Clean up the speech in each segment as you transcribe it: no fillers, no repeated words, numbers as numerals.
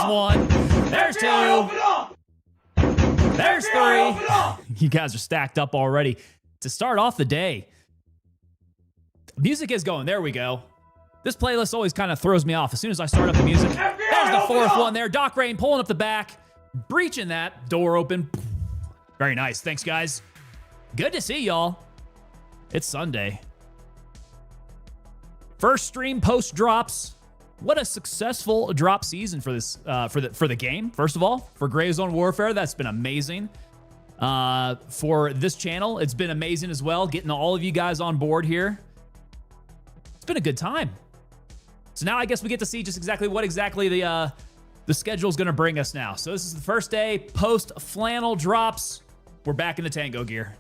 one. There's two. There's three. You guys are stacked up already. To start off the day, music is going. There we go. This playlist always kind of throws me off as soon as I start up the music. There's the fourth one there. Doc Rain pulling up the back, breaching that door open. Very nice. Thanks, guys. Good to see y'all. It's Sunday. First stream post drops. What a successful drop season for this for the game. First of all, for Gray Zone Warfare, that's been amazing. For this channel, it's been amazing as well. Getting all of you guys on board here. It's been a good time. So now I guess we get to see just exactly what the schedule is going to bring us now. So this is the first day post flannel drops. We're back in the tango gear.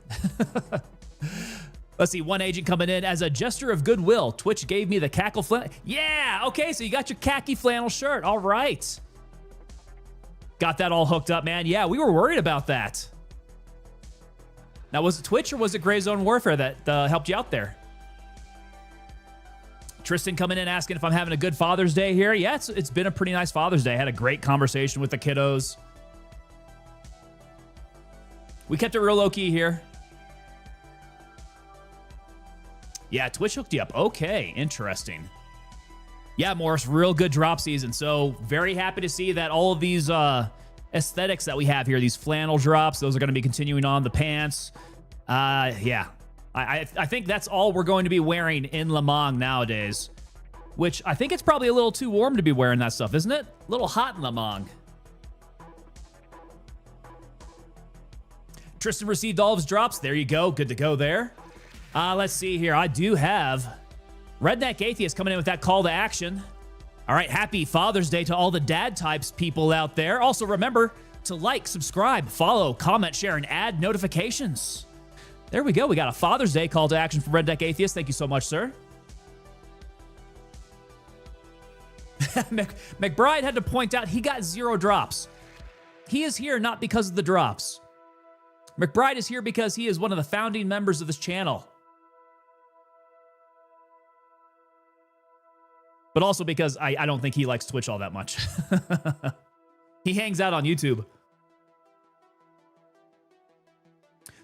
Let's see, one agent coming in. As a gesture of goodwill, Twitch gave me the cackle flannel. Yeah, okay, so you got your khaki flannel shirt. All right. Got that all hooked up, man. Yeah, we were worried about that. Now, was it Twitch or was it Gray Zone Warfare that helped you out there? Tristan coming in asking if I'm having a good Father's Day here. Yeah, it's been a pretty nice Father's Day. I had a great conversation with the kiddos. We kept it real low-key here. Yeah, Twitch hooked you up. Okay, interesting. Yeah, Morris, real good drop season. So very happy to see that all of these aesthetics that we have here, these flannel drops, those are going to be continuing on. The pants. Yeah. I think that's all we're going to be wearing in Lemang nowadays, which I think it's probably a little too warm to be wearing that stuff, isn't it? A little hot in Lemang. Tristan received all of his drops. There you go. Good to go there. Let's see here. I do have Redneck Atheist coming in with that call to action. All right. Happy Father's Day to all the dad types people out there. Also, remember to like, subscribe, follow, comment, share, and add notifications. There we go. We got a Father's Day call to action from Redneck Atheist. Thank you so much, sir. McBride had to point out he got 0 drops. He is here not because of the drops. McBride is here because he is one of the founding members of this channel. But also because I don't think he likes Twitch all that much. He hangs out on YouTube.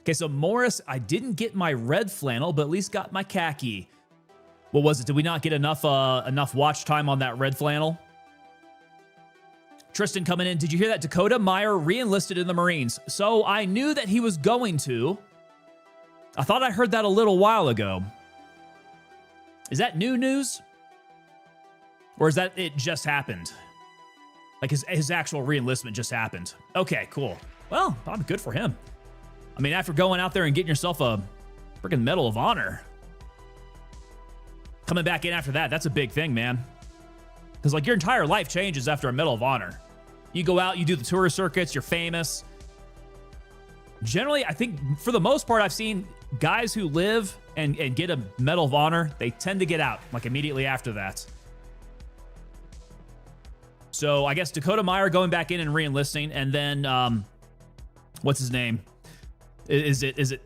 Okay, so Morris, I didn't get my red flannel, but at least got my khaki. What was it? Did we not get enough watch time on that red flannel? Tristan coming in. Did you hear that Dakota Meyer re-enlisted in the Marines? So I knew that he was going to. I thought I heard that a little while ago. Is that new news? Or is that it just happened? Like his actual re-enlistment just happened. Okay, cool. Well, I'm good for him. I mean, after going out there and getting yourself a freaking Medal of Honor, coming back in after that, that's a big thing, man. Because, like, your entire life changes after a Medal of Honor. You go out, you do the tour circuits, you're famous. Generally, I think, for the most part, I've seen guys who live and get a Medal of Honor, they tend to get out, like, immediately after that. So, I guess Dakota Meyer going back in and re-enlisting, and then, what's his name? Is it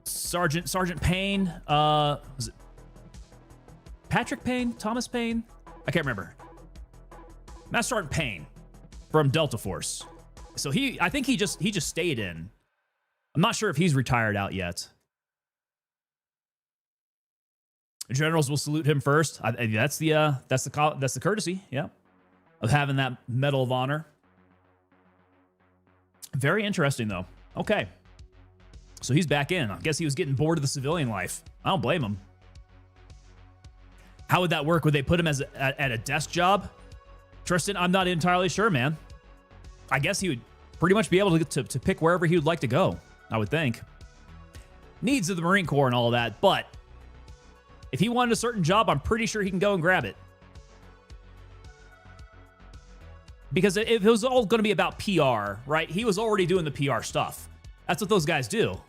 Sergeant Payne? Was it Patrick Payne? Thomas Payne? I can't remember. Master Sergeant Payne from Delta Force. So I think he just stayed in. I'm not sure if he's retired out yet. Generals will salute him first. That's the courtesy, yeah, of having that Medal of Honor. Very interesting though. Okay. So he's back in. I guess he was getting bored of the civilian life. I don't blame him. How would that work? Would they put him at a desk job? Tristan, I'm not entirely sure, man. I guess he would pretty much be able to pick wherever he would like to go, I would think. Needs of the Marine Corps and all that, but if he wanted a certain job, I'm pretty sure he can go and grab it. Because if it was all going to be about PR, right? He was already doing the PR stuff. That's what those guys do.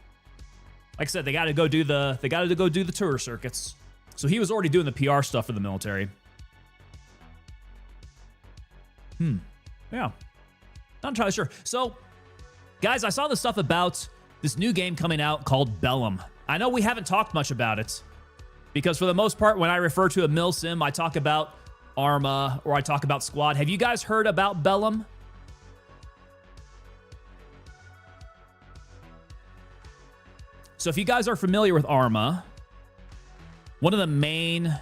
Like I said, they got to go do the tour circuits. So he was already doing the PR stuff for the military. Yeah. Not entirely sure. So, guys, I saw the stuff about this new game coming out called Bellum. I know we haven't talked much about it because for the most part, when I refer to a mil sim, I talk about Arma or I talk about Squad. Have you guys heard about Bellum? So if you guys are familiar with Arma, one of the main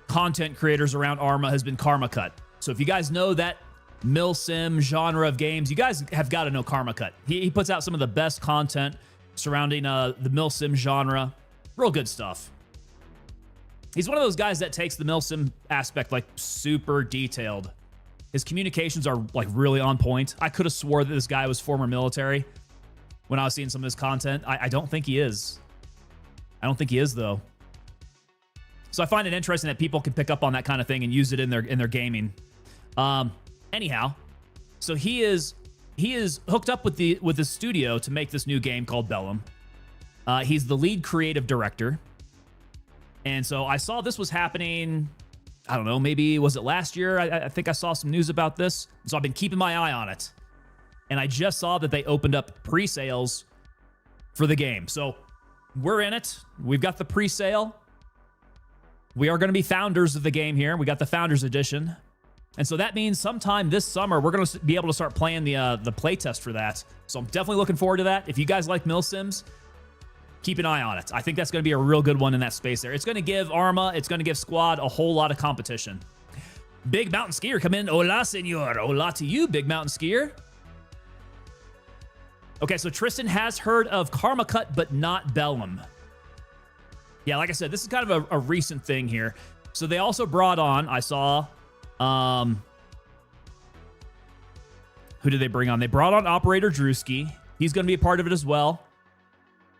content creators around Arma has been Karma Cut. So if you guys know that milsim genre of games, you guys have got to know Karma Cut. He puts out some of the best content surrounding the milsim genre. Real good stuff. He's one of those guys that takes the milsim aspect like super detailed. His communications are like really on point. I could have swore that this guy was former military when I was seeing some of his content. I don't think he is. I don't think he is, though. So I find it interesting that people can pick up on that kind of thing and use it in their gaming. Anyhow, so he is hooked up with the studio to make this new game called Bellum. He's the lead creative director. And so I saw this was happening, I don't know, maybe was it last year? I think I saw some news about this. So I've been keeping my eye on it. And I just saw that they opened up pre-sales for the game. So we're in it. We've got the pre-sale. We are going to be founders of the game here. We got the Founders Edition. And so that means sometime this summer, we're going to be able to start playing the playtest for that. So I'm definitely looking forward to that. If you guys like milsims, keep an eye on it. I think that's going to be a real good one in that space there. It's going to give Arma, it's going to give Squad a whole lot of competition. Big Mountain Skier, come in. Hola, senor. Hola to you, Big Mountain Skier. Okay, so Tristan has heard of Karma Cut, but not Bellum. Yeah, like I said, this is kind of a recent thing here. So they also brought on, I saw, who did they bring on? They brought on Operator Drewski. He's going to be a part of it as well.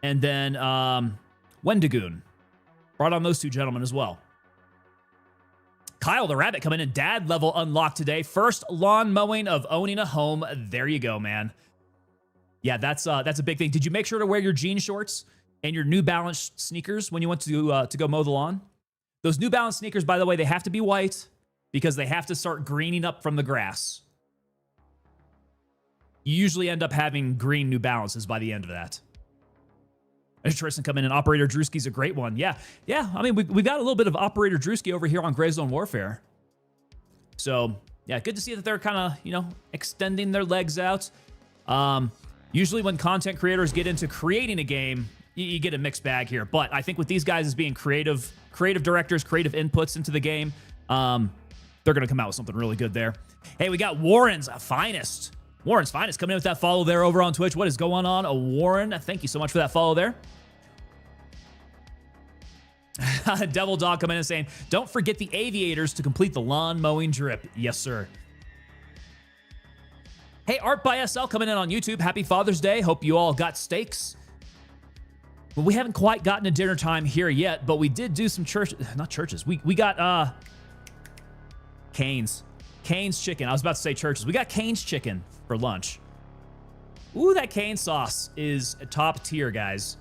And then Wendigoon. Brought on those two gentlemen as well. Kyle the Rabbit coming in. Dad level unlocked today. First lawn mowing of owning a home. There you go, man. Yeah, that's a big thing. Did you make sure to wear your jean shorts and your New Balance sneakers when you went to go mow the lawn? Those New Balance sneakers, by the way, they have to be white because they have to start greening up from the grass. You usually end up having green New Balances by the end of that. There's Tristan coming in. Operator Drewski's a great one. Yeah. I mean, we got a little bit of Operator Drewski over here on Gray Zone Warfare. So, yeah, good to see that they're kind of, extending their legs out. Usually when content creators get into creating a game, you get a mixed bag here. But I think with these guys as being creative directors, creative inputs into the game, they're going to come out with something really good there. Hey, we got Warren's Finest. Warren's Finest coming in with that follow there over on Twitch. What is going on, Warren? Thank you so much for that follow there. Devil Dog coming in and saying, don't forget the aviators to complete the lawn mowing drip. Yes, sir. Hey, Art by SL coming in on YouTube. Happy Father's Day. Hope you all got steaks. Well, we haven't quite gotten to dinner time here yet, but we did do some not churches. We got Cane's chicken. I was about to say churches. We got Cane's chicken for lunch. Ooh, that cane sauce is top tier, guys.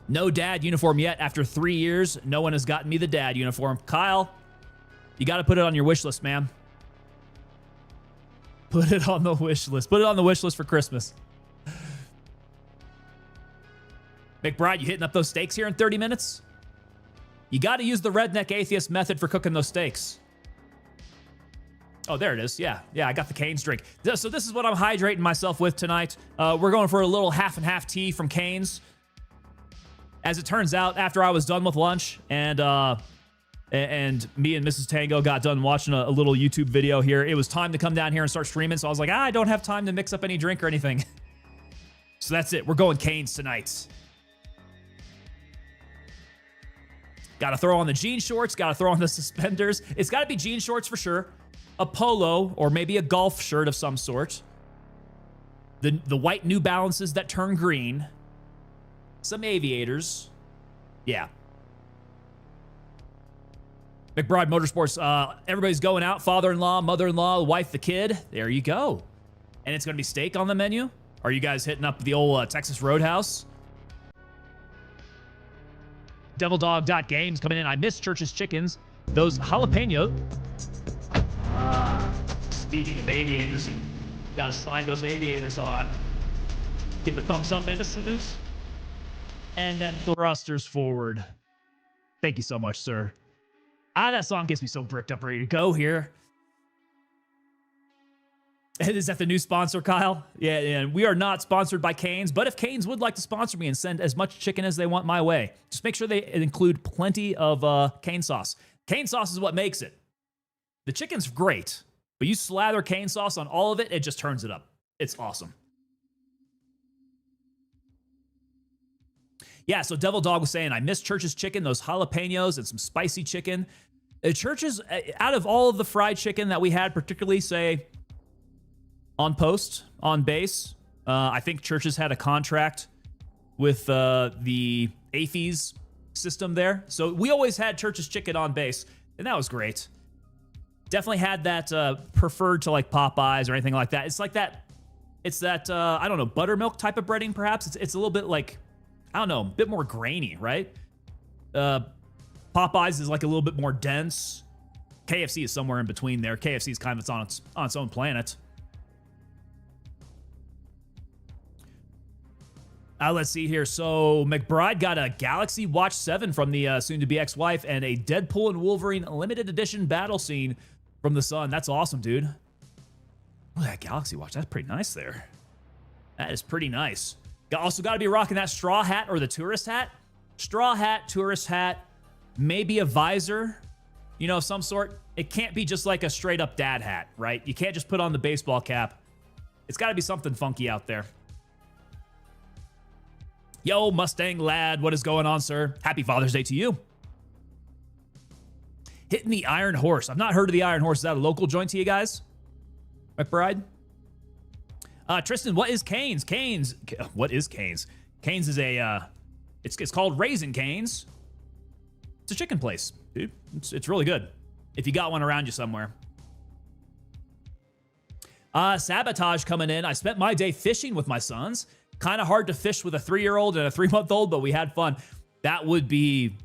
No dad uniform yet. After 3 years, no one has gotten me the dad uniform. Kyle, you got to put it on your wish list, man. Put it on the wish list. Put it on the wish list for Christmas. McBride, you hitting up those steaks here in 30 minutes? You got to use the redneck atheist method for cooking those steaks. Oh, there it is. Yeah, I got the Cane's drink. So this is what I'm hydrating myself with tonight. We're going for a little half and half tea from Cane's. As it turns out, after I was done with lunch and me and Mrs. Tango got done watching a little YouTube video here, it was time to come down here and start streaming. So I was like, I don't have time to mix up any drink or anything. So that's it. We're going Cane's tonight. Got to throw on the jean shorts. Got to throw on the suspenders. It's got to be jean shorts for sure. A polo or maybe a golf shirt of some sort. The white New Balances that turn green. Some aviators. Yeah. McBride Motorsports. Everybody's going out. Father-in-law, mother-in-law, the wife, the kid. There you go. And it's going to be steak on the menu. Are you guys hitting up the old Texas Roadhouse? DevilDog.games coming in. I miss Church's chickens. Those jalapeno. Speaking of aviators, gotta slide those aviators on. Give a thumbs up into this. And then thrusters forward. Thank you so much, sir. That song gets me so bricked up, ready to go here. Is that the new sponsor, Kyle? Yeah, and we are not sponsored by Cane's, but if Cane's would like to sponsor me and send as much chicken as they want my way, just make sure they include plenty of cane sauce. Cane sauce is what makes it. The chicken's great, but you slather cane sauce on all of it, it just turns it up. It's awesome. Yeah, so Devil Dog was saying, I miss Church's chicken, those jalapenos and some spicy chicken. Church's, out of all of the fried chicken that we had, particularly, say, on post, on base, I think Church's had a contract with the AFES system there. So we always had Church's chicken on base, and that was great. Definitely had that preferred to like Popeyes or anything like that. It's like that, I don't know, buttermilk type of breading perhaps. It's a little bit like, I don't know, a bit more grainy, right? Popeyes is like a little bit more dense. KFC is somewhere in between there. KFC is kind of on its own planet. Let's see here. So McBride got a Galaxy Watch 7 from the soon-to-be ex-wife and a Deadpool and Wolverine limited edition battle scene from the Sun. That's awesome, dude. Look at that Galaxy Watch. That's pretty nice there. That is pretty nice. Also got to be rocking that straw hat or the tourist hat. Straw hat, tourist hat, maybe a visor, you know, of some sort. It can't be just like a straight-up dad hat, right? You can't just put on the baseball cap. It's got to be something funky out there. Yo, Mustang lad, what is going on, sir? Happy Father's Day to you. Hitting the Iron Horse. I've not heard of the Iron Horse. Is that a local joint to you guys? McBride? Tristan, what is Cane's? Cane's, what is Cane's? Cane's is a, it's called Raisin Cane's. It's a chicken place, dude. It's really good. If you got one around you somewhere. Sabotage coming in. I spent my day fishing with my sons. Kind of hard to fish with a 3-year-old and a 3-month-old, but we had fun. That would be,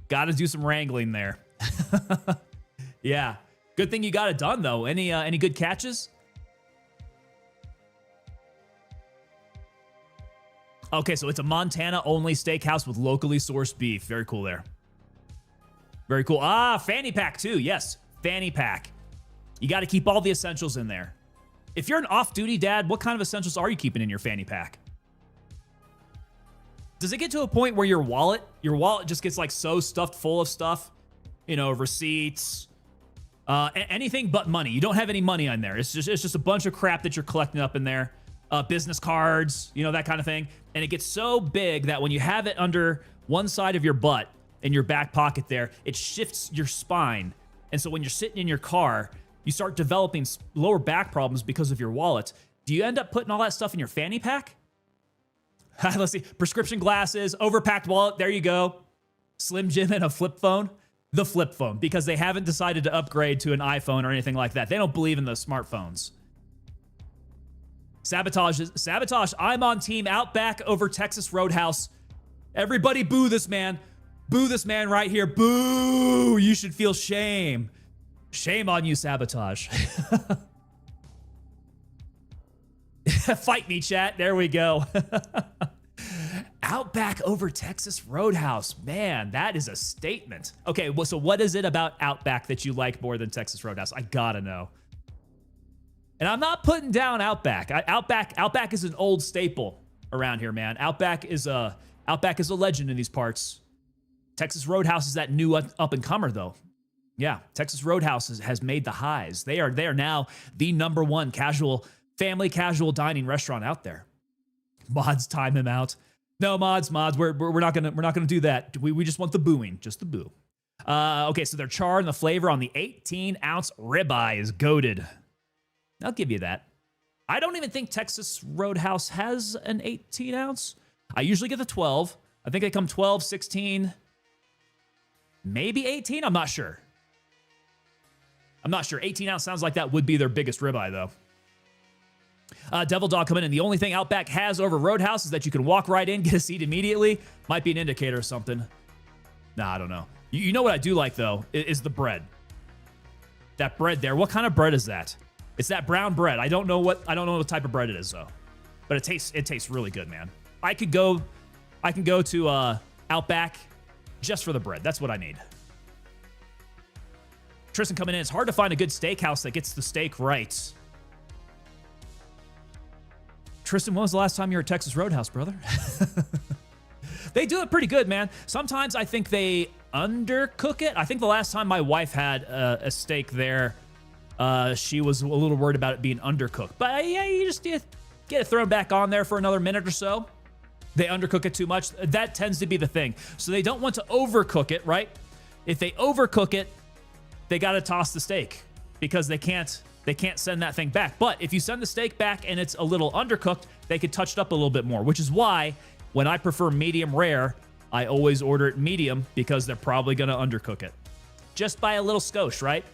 got to do some wrangling there. Yeah. Good thing you got it done, though. Any good catches? Okay, so it's a Montana-only steakhouse with locally sourced beef. Very cool there. Very cool. Fanny pack, too. Yes, fanny pack. You got to keep all the essentials in there. If you're an off-duty dad, what kind of essentials are you keeping in your fanny pack? Does it get to a point where your wallet just gets like so stuffed full of stuff? You know, receipts, anything but money. You don't have any money on there. It's just a bunch of crap that you're collecting up in there. Business cards, you know, that kind of thing. And it gets so big that when you have it under one side of your butt in your back pocket there, it shifts your spine. And so when you're sitting in your car, you start developing lower back problems because of your wallet. Do you end up putting all that stuff in your fanny pack? Let's see. Prescription glasses, overpacked wallet. There you go. Slim Jim and a flip phone. The flip phone, because they haven't decided to upgrade to an iPhone or anything like that. They don't believe in those smartphones. Sabotage. I'm on team Outback over Texas Roadhouse. Everybody boo this man. Boo this man right here. Boo. You should feel shame. Shame on you, Sabotage. Fight me, chat. There we go. Outback over Texas Roadhouse. Man, that is a statement. Okay, well, so what is it about Outback that you like more than Texas Roadhouse? I gotta know. And I'm not putting down Outback. Outback is an old staple around here, man. Outback is a legend in these parts. Texas Roadhouse is that new up-and-comer, though. Yeah, Texas Roadhouse has made the highs. They are now the #1 family casual dining restaurant out there. Mods, time him out. No, mods. We're not gonna do that. We just want the booing, just the boo. Okay, so their char and the flavor on the 18-ounce ribeye is goated. I'll give you that. I don't even think Texas Roadhouse has an 18-ounce. I usually get the 12. I think they come 12, 16, maybe 18. I'm not sure. 18-ounce sounds like that would be their biggest ribeye, though. Devil Dog coming in. The only thing Outback has over Roadhouse is that you can walk right in, get a seat immediately. Might be an indicator or something. Nah, I don't know. You know what I do like, though, is the bread. That bread there. What kind of bread is that? It's that brown bread. I don't know what type of bread it is, though. But it tastes really good, man. I can go to Outback just for the bread. That's what I need. Tristan coming in. It's hard to find a good steakhouse that gets the steak right. Tristan, when was the last time you were at Texas Roadhouse, brother? They do it pretty good, man. Sometimes I think they undercook it. I think the last time my wife had a steak there, she was a little worried about it being undercooked. But yeah, you just get it thrown back on there for another minute or so. They undercook it too much. That tends to be the thing. So they don't want to overcook it, right? If they overcook it, they got to toss the steak because they can't send that thing back. But if you send the steak back and it's a little undercooked, they could touch it up a little bit more, which is why when I prefer medium rare, I always order it medium because they're probably going to undercook it. Just by a little skosh, right?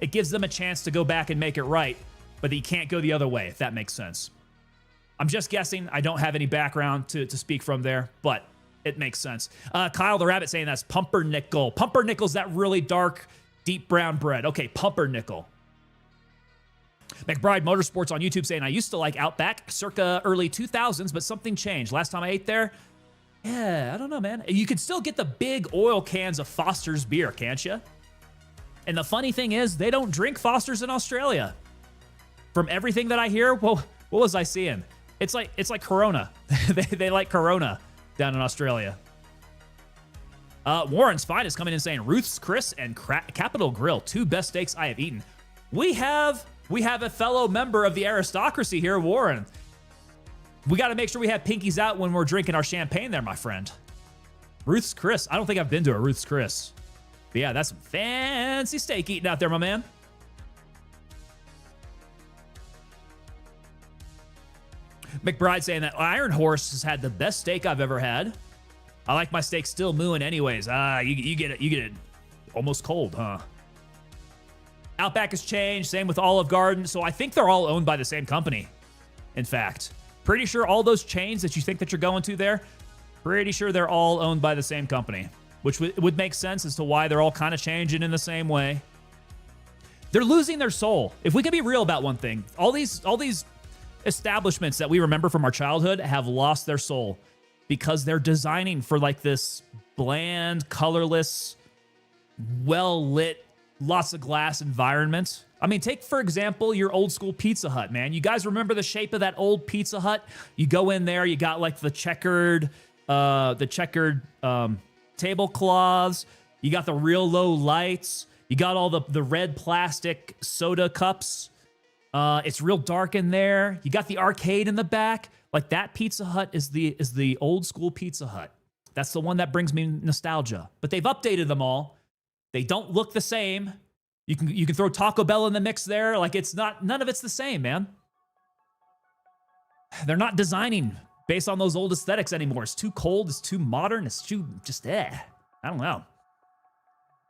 It gives them a chance to go back and make it right, but you can't go the other way, if that makes sense. I'm just guessing. I don't have any background to speak from there, but it makes sense. Kyle the Rabbit saying that's pumpernickel. Pumpernickel's that really dark, deep brown bread. Okay, pumpernickel. McBride Motorsports on YouTube saying, I used to like Outback circa early 2000s, but something changed. Last time I ate there, yeah, I don't know, man. You could still get the big oil cans of Foster's beer, can't you? And the funny thing is, they don't drink Foster's in Australia. From everything that I hear, well, what was I seeing? It's like Corona. they like Corona down in Australia. Warren's Finest coming in saying, Ruth's Chris and Capital Grill, 2 best steaks I have eaten. We have a fellow member of the aristocracy here, Warren. We got to make sure we have pinkies out when we're drinking our champagne there, my friend. Ruth's Chris. I don't think I've been to a Ruth's Chris. But yeah, that's some fancy steak eating out there, my man. McBride saying that Iron Horse has had the best steak I've ever had. I like my steak still mooing anyways. You get it almost cold, huh? Outback has changed. Same with Olive Garden. So I think they're all owned by the same company. In fact, pretty sure all those chains that you think that you're going to there, pretty sure they're all owned by the same company, which would make sense as to why they're all kind of changing in the same way. They're losing their soul. If we can be real about one thing, all these establishments that we remember from our childhood have lost their soul because they're designing for like this bland, colorless, well-lit, lots of glass environment. I mean, take, for example, your old school Pizza Hut, man. You guys remember the shape of that old Pizza Hut? You go in there, you got like the checkered tablecloths. You got the real low lights. You got all the red plastic soda cups. It's real dark in there. You got the arcade in the back. Like that Pizza Hut is the old school Pizza Hut. That's the one that brings me nostalgia. But they've updated them all. They don't look the same. You can throw Taco Bell in the mix there. Like none of it's the same, man. They're not designing based on those old aesthetics anymore. It's too cold. It's too modern. It's too just I don't know.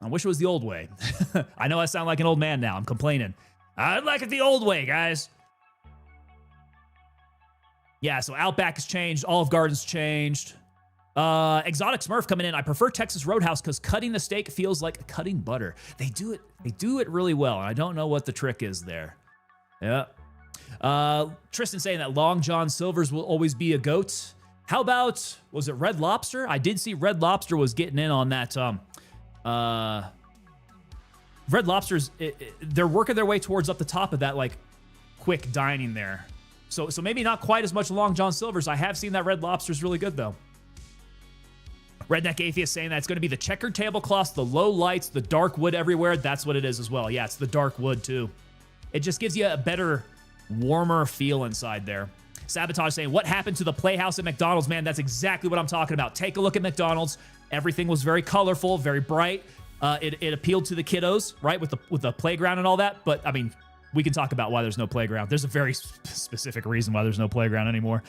I wish it was the old way. I know I sound like an old man now. I'm complaining. I'd like it the old way, guys. Yeah, so Outback has changed. Olive Garden's changed. Exotic Smurf coming in. I prefer Texas Roadhouse because cutting the steak feels like cutting butter. They do it really well, and I don't know what the trick is there. Yeah. Tristan saying that Long John Silver's will always be a goat. How about, was it Red Lobster? I did see Red Lobster was getting in on that. Red Lobster's, they're working their way towards up the top of that, like, quick dining there. So maybe not quite as much Long John Silver's. I have seen that Red Lobster's really good, though. Redneck Atheist saying that it's going to be the checkered tablecloths, the low lights, the dark wood everywhere. That's what it is as well. Yeah, it's the dark wood, too. It just gives you a better, warmer feel inside there. Sabotage saying, what happened to the Playhouse at McDonald's? Man, that's exactly what I'm talking about. Take a look at McDonald's. Everything was very colorful, very bright. It appealed to the kiddos, right, with the playground and all that. But, I mean, we can talk about why there's no playground. There's a very specific reason why there's no playground anymore.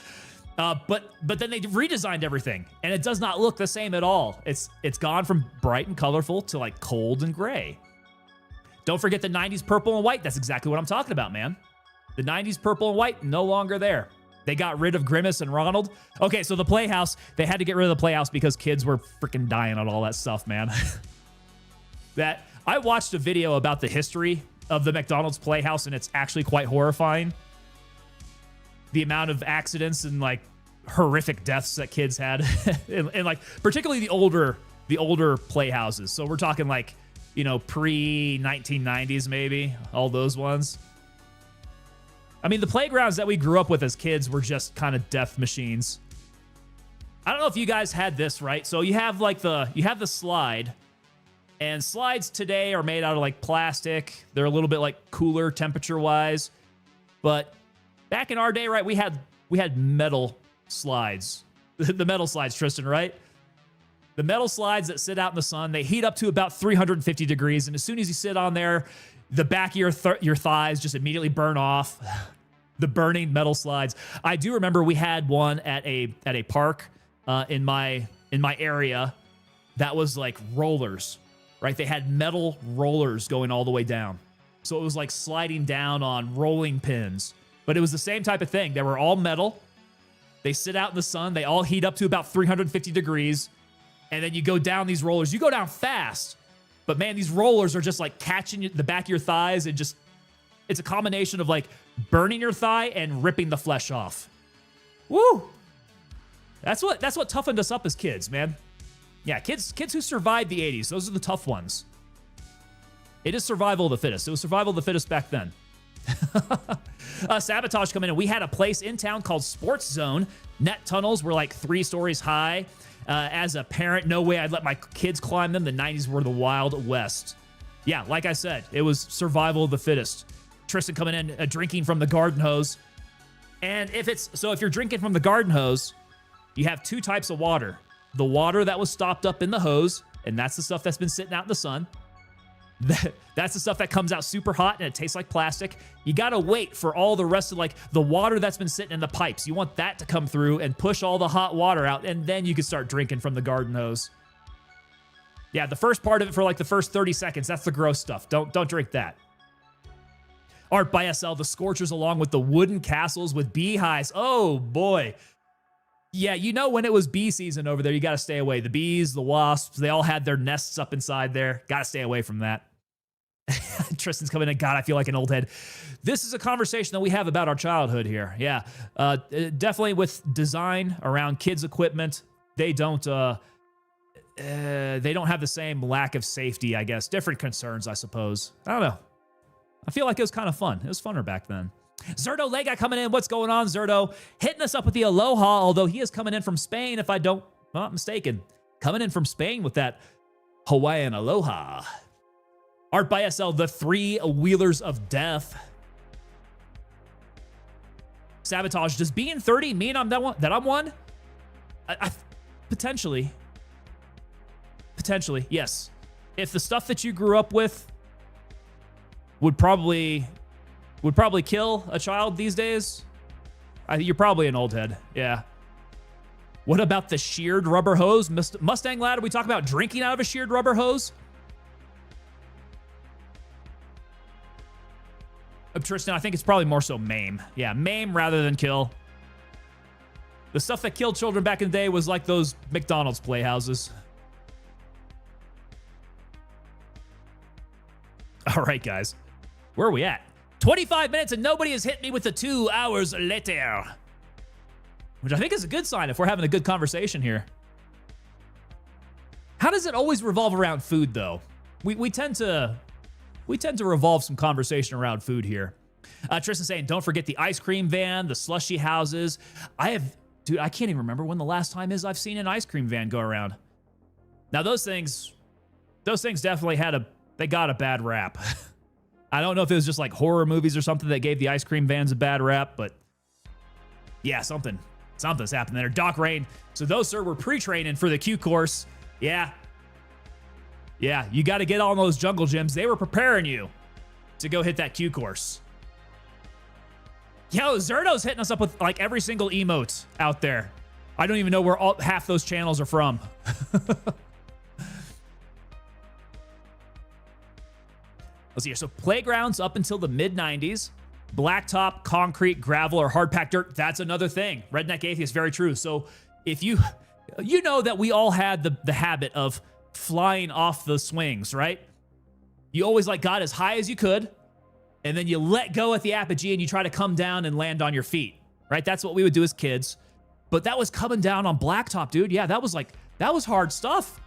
But then they redesigned everything, and it does not look the same at all. It's gone from bright and colorful to, like, cold and gray. Don't forget the 90s purple and white. That's exactly what I'm talking about, man. The 90s purple and white, no longer there. They got rid of Grimace and Ronald. Okay, so the Playhouse, they had to get rid of the Playhouse because kids were freaking dying on all that stuff, man. I watched a video about the history of the McDonald's Playhouse, and it's actually quite horrifying. The amount of accidents and, like, horrific deaths that kids had, and like, particularly the older Playhouses. So we're talking, like, you know, pre-1990s maybe, all those ones. I mean, the playgrounds that we grew up with as kids were just kind of death machines. I don't know if you guys had this, right? So you have like you have the slide, and slides today are made out of like plastic. They're a little bit like cooler temperature-wise. But back in our day, right, we had metal slides. The metal slides, Tristan, right? The metal slides that sit out in the sun, they heat up to about 350 degrees, and as soon as you sit on there, the back of your thighs just immediately burn off. The burning metal slides. I do remember we had one at a park in my area that was like rollers, right? They had metal rollers going all the way down. So it was like sliding down on rolling pins. But it was the same type of thing. They were all metal. They sit out in the sun. They all heat up to about 350 degrees. And then you go down these rollers. You go down fast. But man, these rollers are just like catching the back of your thighs and just, it's a combination of like burning your thigh and ripping the flesh off. Woo! That's what toughened us up as kids, man. Yeah, kids who survived the 80s, those are the tough ones. It is survival of the fittest. It was survival of the fittest back then. Sabotage come in, and we had a place in town called Sports Zone. Net tunnels were like 3 stories high. As a parent, no way I'd let my kids climb them. The 90s were the Wild West. Yeah, like I said, it was survival of the fittest. Tristan coming in, drinking from the garden hose. And if you're drinking from the garden hose, you have 2 types of water. The water that was stopped up in the hose, and that's the stuff that's been sitting out in the sun. That's the stuff that comes out super hot and it tastes like plastic. You gotta wait for all the rest of like the water that's been sitting in the pipes. You want that to come through and push all the hot water out, and then you can start drinking from the garden hose. Yeah, the first part of it for like the first 30 seconds, that's the gross stuff. Don't drink that. Art by SL, the Scorchers along with the wooden castles with beehives. Oh boy. Yeah, you know when it was bee season over there, you gotta stay away. The bees, the wasps, they all had their nests up inside there. Gotta stay away from that. Tristan's coming in. God, I feel like an old head. This is a conversation that we have about our childhood here. Yeah, definitely with design around kids' equipment. They don't have the same lack of safety, I guess. Different concerns, I suppose. I don't know. I feel like it was kind of fun. It was funner back then. Zerdo Lega coming in. What's going on, Zerdo? Hitting us up with the aloha, although he is coming in from Spain, if I'm not mistaken. Coming in from Spain with that Hawaiian aloha. Art by SL, the 3 wheelers of death. Sabotage, does being 30 mean I'm I'm one? Potentially. Potentially, yes. If the stuff that you grew up with would probably kill a child these days, you're probably an old head. Yeah. What about the sheared rubber hose? Mustang Lad, are we talking about drinking out of a sheared rubber hose? Tristan, I think it's probably more so maim. Yeah, maim rather than kill. The stuff that killed children back in the day was like those McDonald's playhouses. All right, guys. Where are we at? 25 minutes and nobody has hit me with the 2 hours later. Which I think is a good sign if we're having a good conversation here. How does it always revolve around food, though? We tend to revolve some conversation around food here. Tristan saying, don't forget the ice cream van, the slushy houses. Dude, I can't even remember when the last time is I've seen an ice cream van go around. Now, those things definitely they got a bad rap. I don't know if it was just like horror movies or something that gave the ice cream vans a bad rap, but yeah, something's happened there. Doc Rain. So those, sir, were pre-training for the Q course. Yeah, you got to get on those jungle gyms. They were preparing you to go hit that Q course. Yo, Zerdo's hitting us up with like every single emote out there. I don't even know where half those channels are from. Let's see here. So playgrounds up until the mid-90s. Blacktop, concrete, gravel, or hard-packed dirt. That's another thing. Redneck Atheist, very true. So if you know that we all had the habit of flying off the swings, right? You always like got as high as you could, and then you let go at the apogee and you try to come down and land on your feet, right? That's what we would do as kids. But that was coming down on blacktop, dude. Yeah, that was hard stuff.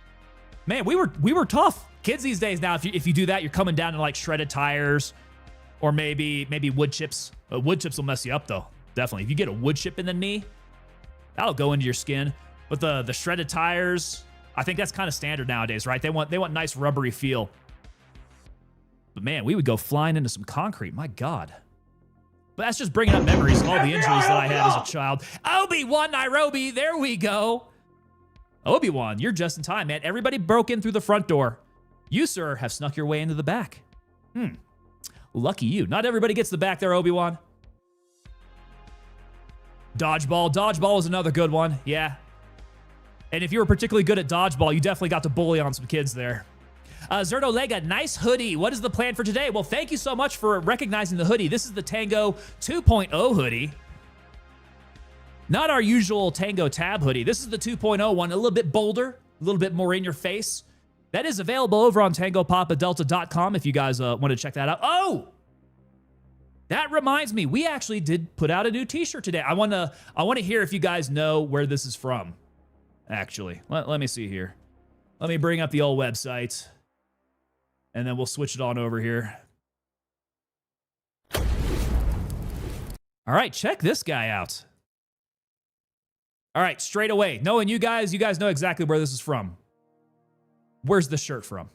Man, we were tough. Kids these days now, if you do that, you're coming down to like shredded tires or maybe wood chips. Wood chips will mess you up though. Definitely. If you get a wood chip in the knee, that'll go into your skin. But the shredded tires, I think that's kind of standard nowadays, right? They want nice rubbery feel. But man, we would go flying into some concrete. My God. But that's just bringing up memories of all the injuries that I had as a child. Obi-Wan Nairobi, there we go. Obi-Wan, you're just in time, man. Everybody broke in through the front door. You, sir, have snuck your way into the back. Lucky you. Not everybody gets the back there, Obi-Wan. Dodgeball. Dodgeball was another good one. Yeah. And if you were particularly good at dodgeball, you definitely got to bully on some kids there. Zerto Lega, nice hoodie. What is the plan for today? Well, thank you so much for recognizing the hoodie. This is the Tango 2.0 hoodie. Not our usual Tango tab hoodie. This is the 2.0 one, a little bit bolder, a little bit more in your face. That is available over on TangoPapaDelta.com if you guys want to check that out. Oh! That reminds me, we actually did put out a new t-shirt today. I want to hear if you guys know where this is from, actually. Let me see here. Let me bring up the old website, and then we'll switch it on over here. All right, check this guy out. All right, straight away. Knowing you guys know exactly where this is from. Where's the shirt from?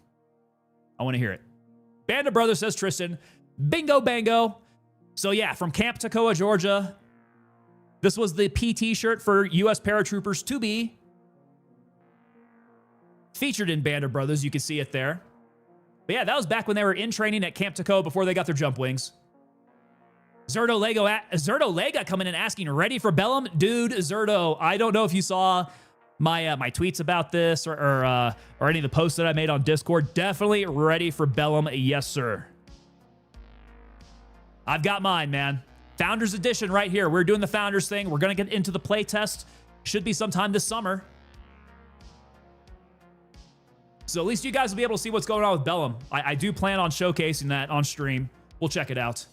I want to hear it. Band of Brothers, says Tristan. Bingo bango. So yeah, from Camp Toccoa, Georgia. This was the PT shirt for U.S. paratroopers to be featured in Band of Brothers. You can see it there. But yeah, that was back when they were in training at Camp Toccoa before they got their jump wings. Zerto Lega coming in asking, ready for Bellum? Dude, Zerto, I don't know if you saw my my tweets about this or any of the posts that I made on Discord. Definitely ready for Bellum, yes sir. I've got mine, man. Founders Edition right here. We're doing the Founders thing. We're going to get into the playtest. Should be sometime this summer. So at least you guys will be able to see what's going on with Bellum. I do plan on showcasing that on stream. We'll check it out.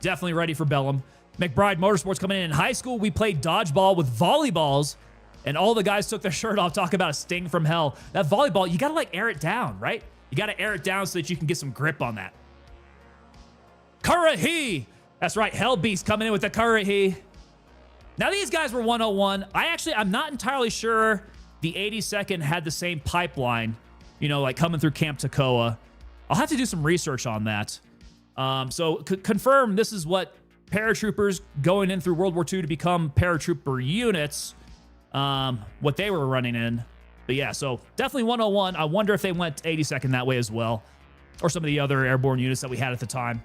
Definitely ready for Bellum. McBride Motorsports coming in high school. We played dodgeball with volleyballs, and all the guys took their shirt off. Talk about a sting from hell. That volleyball, you got to like air it down, right? You got to air it down so that you can get some grip on that. Kurahi. That's right. Hell Beast coming in with the Kurahi. Now these guys were 101. I'm not entirely sure the 82nd had the same pipeline, you know, like coming through Camp Toccoa. I'll have to do some research on that. So confirm this is what paratroopers going in through World War II to become paratrooper units, what they were running in. But yeah, so definitely 101. I wonder if they went 82nd that way as well, or some of the other airborne units that we had at the time.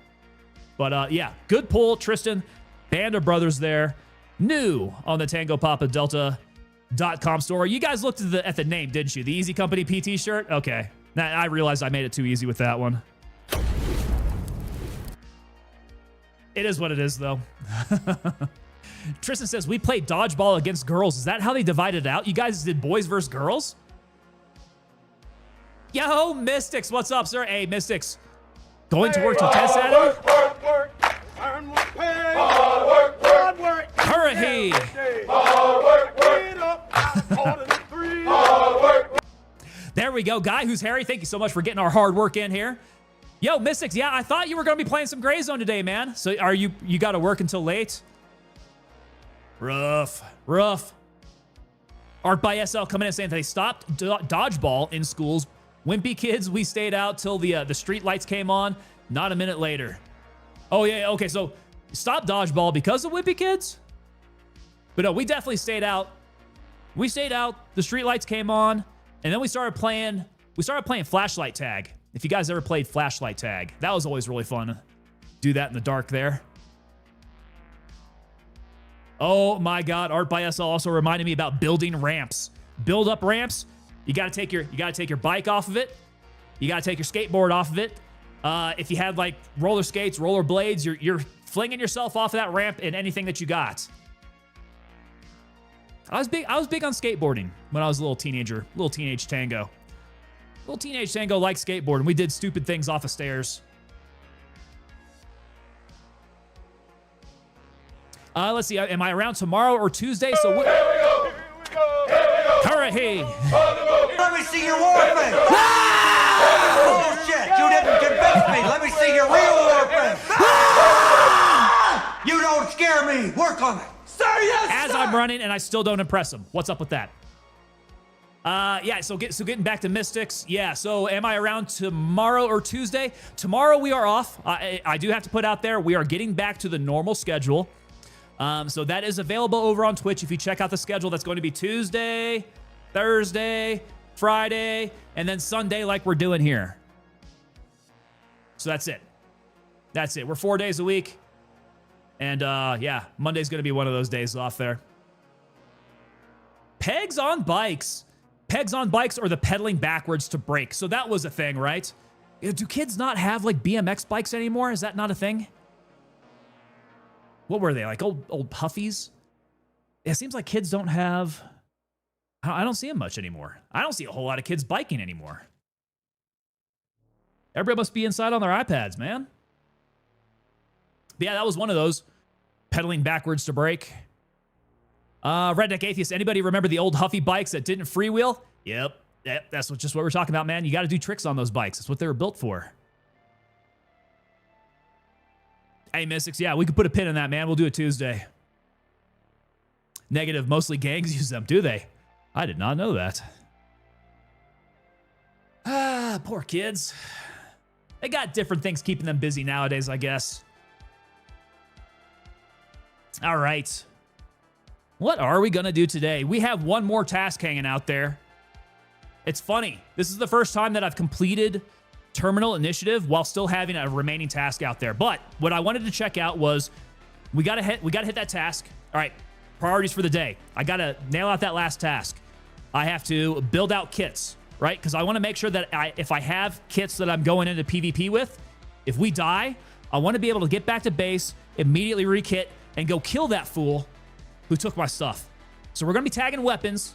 But yeah, good pull, Tristan. Band of Brothers there. New on the TangoPapaDelta.com store. You guys looked at the name, didn't you? The Easy Company PT shirt? Okay. Now, I realized I made it too easy with that one. It is what it is, though. Tristan says, we played dodgeball against girls. Is that how they divided it out? You guys did boys versus girls? Yo, Mystics. What's up, sir? Hey, Mystics. Going to work till 10 Saturday? Hurry! There we go. Guy who's Harry, thank you so much for getting our hard work in here. Yo, Mystics, yeah, I thought you were going to be playing some Gray Zone today, man. So are you got to work until late? Rough. Art by SL coming in saying they stopped dodgeball in schools. Wimpy kids, we stayed out till the street lights came on. Not a minute later. Oh, yeah, okay, so stop dodgeball because of wimpy kids? But no, we definitely stayed out. We stayed out, the street lights came on, and then we started playing flashlight tag. If you guys ever played flashlight tag, that was always really fun. Do that in the dark there. Oh my God, Art by SL also reminded me about building ramps. Build up ramps. You gotta take your bike off of it. You gotta take your skateboard off of it. If you had like roller skates, roller blades, you're flinging yourself off of that ramp in anything that you got. I was big on skateboarding when I was a little teenager, little teenage tango. Little teenage tango liked skateboarding. We did stupid things off of stairs. Let's see. Am I around tomorrow or Tuesday? So what? Here we go. Hurry! Let me see your war face. Bullshit! You didn't convince me! Let me see your real warfare! You don't scare me! Work on it! Sir, yes, As sir. I'm running and I still don't impress him. What's up with that? Yeah, so getting back to Mystics. Yeah, so am I around tomorrow or Tuesday? Tomorrow we are off. I do have to put out there, we are getting back to the normal schedule. So that is available over on Twitch. If you check out the schedule, that's going to be Tuesday, Thursday, Friday, and then Sunday like we're doing here. So that's it. That's it. We're 4 days a week. And yeah, Monday's going to be one of those days off there. Pegs on bikes. Pegs on bikes or the pedaling backwards to brake. So that was a thing, right? Do kids not have like BMX bikes anymore? Is that not a thing? What were they, like old puffies? It seems like kids don't have... I don't see them much anymore. I don't see a whole lot of kids biking anymore. Everybody must be inside on their iPads, man. But yeah, that was one of those. Pedaling backwards to brake. Redneck Atheist, anybody remember the old Huffy bikes that didn't freewheel? Yep, that's just what we're talking about, man. You got to do tricks on those bikes. That's what they were built for. Hey, Mystics, yeah, we could put a pin in that, man. We'll do it Tuesday. Negative, mostly gangs use them, do they? I did not know that. Ah, poor kids. They got different things keeping them busy nowadays, I guess. All right. What are we going to do today? We have one more task hanging out there. It's funny. This is the first time that I've completed Terminal Initiative while still having a remaining task out there. But what I wanted to check out was we got to hit that task. All right. Priorities for the day. I got to nail out that last task. I have to build out kits, right? Because I want to make sure that if I have kits that I'm going into PvP with, if we die, I want to be able to get back to base, immediately re-kit, and go kill that fool who took my stuff. So we're going to be tagging weapons.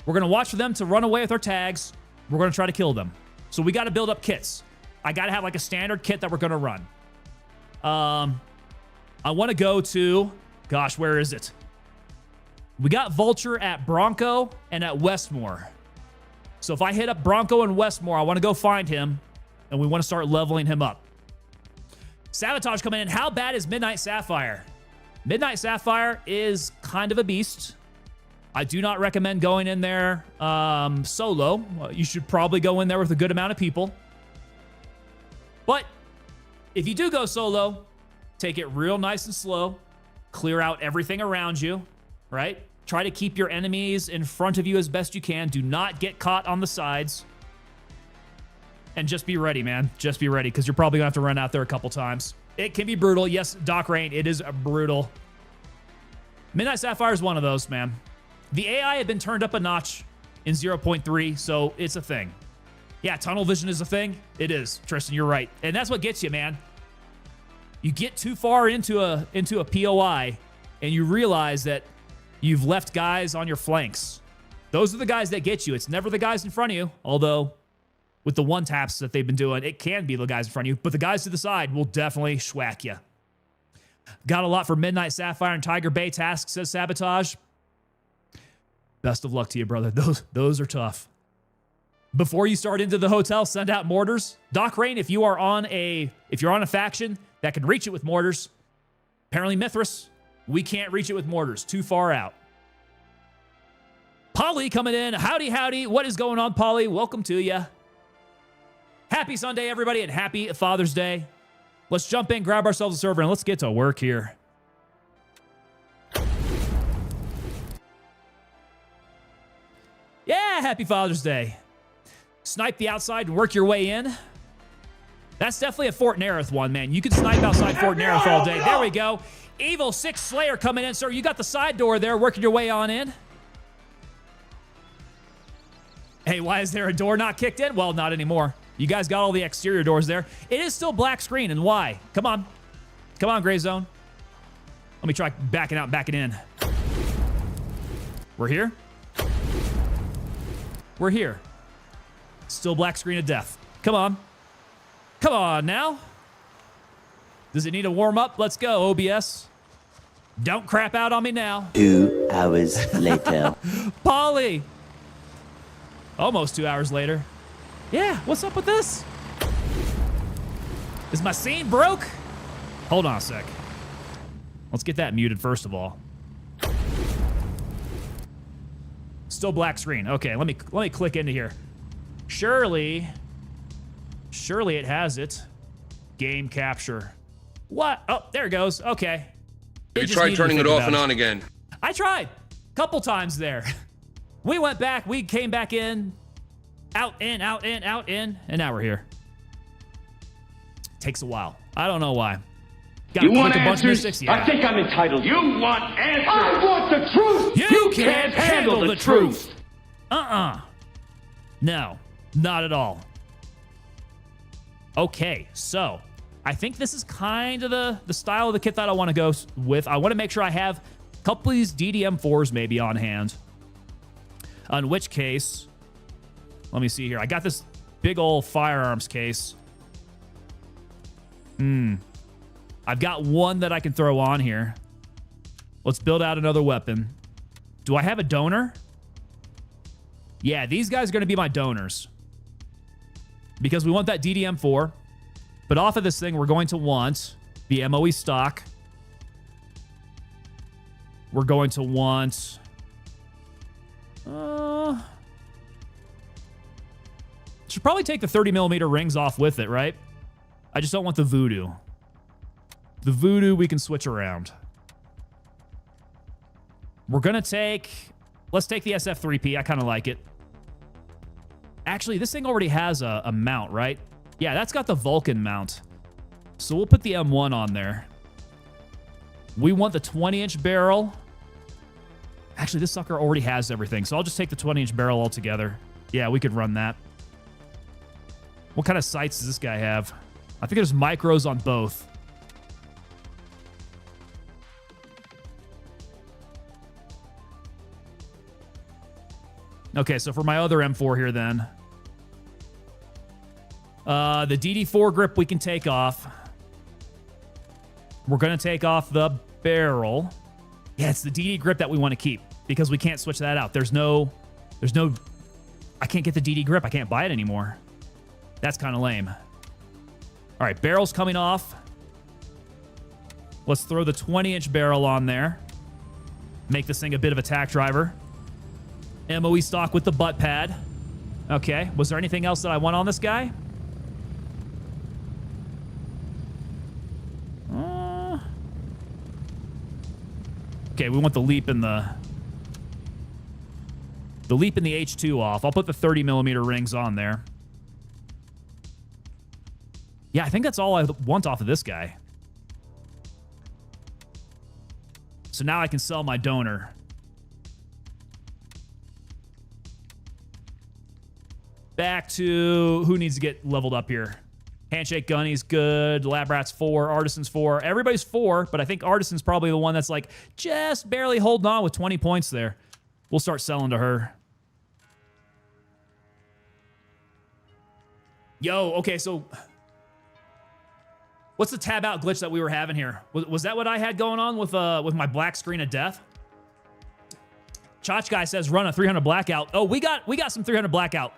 We're going to watch for them to run away with our tags. We're going to try to kill them. So we got to build up kits. I got to have like a standard kit that we're going to run. I want to go to, gosh, where is it? We got Vulture at Bronco and at Westmore. So if I hit up Bronco and Westmore, I want to go find him, and we want to start leveling him up. Sabotage coming in. How bad is Midnight Sapphire? Midnight Sapphire is kind of a beast. I do not recommend going in there solo. You should probably go in there with a good amount of people. But if you do go solo, take it real nice and slow. Clear out everything around you, right? Try to keep your enemies in front of you as best you can. Do not get caught on the sides. And just be ready, man. Just be ready, because you're probably going to have to run out there a couple times. It can be brutal. Yes, Doc Rain, it is brutal. Midnight Sapphire is one of those, man. The AI had been turned up a notch in 0.3, so it's a thing. Yeah, tunnel vision is a thing. It is, Tristan, you're right. And that's what gets you, man. You get too far into a POI, and you realize that you've left guys on your flanks. Those are the guys that get you. It's never the guys in front of you, although with the one taps that they've been doing, it can be the guys in front of you, but the guys to the side will definitely schwack you. Got a lot for Midnight Sapphire and Tiger Bay tasks, says Sabotage. Best of luck to you, brother. Those are tough. Before you start into the hotel, send out mortars. Doc Rain, if you're on a faction that can reach it with mortars, apparently Mithras, we can't reach it with mortars. Too far out. Polly coming in. Howdy, howdy. What is going on, Polly? Welcome to you. Happy Sunday, everybody, and happy Father's Day. Let's jump in, grab ourselves a server, and let's get to work here. Yeah, happy Father's Day. Snipe the outside and work your way in. That's definitely a Fort Nerith one, man. You can snipe outside Fort Nerith all day. There we go. Evil 6 Slayer coming in. Sir, you got the side door there, working your way on in. Hey, why is there a door not kicked in? Well, not anymore. You guys got all the exterior doors there. It is still black screen, and why? Come on. Come on, Gray Zone. Let me try backing out and backing in. We're here. We're here. Still black screen of death. Come on. Come on now. Does it need a warm up? Let's go, OBS. Don't crap out on me now. 2 hours later. Polly. Almost 2 hours later. Yeah, what's up with this? Is my scene broke? Hold on a sec. Let's get that muted first of all. Still black screen. Okay, let me click into here. Surely it has it. Game capture. What? Oh, there it goes. Okay. You tried turning it off and on again. I tried. Couple times there. We went back. We came back in. Out, in, out, in, out, in. And now we're here. Takes a while. I don't know why. You want answers? Yeah. I think I'm entitled. You want answers? I want the truth. You can't handle the truth. No, not at all. Okay, so I think this is kind of the style of the kit that I want to go with. I want to make sure I have a couple of these DDM4s maybe on hand. In which case, let me see here. I got this big old firearms case. I've got one that I can throw on here. Let's build out another weapon. Do I have a donor? Yeah, these guys are going to be my donors. Because we want that DDM4. But off of this thing, we're going to want the MOE stock. We're going to want... should probably take the 30mm rings off with it, right? I just don't want the voodoo. The voodoo we can switch around. We're going to take... Let's take the SF3P. I kind of like it. Actually, this thing already has a mount, right? Yeah, that's got the Vulcan mount. So we'll put the M1 on there. We want the 20-inch barrel. Actually, this sucker already has everything, so I'll just take the 20-inch barrel altogether. Yeah, we could run that. What kind of sights does this guy have? I think there's micros on both. Okay, so for my other M4 here then. The DD4 grip we can take off. We're going to take off the barrel. Yeah, it's the DD grip that we want to keep because we can't switch that out. There's no, I can't get the DD grip. I can't buy it anymore. That's kind of lame. All right, barrel's coming off. Let's throw the 20-inch barrel on there. Make this thing a bit of a tack driver. MOE stock with the butt pad. Okay, was there anything else that I want on this guy? Okay, we want the leap in the H2 off. I'll put the 30mm rings on there. Yeah, I think that's all I want off of this guy. So now I can sell my donor. Back to who needs to get leveled up here. Handshake Gunny's good. Lab Rat's 4. Artisan's 4. Everybody's 4, but I think Artisan's probably the one that's like just barely holding on with 20 points there. We'll start selling to her. Yo, okay, so what's the tab out glitch that we were having here? Was that what I had going on with my black screen of death? Chach Guy says run a 300 blackout. Oh, we got some 300 blackout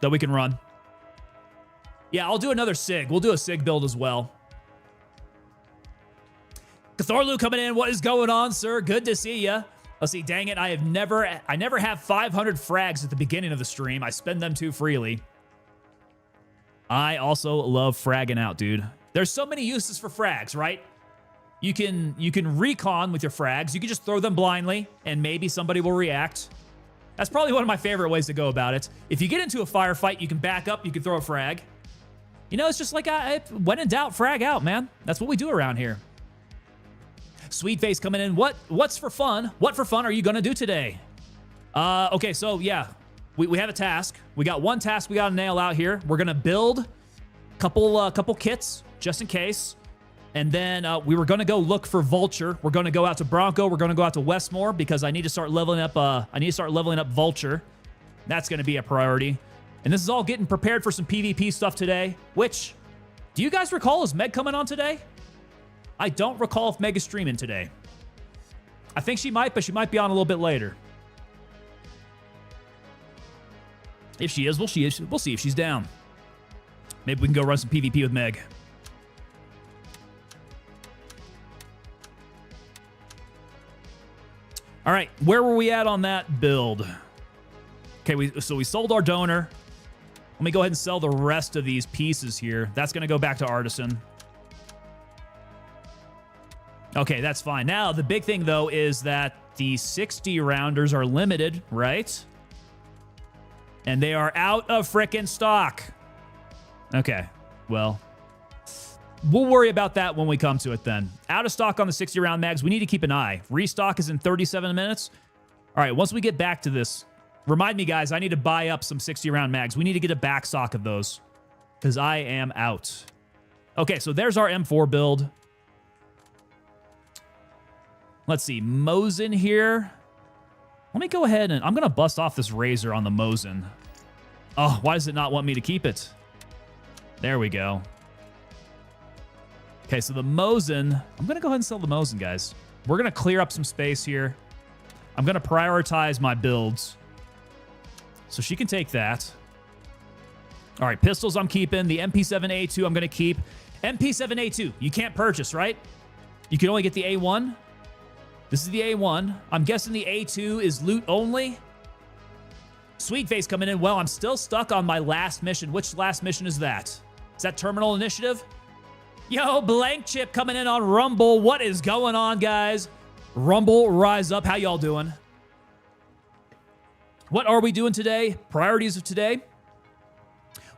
that we can run. Yeah, I'll do another SIG. We'll do a SIG build as well. Cthorlu coming in. What is going on, sir? Good to see ya. Let's see. Dang it. I never have 500 frags at the beginning of the stream. I spend them too freely. I also love fragging out, dude. There's so many uses for frags, right? You can recon with your frags. You can just throw them blindly, and maybe somebody will react. That's probably one of my favorite ways to go about it. If you get into a firefight, you can back up. You can throw a frag. You know, it's just like, when in doubt, frag out, man. That's what we do around here. Sweetface coming in. What's for fun? What for fun are you going to do today? Okay, so, yeah. We have a task. We got one task we got to nail out here. We're going to build a couple kits, just in case. And then we were going to go look for Vulture. We're going to go out to Bronco. We're going to go out to Westmore because I need to start leveling up. Vulture. That's going to be a priority. And this is all getting prepared for some PvP stuff today. Which, do you guys recall, is Meg coming on today? I don't recall if Meg is streaming today. I think she might, but she might be on a little bit later. If she is, we'll see if she's down. Maybe we can go run some PvP with Meg. All right, where were we at on that build? Okay, so we sold our donor. Let me go ahead and sell the rest of these pieces here. That's going to go back to Artisan. Okay, that's fine. Now, the big thing, though, is that the 60 rounders are limited, right? And they are out of frickin' stock. Okay, well, we'll worry about that when we come to it then. Out of stock on the 60 round mags. We need to keep an eye. Restock is in 37 minutes. All right, once we get back to this, remind me, guys, I need to buy up some 60 round mags. We need to get a back stock of those because I am out. Okay, so there's our M4 build. Let's see, Mosin here. Let me go ahead and I'm going to bust off this Razor on the Mosin. Oh, why does it not want me to keep it? There we go. Okay, so the Mosin, I'm going to go ahead and sell the Mosin, guys. We're going to clear up some space here. I'm going to prioritize my builds. So she can take that. All right, pistols I'm keeping. The MP7A2 I'm going to keep. MP7A2, you can't purchase, right? You can only get the A1. This is the A1. I'm guessing the A2 is loot only. Sweet face coming in. Well, I'm still stuck on my last mission. Which last mission is that? Is that Terminal Initiative? Yo, Blank Chip coming in on Rumble. What is going on, guys? Rumble, rise up. How y'all doing? What are we doing today? Priorities of today.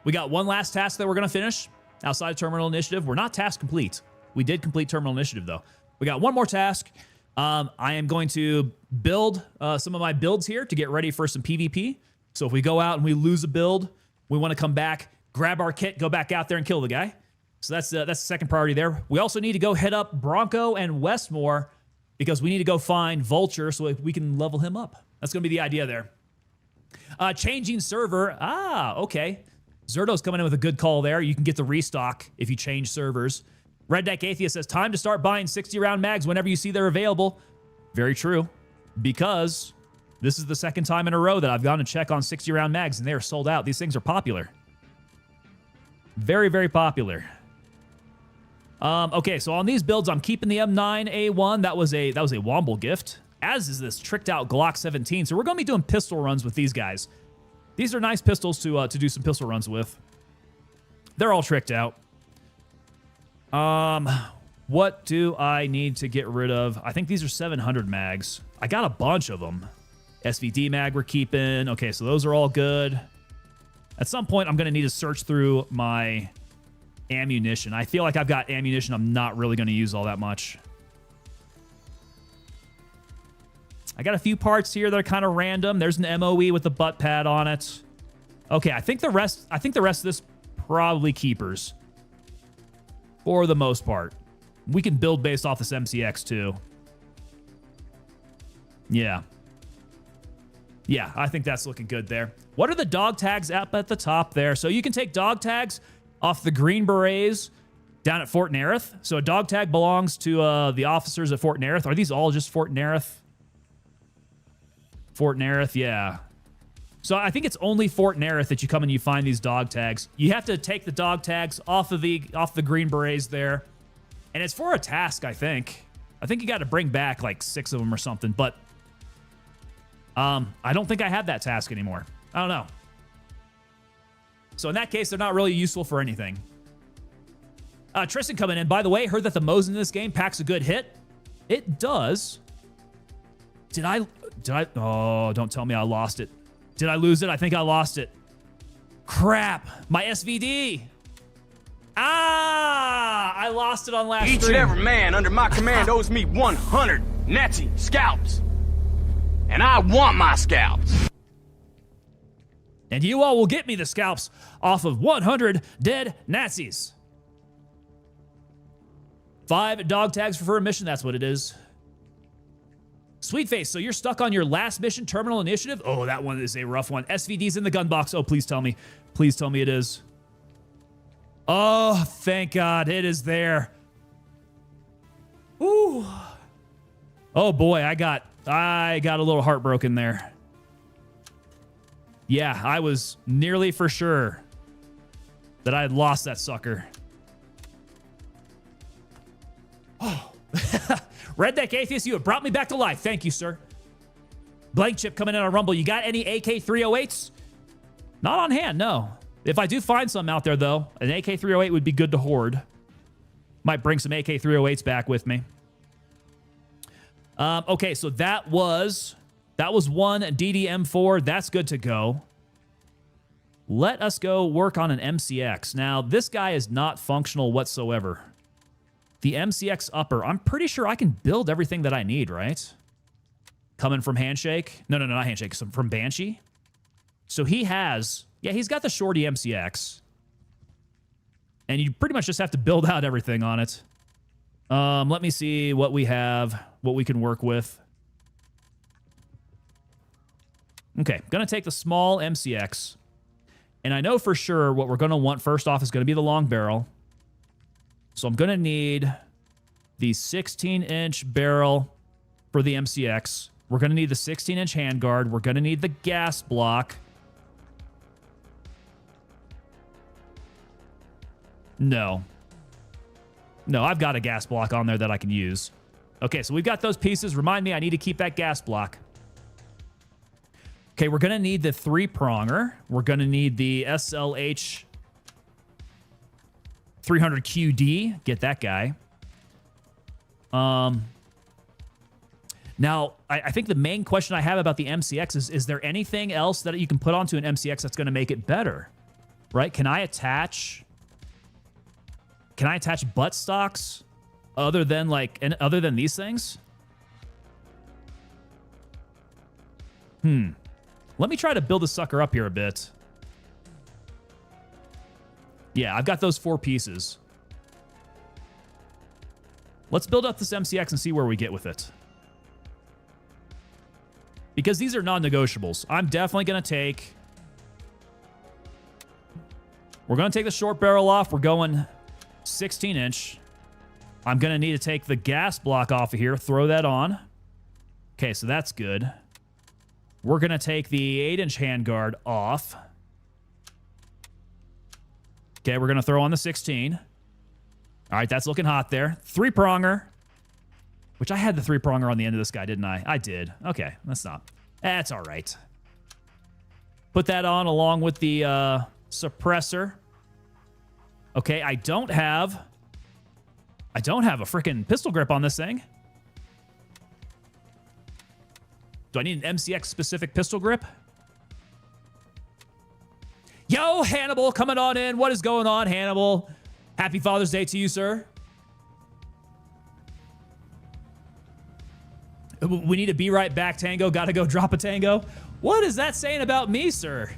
We got one last task that we're going to finish outside of Terminal Initiative. We're not task complete. We did complete Terminal Initiative, though. We got one more task. I am going to build some of my builds here to get ready for some PvP. So if we go out and we lose a build, we want to come back, grab our kit, go back out there and kill the guy. So that's the second priority there. We also need to go head up Bronco and Westmore because we need to go find Vulture so we can level him up. That's going to be the idea there. Changing server. Ah, okay. Zerto's coming in with a good call there. You can get the restock if you change servers. Red Deck Atheist says, time to start buying 60-round mags whenever you see they're available. Very true, because this is the second time in a row that I've gone to check on 60-round mags, and they are sold out. These things are popular. Very, very popular. Okay, so on these builds, I'm keeping the M9A1. That was a Womble gift, as is this tricked-out Glock 17. So we're going to be doing pistol runs with these guys. These are nice pistols to do some pistol runs with. They're all tricked out. What do I need to get rid of? I think these are 700 mags. I got a bunch of them. SVD mag we're keeping. Okay, so those are all good. At some point, I'm going to need to search through my ammunition. I feel like I've got ammunition I'm not really going to use all that much. I got a few parts here that are kind of random. There's an MOE with the butt pad on it. Okay, I think the rest of this probably keepers. For the most part. We can build based off this MCX too. Yeah. Yeah, I think that's looking good there. What are the dog tags up at the top there? So you can take dog tags off the Green Berets down at Fort Nerith. So a dog tag belongs to the officers at Fort Nerith. Are these all just Fort Nerith? Fort Nerith, yeah. So I think it's only Fort Nerith that you come and you find these dog tags. You have to take the dog tags off the Green Berets there. And it's for a task, I think. I think you got to bring back like 6 of them or something. But I don't think I have that task anymore. I don't know. So in that case, they're not really useful for anything. Tristan coming in. By the way, heard that the Mosin in this game packs a good hit. It does. Did I? Oh, don't tell me I lost it. Did I lose it? I think I lost it. Crap. My SVD. Ah, I lost it on last Each stream. and every man under my command owes me 100 Nazi scalps. And I want my scalps. And you all will get me the scalps off of 100 dead Nazis. 5 dog tags for a mission. That's what it is. Sweet face, so you're stuck on your last mission, Terminal Initiative? Oh, that one is a rough one. SVD's in the gun box. Oh, please tell me. Please tell me it is. Oh, thank God. It is there. Ooh. Oh, boy. I got a little heartbroken there. Yeah, I was nearly for sure that I had lost that sucker. Oh. Redneck Atheist, you have brought me back to life. Thank you, sir. Blank Chip coming in on Rumble. You got any AK-308s? Not on hand, no. If I do find some out there, though, an AK-308 would be good to hoard. Might bring some AK-308s back with me. Okay, so that was one DDM4. That's good to go. Let us go work on an MCX. Now, this guy is not functional whatsoever. The MCX upper, I'm pretty sure I can build everything that I need, right? Coming from Handshake. No, not Handshake. From Banshee. So he has, yeah, he's got the shorty MCX. And you pretty much just have to build out everything on it. Let me see what we have, what we can work with. Okay, gonna take the small MCX. And I know for sure what we're gonna want first off is gonna be the long barrel. So I'm gonna need the 16-inch barrel for the MCX. We're gonna need the 16-inch handguard. We're gonna need the gas block. No, I've got a gas block on there that I can use. Okay, so we've got those pieces. Remind me, I need to keep that gas block. Okay, we're going to need the 3-pronger. We're going to need the SLH 300QD. Get that guy. Now, I think the main question I have about the MCX is there anything else that you can put onto an MCX that's going to make it better? Right? Can I attach butt stocks other than these things? Let me try to build this sucker up here a bit. Yeah, I've got those 4 pieces. Let's build up this MCX and see where we get with it. Because these are non-negotiables. I'm definitely going to take... We're going to take the short barrel off. We're going 16-inch. I'm going to need to take the gas block off of here. Throw that on. Okay, so that's good. We're going to take the 8-inch handguard off. Okay, we're going to throw on the 16. All right, that's looking hot there. 3-pronger. Which I had the 3-pronger on the end of this guy, didn't I? I did. Okay, that's all right. Put that on along with the suppressor. Okay, I don't have a freaking pistol grip on this thing. Do I need an MCX specific pistol grip? Yo, Hannibal, coming on in. What is going on, Hannibal? Happy Father's Day to you, sir. We need to be right back, Tango. Gotta go drop a Tango. What is that saying about me, sir?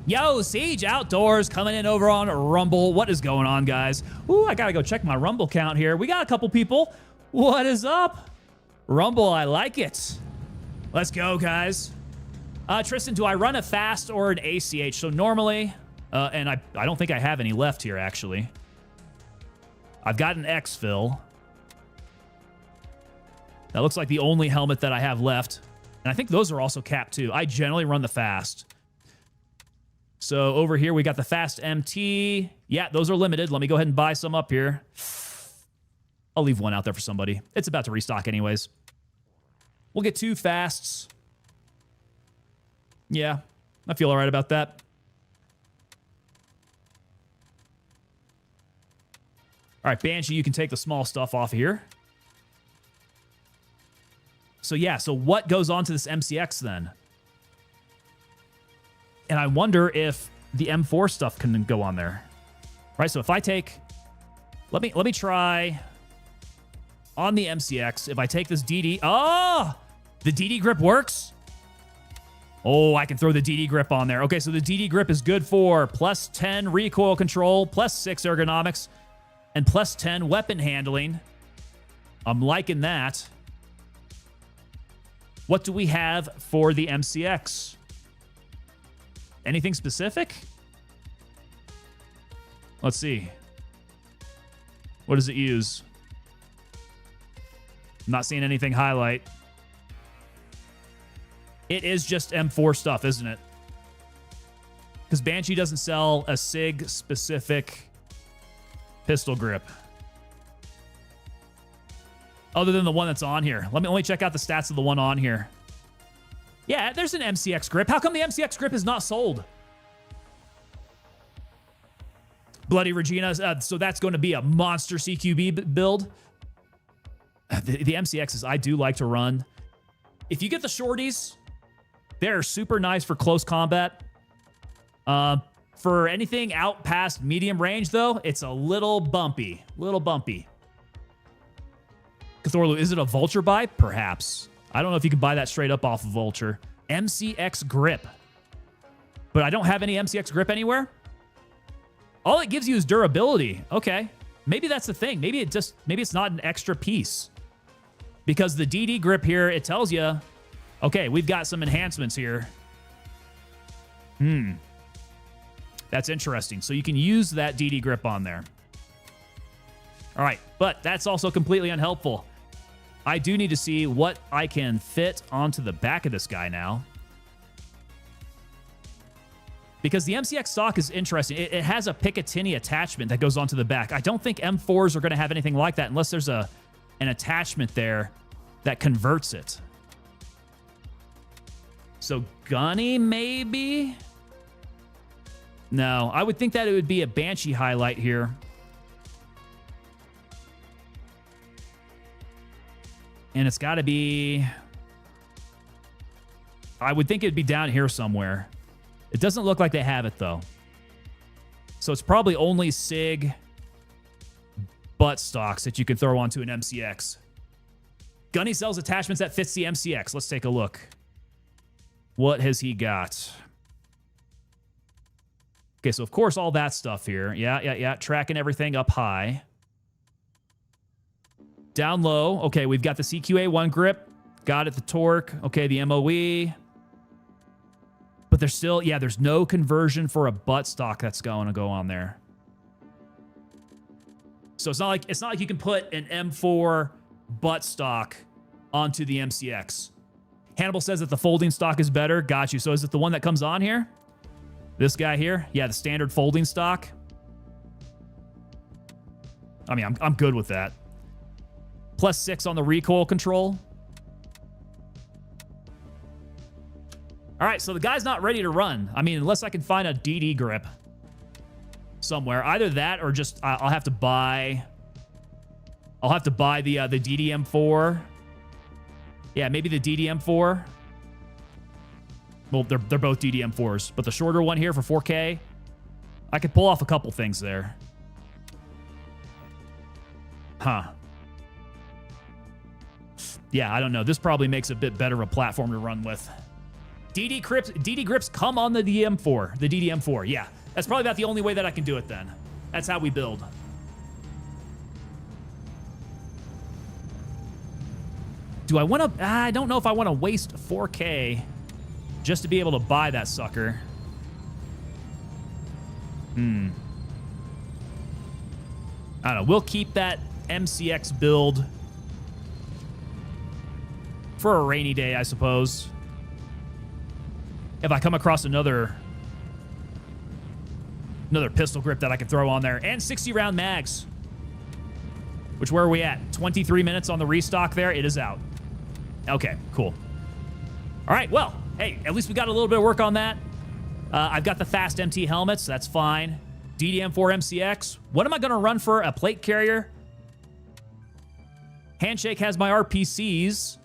Yo, Siege Outdoors coming in over on Rumble. What is going on, guys? Ooh, I gotta go check my Rumble count here. We got a couple people. What is up? Rumble, I like it. Let's go, guys. Tristan, do I run a fast or an ACH? So normally, and I don't think I have any left here, actually. I've got an exfil. That looks like the only helmet that I have left. And I think those are also capped, too. I generally run the fast. So over here, we got the fast MT. Yeah, those are limited. Let me go ahead and buy some up here. I'll leave one out there for somebody. It's about to restock anyways. We'll get 2 fasts. Yeah, I feel all right about that. All right, Banshee, you can take the small stuff off of here. So yeah, so what goes on to this MCX then? And I wonder if the M4 stuff can go on there. Right, so if I take... Let me try... On the MCX, if I take this DD... Oh! The DD grip works? Oh, I can throw the DD grip on there. Okay, so the DD grip is good for plus 10 recoil control, plus 6 ergonomics, and plus 10 weapon handling. I'm liking that. What do we have for the MCX? Anything specific? Let's see. What does it use? I'm not seeing anything highlight. It is just M4 stuff, isn't it? Because Banshee doesn't sell a SIG-specific pistol grip. Other than the one that's on here. Let me check out the stats of the one on here. Yeah, there's an MCX grip. How come the MCX grip is not sold? Bloody Regina, so that's going to be a monster CQB build. The MCXs I do like to run. If you get the shorties, they're super nice for close combat. For anything out past medium range, though, it's a little bumpy. Cthorlu, is it a Vulture buy? Perhaps. I don't know if you can buy that straight up off of Vulture. MCX grip. But I don't have any MCX grip anywhere? All it gives you is durability. Okay. Maybe that's the thing. Maybe it's not an extra piece. Because the DD grip here, it tells you, okay, we've got some enhancements here. That's interesting. So you can use that DD grip on there. All right, but that's also completely unhelpful. I do need to see what I can fit onto the back of this guy now. Because the MCX stock is interesting. It has a Picatinny attachment that goes onto the back. I don't think M4s are going to have anything like that unless there's an attachment there that converts it. So Gunny, maybe? No, I would think that it would be a Banshee highlight here. And it's got to be... I would think it'd be down here somewhere. It doesn't look like they have it, though. So it's probably only SIG butt stocks that you can throw onto an MCX. Gunny sells attachments that fits the MCX. Let's take a look. What has he got? Okay, so of course all that stuff here. Yeah. Tracking everything up high. Down low. Okay, we've got the CQA1 grip. Got it, the torque. Okay, the MOE. But there's still, there's no conversion for a butt stock that's going to go on there. So it's not like you can put an M4 butt stock onto the MCX. Hannibal says that the folding stock is better. Got you. So is it the one that comes on here? This guy here? Yeah, the standard folding stock. I mean, I'm good with that. +6 on the recoil control. All right, so the guy's not ready to run. I mean, unless I can find a DD grip somewhere. Either that or just I'll have to buy the DDM4. Yeah, maybe the DDM4. Well, they're both DDM4s, but the shorter one here for 4K, I could pull off a couple things there. Huh. Yeah, I don't know. This probably makes a bit better of a platform to run with. DD grips come on the DDM4. The DDM4, yeah. That's probably about the only way that I can do it then. That's how we build. Do I want to... I don't know if I want to waste 4K just to be able to buy that sucker. I don't know. We'll keep that MCX build for a rainy day, I suppose. If I come across another pistol grip that I can throw on there. And 60-round mags. Which, where are we at? 23 minutes on the restock there. It is out. Okay, cool. All right, well, hey, at least we got a little bit of work on that. I've got the fast MT helmets. That's fine. DDM4 MCX. What am I going to run for? A plate carrier? Handshake has my RPCs.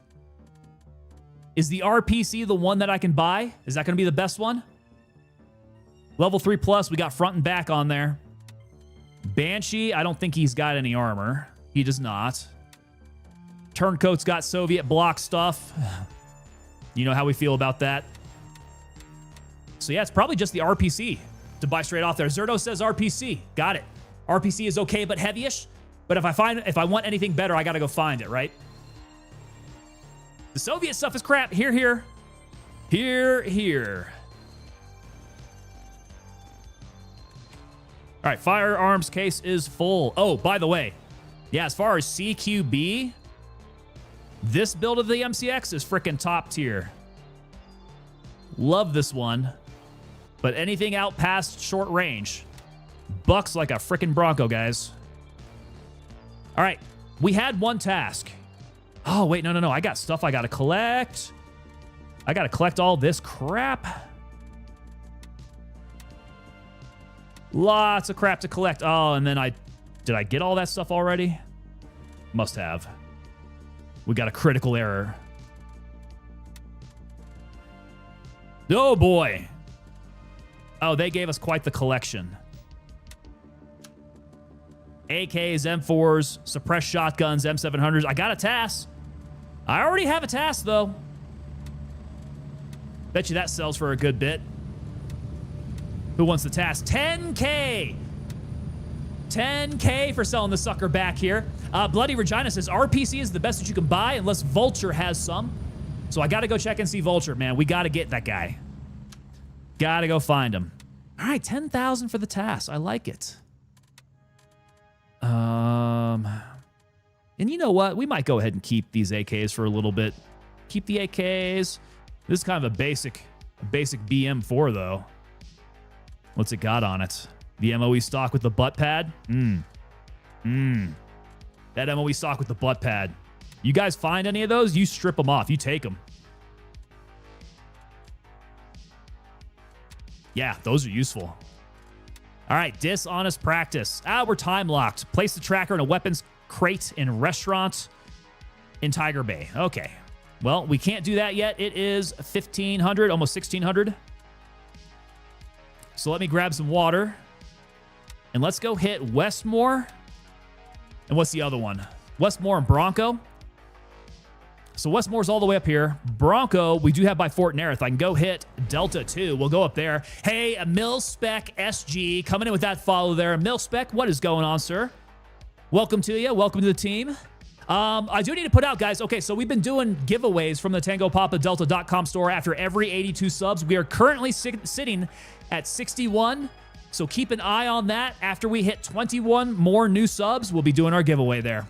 Is the RPC the one that I can buy? Is that going to be the best one? Level 3+, we got front and back on there. Banshee, I don't think he's got any armor. He does not. Turncoat's got Soviet block stuff. You know how we feel about that. So yeah, it's probably just the RPC to buy straight off there. Zerdo says RPC. Got it. RPC is okay, but heavyish. But if I want anything better, I got to go find it, right? The Soviet stuff is crap. Here, here. Here, here. All right, firearms case is full. Oh, by the way, yeah, as far as CQB, this build of the MCX is freaking top tier. Love this one. But anything out past short range, bucks like a frickin' Bronco, guys. All right, we had one task. Oh, wait, no. I got stuff I got to collect. I got to collect all this crap. Lots of crap to collect. Oh, and then did I get all that stuff already? Must have. We got a critical error. Oh, boy. Oh, they gave us quite the collection. AKs, M4s, suppressed shotguns, M700s. I got a task. I already have a task, though. Bet you that sells for a good bit. Who wants the task? 10K! 10K for selling the sucker back here. Bloody Regina says, RPC is the best that you can buy unless Vulture has some. So I got to go check and see Vulture, man. We got to get that guy. Got to go find him. All right, 10,000 for the task. I like it. And you know what? We might go ahead and keep these AKs for a little bit. Keep the AKs. This is kind of a basic BM4, though. What's it got on it? The MOE stock with the butt pad? That MOE stock with the butt pad. You guys find any of those? You strip them off. You take them. Yeah, those are useful. All right, dishonest practice. We're time locked. Place the tracker in a weapons crate in restaurant in Tiger Bay. Okay. Well, we can't do that yet. It is 1,500, almost 1,600. So let me grab some water. And let's go hit Westmore. And what's the other one? Westmore and Bronco. So Westmore's all the way up here. Bronco, we do have by Fort Nerith. I can go hit Delta 2. We'll go up there. Hey, a Milspec SG coming in with that follow there. Milspec, what is going on, sir? Welcome to you. Welcome to the team. I do need to put out, guys. Okay, so we've been doing giveaways from the TangoPapaDelta.com store after every 82 subs. We are currently sitting at 61. So keep an eye on that. After we hit 21 more new subs, we'll be doing our giveaway there.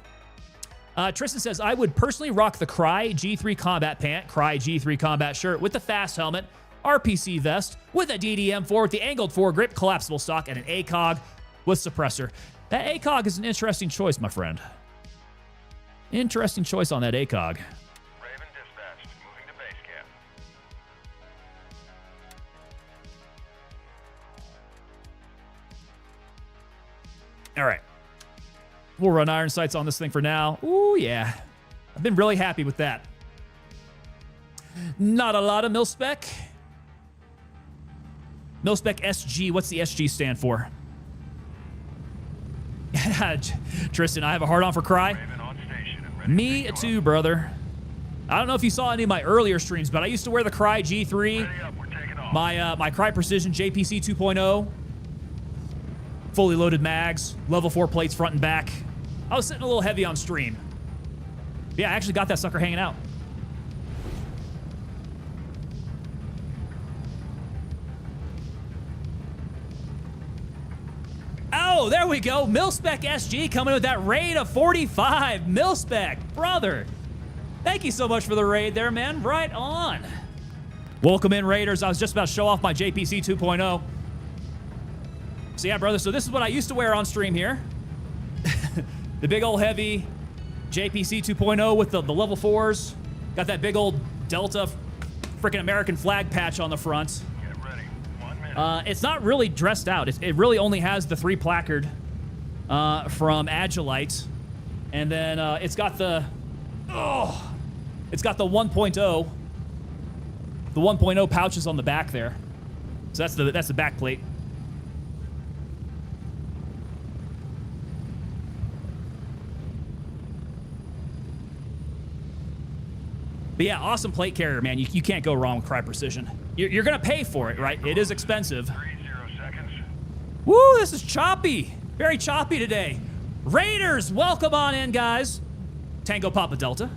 Tristan says, I would personally rock the Cry G3 combat pant, Cry G3 combat shirt with the fast helmet, RPC vest, with a DDM4 with the angled foregrip, collapsible stock, and an ACOG with suppressor. That ACOG is an interesting choice, my friend. Interesting choice on that ACOG. Raven dispatched, moving to base camp. All right. We'll run iron sights on this thing for now. Ooh, yeah. I've been really happy with that. Not a lot of Milspec. Milspec SG. What's the SG stand for? Tristan, I have a hard-on for Cry. Me too, brother. I don't know if you saw any of my earlier streams, but I used to wear the Cry G3. My Cry Precision JPC 2.0. Fully loaded mags. Level 4 plates front and back. I was sitting a little heavy on stream. Yeah, I actually got that sucker hanging out. Oh, there we go. Milspec SG coming with that raid of 45. Milspec, brother. Thank you so much for the raid there, man. Right on. Welcome in, Raiders. I was just about to show off my JPC 2.0. So yeah, brother, so this is what I used to wear on stream here. The big old heavy JPC 2.0 with the level 4s. Got that big old Delta freaking American flag patch on the front. Get ready. 1 minute. It's not really dressed out. It really only has the 3 placard from Agilite. And then it's got the... Oh! It's got the 1.0. The 1.0 pouches on the back there. So that's the back plate. But yeah, awesome plate carrier, man. You can't go wrong with Cry Precision. You're going to pay for it, right? It is expensive. 30 seconds. Woo, this is choppy. Very choppy today. Raiders, welcome on in, guys. Tango Papa Delta.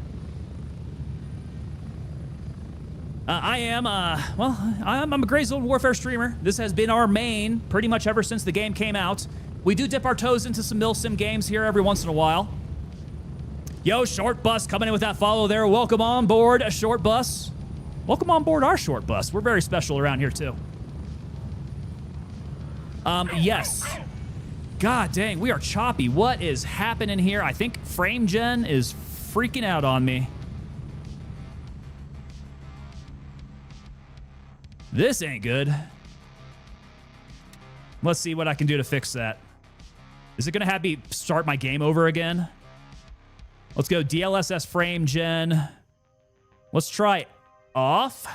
I'm a Gray Zone Warfare streamer. This has been our main pretty much ever since the game came out. We do dip our toes into some Milsim games here every once in a while. Yo, Short Bus coming in with that follow there. Welcome on board, a Short Bus. Welcome on board our Short Bus. We're very special around here, too. Yes. God dang, we are choppy. What is happening here? I think frame gen is freaking out on me. This ain't good. Let's see what I can do to fix that. Is it going to have me start my game over again? Let's go DLSS frame gen. Let's try off.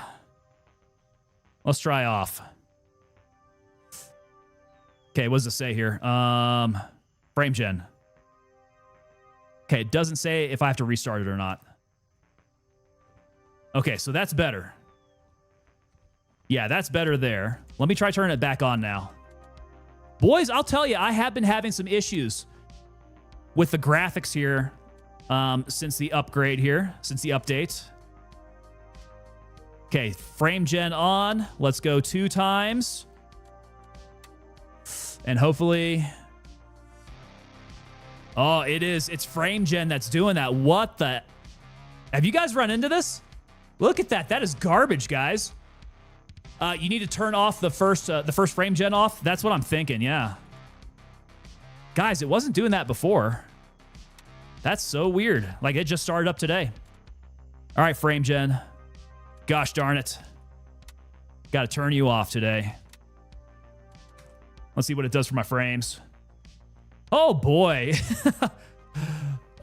Let's try off. Okay, what does it say here? Frame gen. Okay, it doesn't say if I have to restart it or not. Okay, so that's better. Yeah, that's better there. Let me try turning it back on now. Boys, I'll tell you, I have been having some issues with the graphics here since the upgrade here, since the update. Okay, frame gen on. Let's go 2 times. And hopefully... Oh, it is. It's frame gen that's doing that. What the... Have you guys run into this? Look at that. That is garbage, guys. You need to turn off the first frame gen off. That's what I'm thinking, yeah. Guys, it wasn't doing that before. That's so weird. Like, it just started up today. All right, frame gen. Gosh darn it. Got to turn you off today. Let's see what it does for my frames. Oh, boy.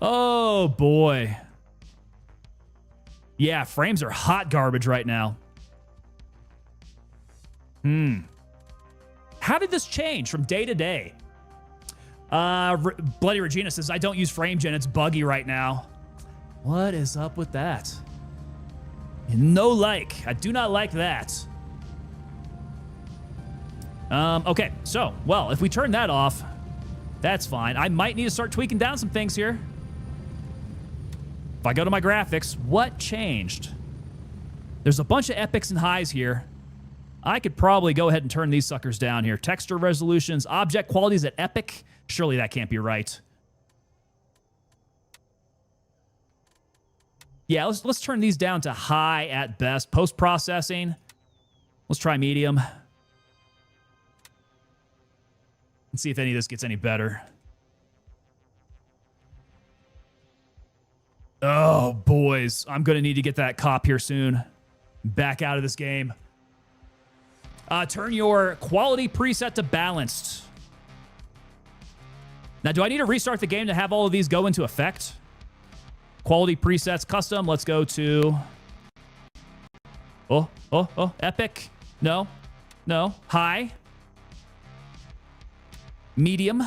Oh, boy. Yeah, frames are hot garbage right now. How did this change from day to day? Bloody Regina says, I don't use frame gen. It's buggy right now. What is up with that? No like. I do not like that. Okay, so, well, if we turn that off, that's fine. I might need to start tweaking down some things here. If I go to my graphics, what changed? There's a bunch of epics and highs here. I could probably go ahead and turn these suckers down here. Texture resolutions, object qualities at epic. Surely that can't be right. Yeah, let's turn these down to high at best. Post-processing. Let's try medium. And see if any of this gets any better. Oh, boys. I'm going to need to get that cop here soon. Back out of this game. Turn your quality preset to balanced. Now, do I need to restart the game to have all of these go into effect? Quality presets, custom. Let's go to... Oh, epic. No. High. Medium.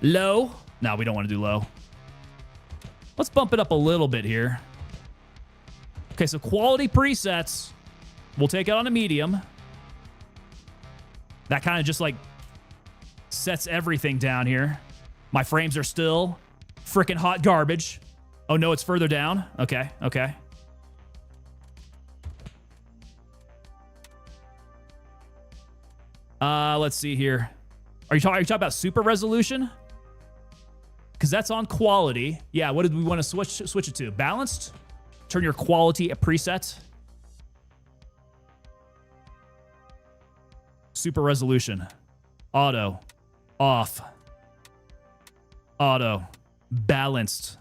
Low. No, we don't want to do low. Let's bump it up a little bit here. Okay, so quality presets. We'll take it on a medium. That kind of just like sets everything down here. My frames are still freaking hot garbage. Oh no, it's further down. Okay. Let's see here. Are you talking about super resolution? Because that's on quality. Yeah, what did we want to switch it to? Balanced? Turn your quality a preset. Super resolution. Auto. Off. Auto. Balanced.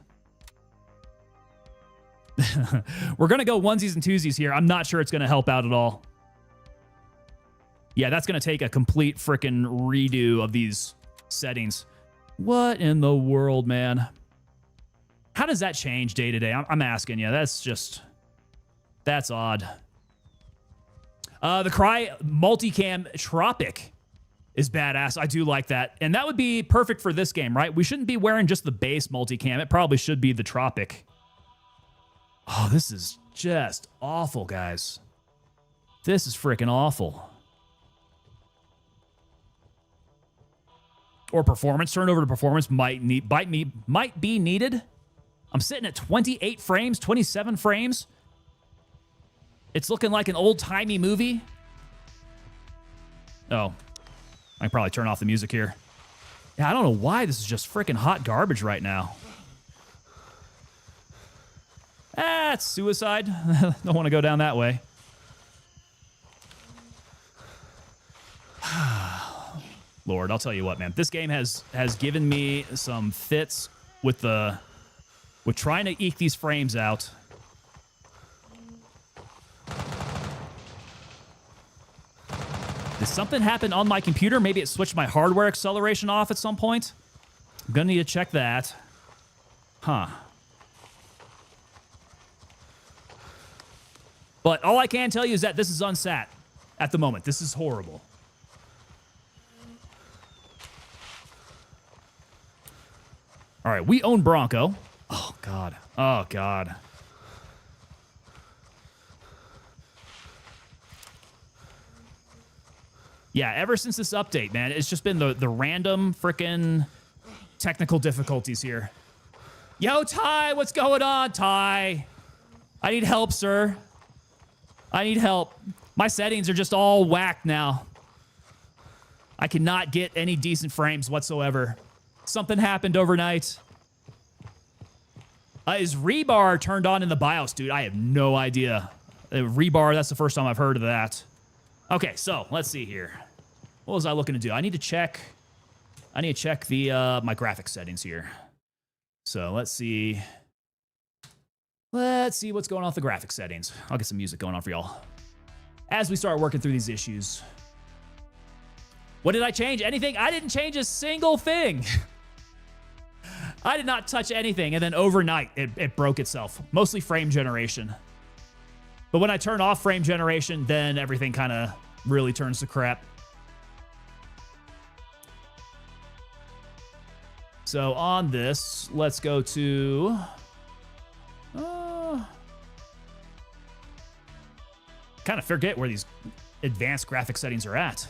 We're going to go onesies and twosies here. I'm not sure it's going to help out at all. Yeah, that's going to take a complete freaking redo of these settings. What in the world, man? How does that change day to day? I'm asking you. That's odd. The Cry multicam Tropic is badass. I do like that. And that would be perfect for this game, right? We shouldn't be wearing just the base multicam. It probably should be the Tropic. Oh, this is just awful, guys. This is freaking awful. Or performance. Turn over to performance might be needed. I'm sitting at 28 frames, 27 frames. It's looking like an old-timey movie. Oh. I can probably turn off the music here. Yeah, I don't know why this is just freaking hot garbage right now. It's suicide. Don't want to go down that way. Lord, I'll tell you what, man. This game has given me some fits with trying to eke these frames out. Did something happen on my computer? Maybe it switched my hardware acceleration off at some point. I'm gonna need to check that. Huh. But all I can tell you is that this is unsat at the moment. This is horrible. All right, we own Bronco. Oh, God. Oh, God. Yeah, ever since this update, man, it's just been the random frickin' technical difficulties here. Yo, Ty, what's going on, Ty? I need help, sir. I need help. My settings are just all whacked now. I cannot get any decent frames whatsoever. Something happened overnight. Is rebar turned on in the BIOS, dude? I have no idea. Rebar, that's the first time I've heard of that. Okay, so let's see here. What was I looking to do? I need to check the my graphics settings here. So let's see. Let's see what's going on with the graphics settings. I'll get some music going on for y'all as we start working through these issues. What did I change? Anything? I didn't change a single thing. I did not touch anything, and then overnight, it broke itself. Mostly frame generation. But when I turn off frame generation, then everything kind of really turns to crap. So on this, let's go to... kind of forget where these advanced graphic settings are at.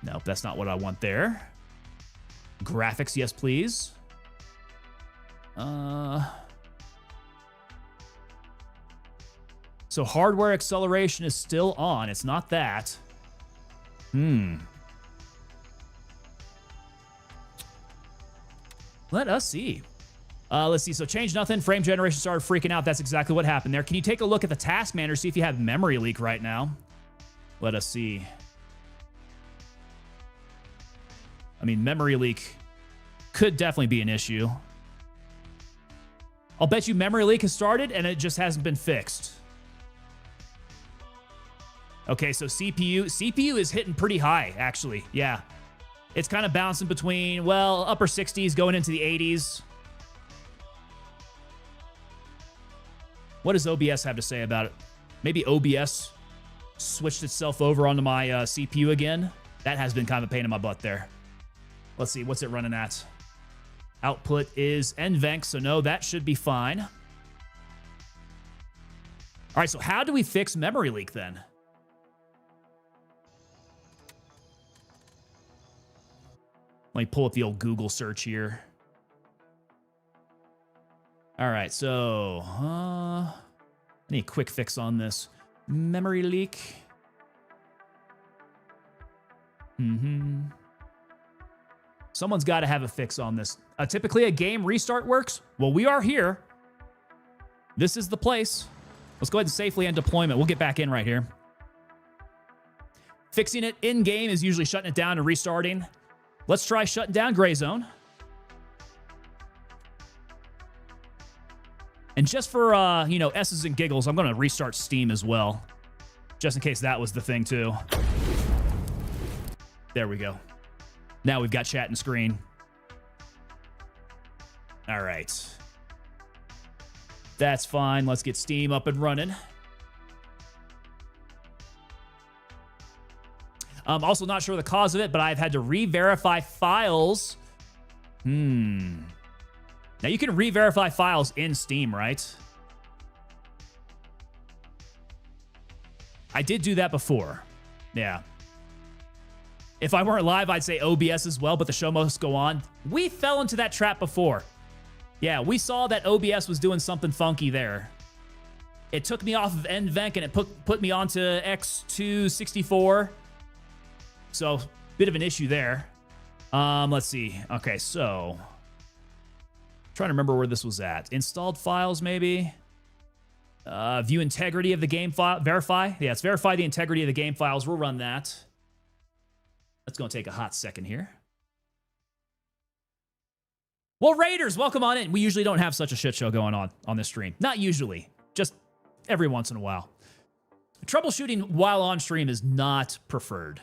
Nope, that's not what I want there. Graphics, yes, please. So hardware acceleration is still on. It's not that. Let us see. Let's see. So change nothing. Frame generation started freaking out. That's exactly what happened there. Can you take a look at the task manager, see if you have memory leak right now? Let us see. I mean, memory leak could definitely be an issue. I'll bet you memory leak has started and it just hasn't been fixed. Okay, so CPU is hitting pretty high, actually. Yeah. It's kind of bouncing between, well, upper 60s going into the 80s. What does OBS have to say about it? Maybe OBS switched itself over onto my CPU again. That has been kind of a pain in my butt there. Let's see, what's it running at? Output is NVENC, so no, that should be fine. All right, so how do we fix memory leak then? Let me pull up the old Google search here. All right, so I need a quick fix on this. Memory leak. Someone's got to have a fix on this. Typically, a game restart works. Well, we are here. This is the place. Let's go ahead and safely end deployment. We'll get back in right here. Fixing it in-game is usually shutting it down and restarting. Let's try shutting down Gray Zone. And just for, S's and giggles, I'm going to restart Steam as well. Just in case that was the thing, too. There we go. Now we've got chat and screen. All right. That's fine. Let's get Steam up and running. I'm also not sure the cause of it, but I've had to re-verify files. Now, you can re-verify files in Steam, right? I did do that before. Yeah. If I weren't live, I'd say OBS as well, but the show must go on. We fell into that trap before. Yeah, we saw that OBS was doing something funky there. It took me off of NVENC and it put me onto X264. So, bit of an issue there. Let's see. Okay, so... trying to remember where this was at. Installed files, maybe? View integrity of the game file. Verify. Yeah, it's verify the integrity of the game files. We'll run that. That's going to take a hot second here. Well, Raiders, welcome on in. We usually don't have such a shit show going on this stream. Not usually. Just every once in a while. Troubleshooting while on stream is not preferred.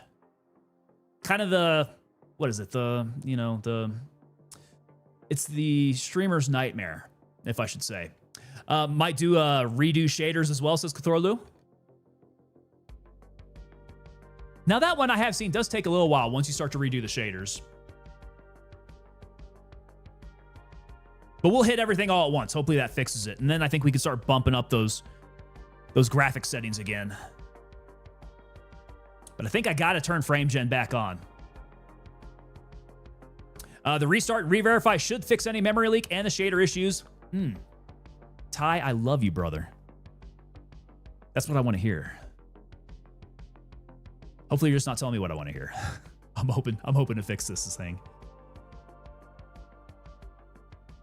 Kind of the... What is it? It's the streamer's nightmare, if I should say. Might do redo shaders as well, says Cthorlu. Now that one I have seen does take a little while once you start to redo the shaders. But we'll hit everything all at once. Hopefully that fixes it. And then I think we can start bumping up those graphic settings again. But I think I got to turn frame gen back on. The restart and re-verify should fix any memory leak and the shader issues. Ty, I love you, brother. That's what I want to hear. Hopefully you're just not telling me what I want to hear. I'm hoping to fix this thing.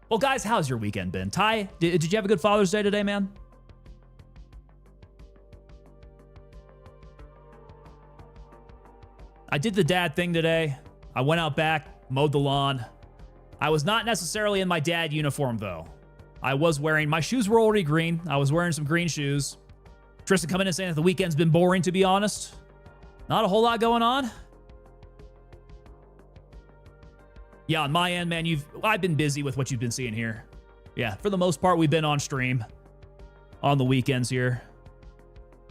Well, guys, how's your weekend been? Ty, did you have a good Father's Day today, man? I did the dad thing today. I went out back, mowed the lawn. I was not necessarily in my dad uniform, though. I was wearing, my shoes were already green. I was wearing some green shoes. Tristan coming in saying that the weekend's been boring, to be honest. Not a whole lot going on. Yeah, on my end, man, I've been busy with what you've been seeing here. Yeah, for the most part, we've been on stream on the weekends here.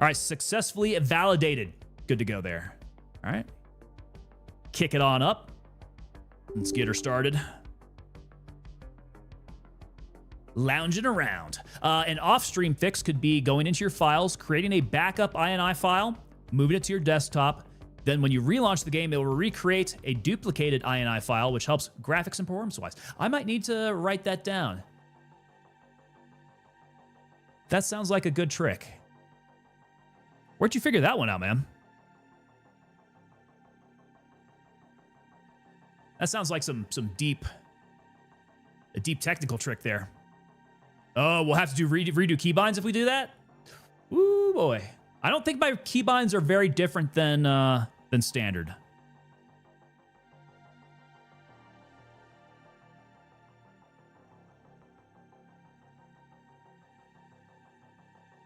All right, successfully validated. Good to go there. All right. Kick it on up. Let's get her started. Lounging around. An off-stream fix could be going into your files, creating a backup INI file, moving it to your desktop. Then when you relaunch the game, it will recreate a duplicated INI file, which helps graphics and performance-wise. I might need to write that down. That sounds like a good trick. Where'd you figure that one out, man? That sounds like a deep technical trick there. Oh, we'll have to do redo keybinds if we do that? Ooh, boy. I don't think my keybinds are very different than standard.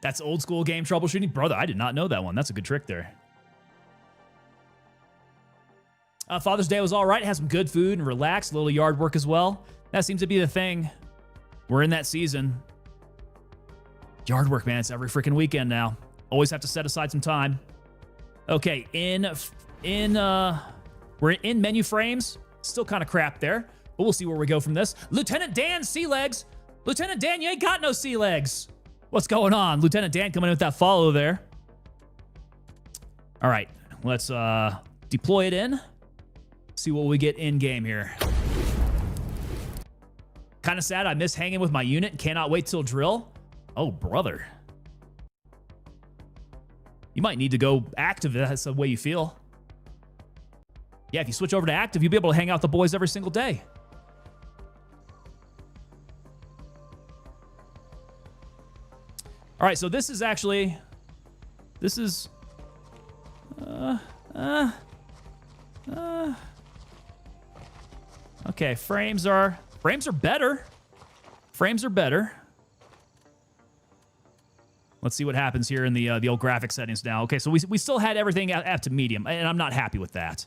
That's old school game troubleshooting? Brother, I did not know that one. That's a good trick there. Father's Day was all right. Had some good food and relaxed. A little yard work as well. That seems to be the thing. We're in that season. Yard work, man. It's every freaking weekend now. Always have to set aside some time. Okay, we're in menu frames. Still kind of crap there, but we'll see where we go from this. Lieutenant Dan, sea legs. Lieutenant Dan, you ain't got no sea legs. What's going on? Lieutenant Dan coming in with that follow there. All right, let's deploy it in. See what we get in game here. Kind of sad. I miss hanging with my unit. Cannot wait till drill. Oh, brother. You might need to go active. That's the way you feel. Yeah, if you switch over to active, you'll be able to hang out with the boys every single day. All right, so this is actually... This is... Okay, frames are better. Frames are better. Let's see what happens here in the old graphic settings now. Okay, so we still had everything up to medium, and I'm not happy with that.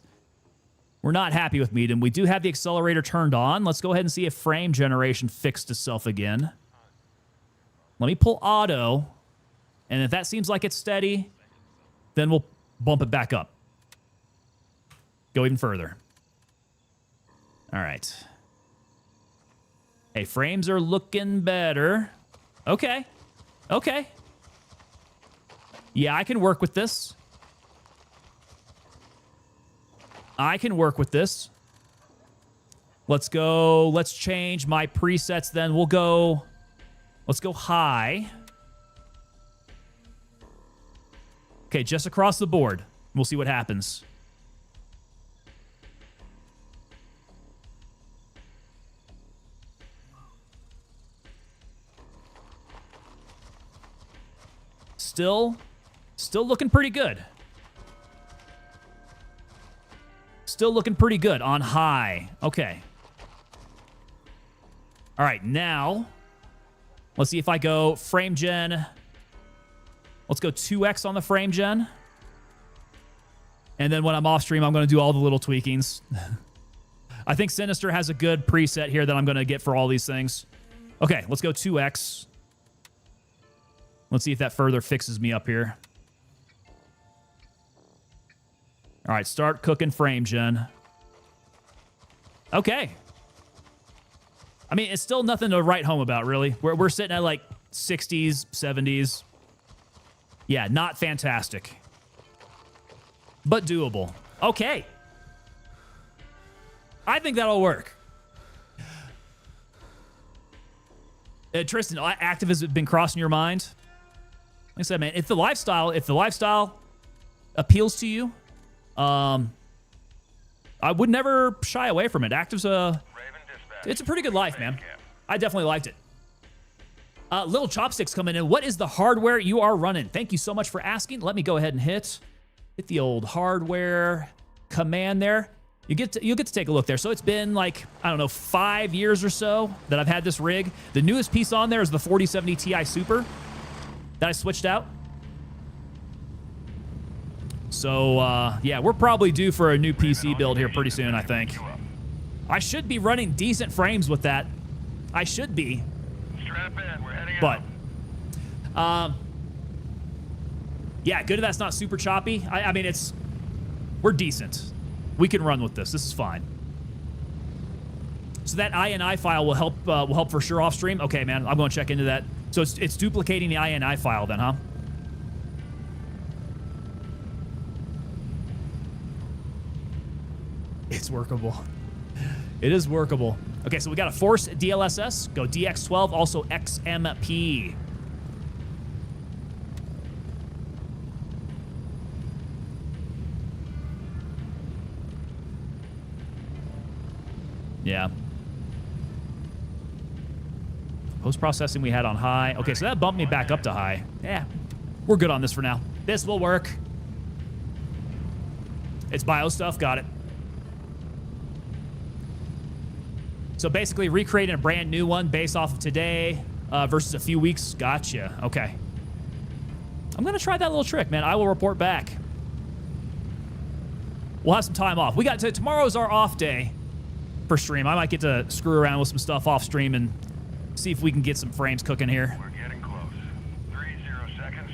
We're not happy with medium. We do have the accelerator turned on. Let's go ahead and see if frame generation fixed itself again. Let me pull auto, and if that seems like it's steady, then we'll bump it back up. Go even further. All right. Hey, frames are looking better. Okay. Okay. Yeah, I can work with this. I can work with this. Let's go. Let's change my presets then. We'll go. Let's go high. Okay, just across the board. We'll see what happens. Still looking pretty good. Still looking pretty good on high. Okay. All right, now let's see if I go frame gen. Let's go 2x on the frame gen. And then when I'm off stream, I'm going to do all the little tweakings. I think Sinister has a good preset here that I'm going to get for all these things. Okay, let's go 2x. Let's see if that further fixes me up here. All right, start cooking frame gen. Okay. I mean, it's still nothing to write home about, really. We're sitting at like 60s, 70s. Yeah, not fantastic. But doable. Okay. I think that'll work. Tristan, active has been crossing your mind? Like I said, man, if the lifestyle appeals to you, I would never shy away from it. Active's it's a pretty good life, man. I definitely liked it. Little Chopsticks coming in. What is the hardware you are running? Thank you so much for asking. Let me go ahead and hit the old hardware command there. You'll get to take a look there. So it's been like, I don't know, 5 years or so that I've had this rig. The newest piece on there is the 4070 Ti Super that I switched out. So, yeah, we're probably due for a new PC build here pretty soon, I think. I should be running decent frames with that. I should be. Strap in, we're heading but, yeah, good if that's not super choppy. I mean, we're decent. We can run with this. This is fine. So that INI file will help for sure off stream. Okay, man, I'm going to check into that. So it's duplicating the INI file then, huh? It's workable. It is workable. Okay, so we got a Force DLSS. Go DX12, also XMP. Yeah. Post-processing we had on high. Okay, so that bumped me back up to high. Yeah, we're good on this for now. This will work. It's bio stuff. Got it. So basically recreating a brand new one based off of today versus a few weeks. Gotcha. Okay. I'm going to try that little trick, man. I will report back. We'll have some time off. We got tomorrow's our off day for stream. I might get to screw around with some stuff off stream and see if we can get some frames cooking here. We're getting close. 30 seconds.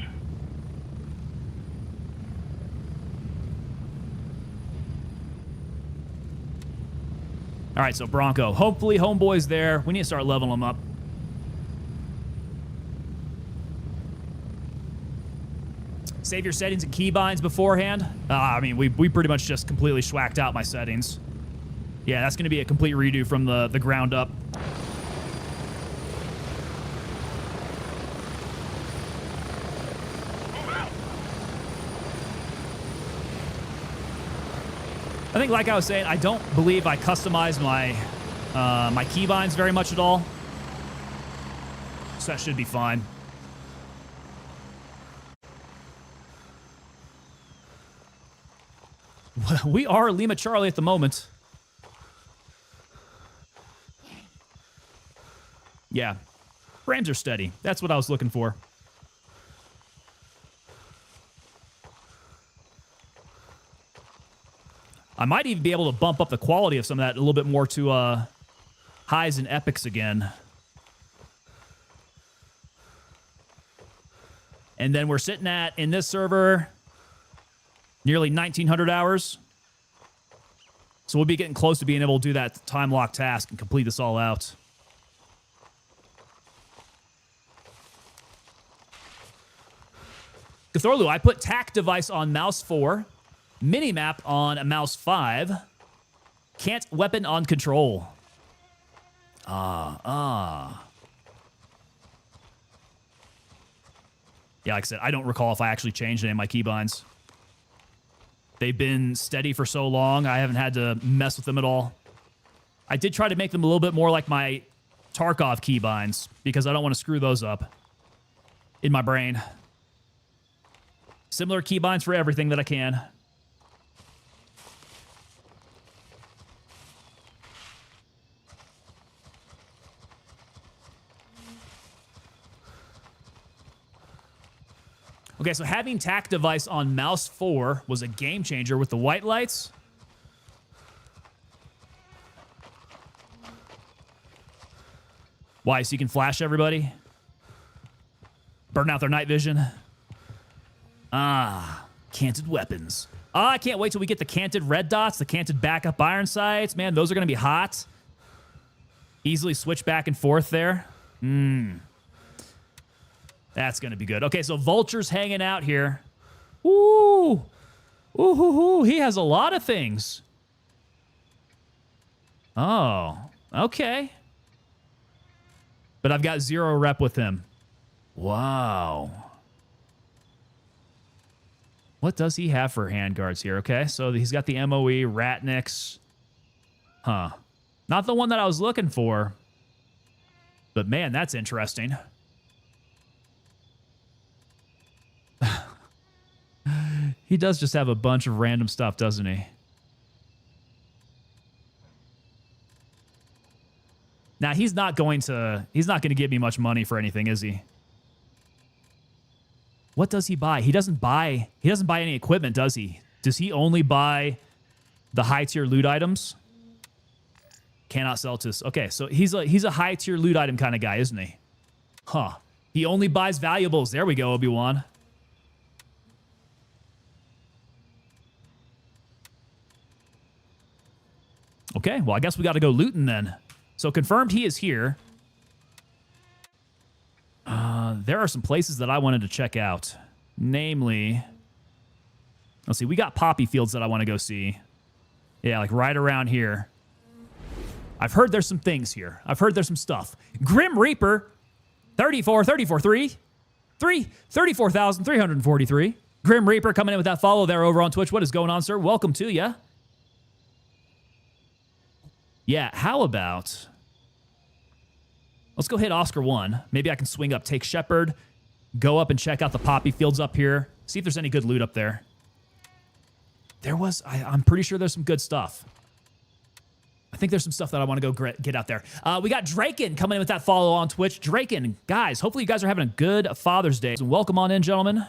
All right, so Bronco. Hopefully homeboy's there. We need to start leveling them up. Save your settings and keybinds beforehand. I mean, we pretty much just completely schwacked out my settings. Yeah, that's going to be a complete redo from the ground up. I think, like I was saying, I don't believe I customized my my keybinds very much at all. So that should be fine. We are Lima Charlie at the moment. Yeah. Frames are steady. That's what I was looking for. I might even be able to bump up the quality of some of that a little bit more to highs and epics again. And then we're sitting at, in this server, nearly 1,900 hours. So we'll be getting close to being able to do that time lock task and complete this all out. Cthorlu, I put TAC device on mouse 4, minimap on mouse 5, can't weapon on control. Yeah, like I said, I don't recall if I actually changed any of my keybinds. They've been steady for so long, I haven't had to mess with them at all. I did try to make them a little bit more like my Tarkov keybinds, because I don't want to screw those up in my brain. Similar keybinds for everything that I can. Okay, so having tack device on mouse 4 was a game changer with the white lights. Why? So you can flash everybody? Burn out their night vision? Ah, canted weapons. Ah, I can't wait till we get the canted red dots, the canted backup iron sights. Man, those are going to be hot. Easily switch back and forth there. That's going to be good. Okay, so Vulture's hanging out here. Ooh. Ooh, he has a lot of things. Oh, okay. But I've got 0 rep with him. Wow. What does he have for handguards here? Okay, so he's got the MOE, Ratniks. Huh. Not the one that I was looking for. But man, that's interesting. He does just have a bunch of random stuff, doesn't he? Now, he's not going to give me much money for anything, is he? What does he buy? He doesn't buy any equipment, does he? Does he only buy the high-tier loot items? Cannot sell to... Okay, so he's a high-tier loot item kind of guy, isn't he? Huh. He only buys valuables. There we go, Obi-Wan. Okay, well, I guess we got to go looting then. So confirmed he is here. There are some places that I wanted to check out. Namely, let's see, we got poppy fields that I want to go see. Yeah, like right around here. I've heard there's some things here. I've heard there's some stuff. Grim Reaper, 34,343. Grim Reaper coming in with that follow there over on Twitch. What is going on, sir? Welcome to ya. Yeah, how about... Let's go hit Oscar 1. Maybe I can swing up, take Shepherd, go up and check out the poppy fields up here. See if there's any good loot up there. There was... I'm pretty sure there's some good stuff. I think there's some stuff that I want to go get out there. We got Draken coming in with that follow on Twitch. Draken, guys, hopefully you guys are having a good Father's Day. So welcome on in, gentlemen.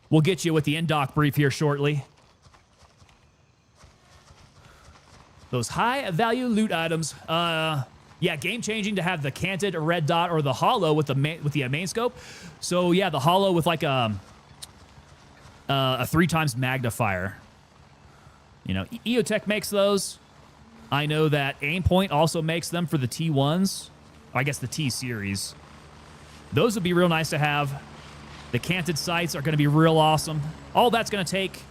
We'll get you with the in-dock brief here shortly. Those high-value loot items. Yeah, game-changing to have the canted red dot or the hollow with the main scope. So, yeah, the hollow with like a 3x magnifier. You know, EOTech makes those. I know that Aimpoint also makes them for the T1s. I guess the T-series. Those would be real nice to have. The canted sights are going to be real awesome. All that's going to take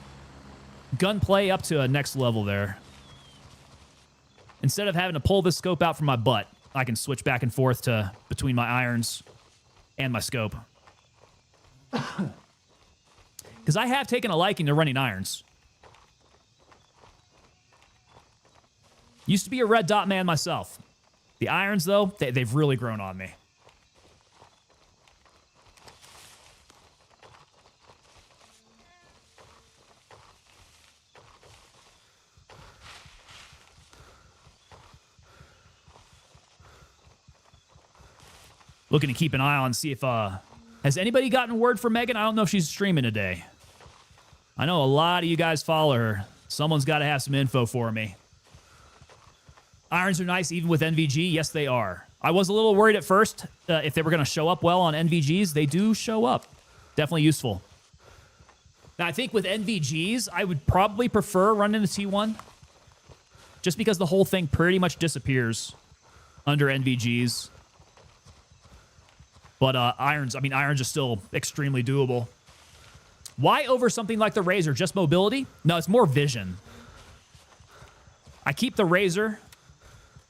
gunplay up to a next level there. Instead of having to pull this scope out from my butt, I can switch back and forth to between my irons and my scope. Because I have taken a liking to running irons. Used to be a red dot man myself. The irons, though, they've really grown on me. Looking to keep an eye on, see if, has anybody gotten word from Megan? I don't know if she's streaming today. I know a lot of you guys follow her. Someone's got to have some info for me. Irons are nice even with NVG. Yes, they are. I was a little worried at first if they were going to show up well on NVGs. They do show up. Definitely useful. Now, I think with NVGs, I would probably prefer running the T1. Just because the whole thing pretty much disappears under NVGs. But irons are still extremely doable. Why over something like the Razor? Just mobility? No, it's more vision. I keep the Razor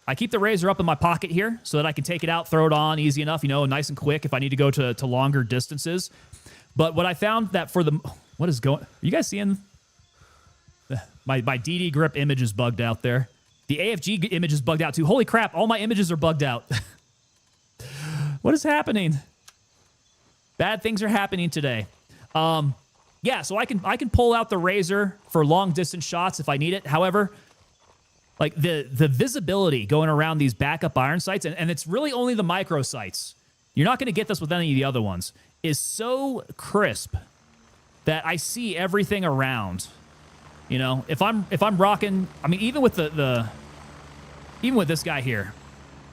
up in my pocket here so that I can take it out, throw it on easy enough, you know, nice and quick if I need to go to longer distances. But what I found that for the... What is going... Are you guys seeing... My DD grip image is bugged out there. The AFG image is bugged out too. Holy crap, all my images are bugged out. What is happening? Bad things are happening today. Yeah, so I can pull out the Razor for long distance shots if I need it. However, like the visibility going around these backup iron sights, and it's really only the micro sights. You're not going to get this with any of the other ones. Is so crisp that I see everything around. You know, if I'm rocking, I mean, even with even with this guy here,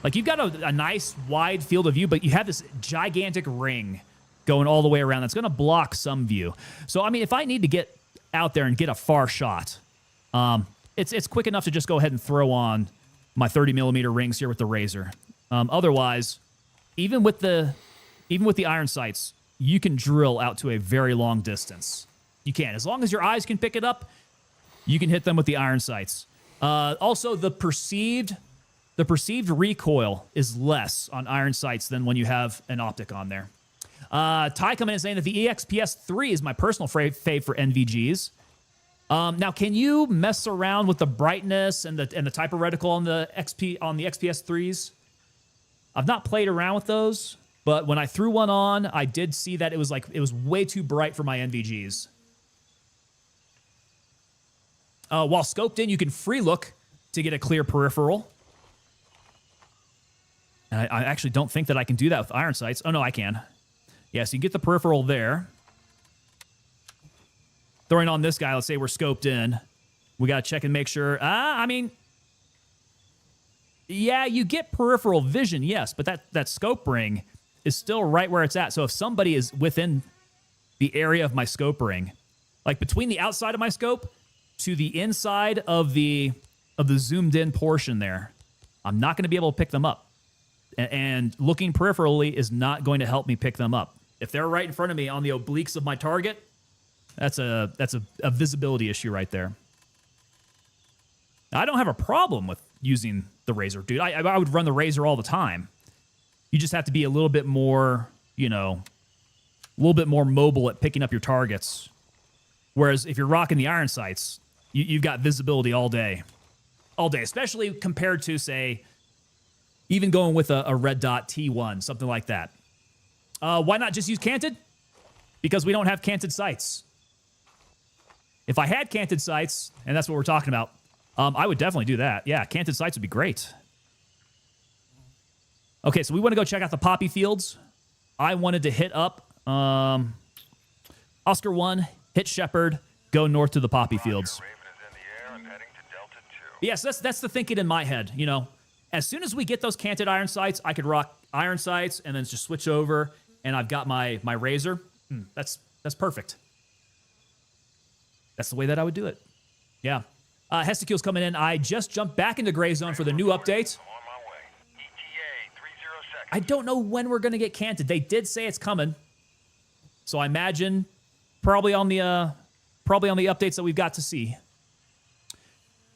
like you've got a nice wide field of view, but you have this gigantic ring going all the way around that's going to block some view. So, I mean, if I need to get out there and get a far shot, it's quick enough to just go ahead and throw on my 30mm rings here with the Razor. Otherwise, even with the iron sights, you can drill out to a very long distance. You can. As long as your eyes can pick it up, you can hit them with the iron sights. Also, the perceived recoil is less on iron sights than when you have an optic on there. Ty coming in saying that the EXPS3 is my personal fave for NVGs. Now, can you mess around with the brightness and the type of reticle on the XPS3s? I've not played around with those, but when I threw one on, I did see that it was way too bright for my NVGs. While scoped in, you can free look to get a clear peripheral. And I actually don't think that I can do that with iron sights. Oh, no, I can. Yeah, so you get the peripheral there. Throwing on this guy, let's say we're scoped in. We got to check and make sure. I mean, yeah, you get peripheral vision, yes, but that scope ring is still right where it's at. So if somebody is within the area of my scope ring, like between the outside of my scope to the inside of the zoomed in portion there, I'm not going to be able to pick them up. And looking peripherally is not going to help me pick them up. If they're right in front of me on the obliques of my target, that's a visibility issue right there. Now, I don't have a problem with using the Razor, dude. I would run the Razor all the time. You just have to be a little bit more, a little bit more mobile at picking up your targets. Whereas if you're rocking the iron sights, you've got visibility all day. All day, especially compared to, say, even going with a red dot T1, something like that. Why not just use canted? Because we don't have canted sights. If I had canted sights, and that's what we're talking about, I would definitely do that. Yeah, canted sights would be great. Okay, so we want to go check out the poppy fields. I wanted to hit up Oscar 1, hit Shepherd, go north to the poppy fields. Yes, that's the thinking in my head. As soon as we get those canted iron sights, I could rock iron sights and then just switch over, and I've got my Razor. That's perfect. That's the way that I would do it. Yeah. Hestecule's coming in. I just jumped back into Gray Zone for the new update. I don't know when we're going to get canted. They did say it's coming. So I imagine probably on the updates that we've got to see.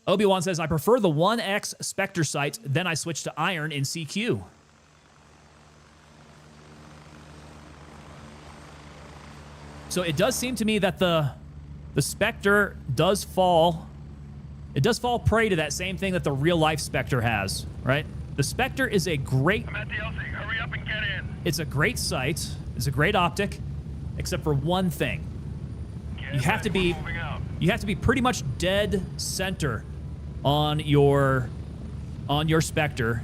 Obi-Wan says, I prefer the 1X Spectre sight, then I switch to iron in CQ. So it does seem to me that the Spectre does fall. It does fall prey to that same thing that the real-life Spectre has, right? The Spectre is a great... I'm at the LC. Hurry up and get in. It's a great sight. It's a great optic, except for one thing. You have to be pretty much dead center on your Spectre,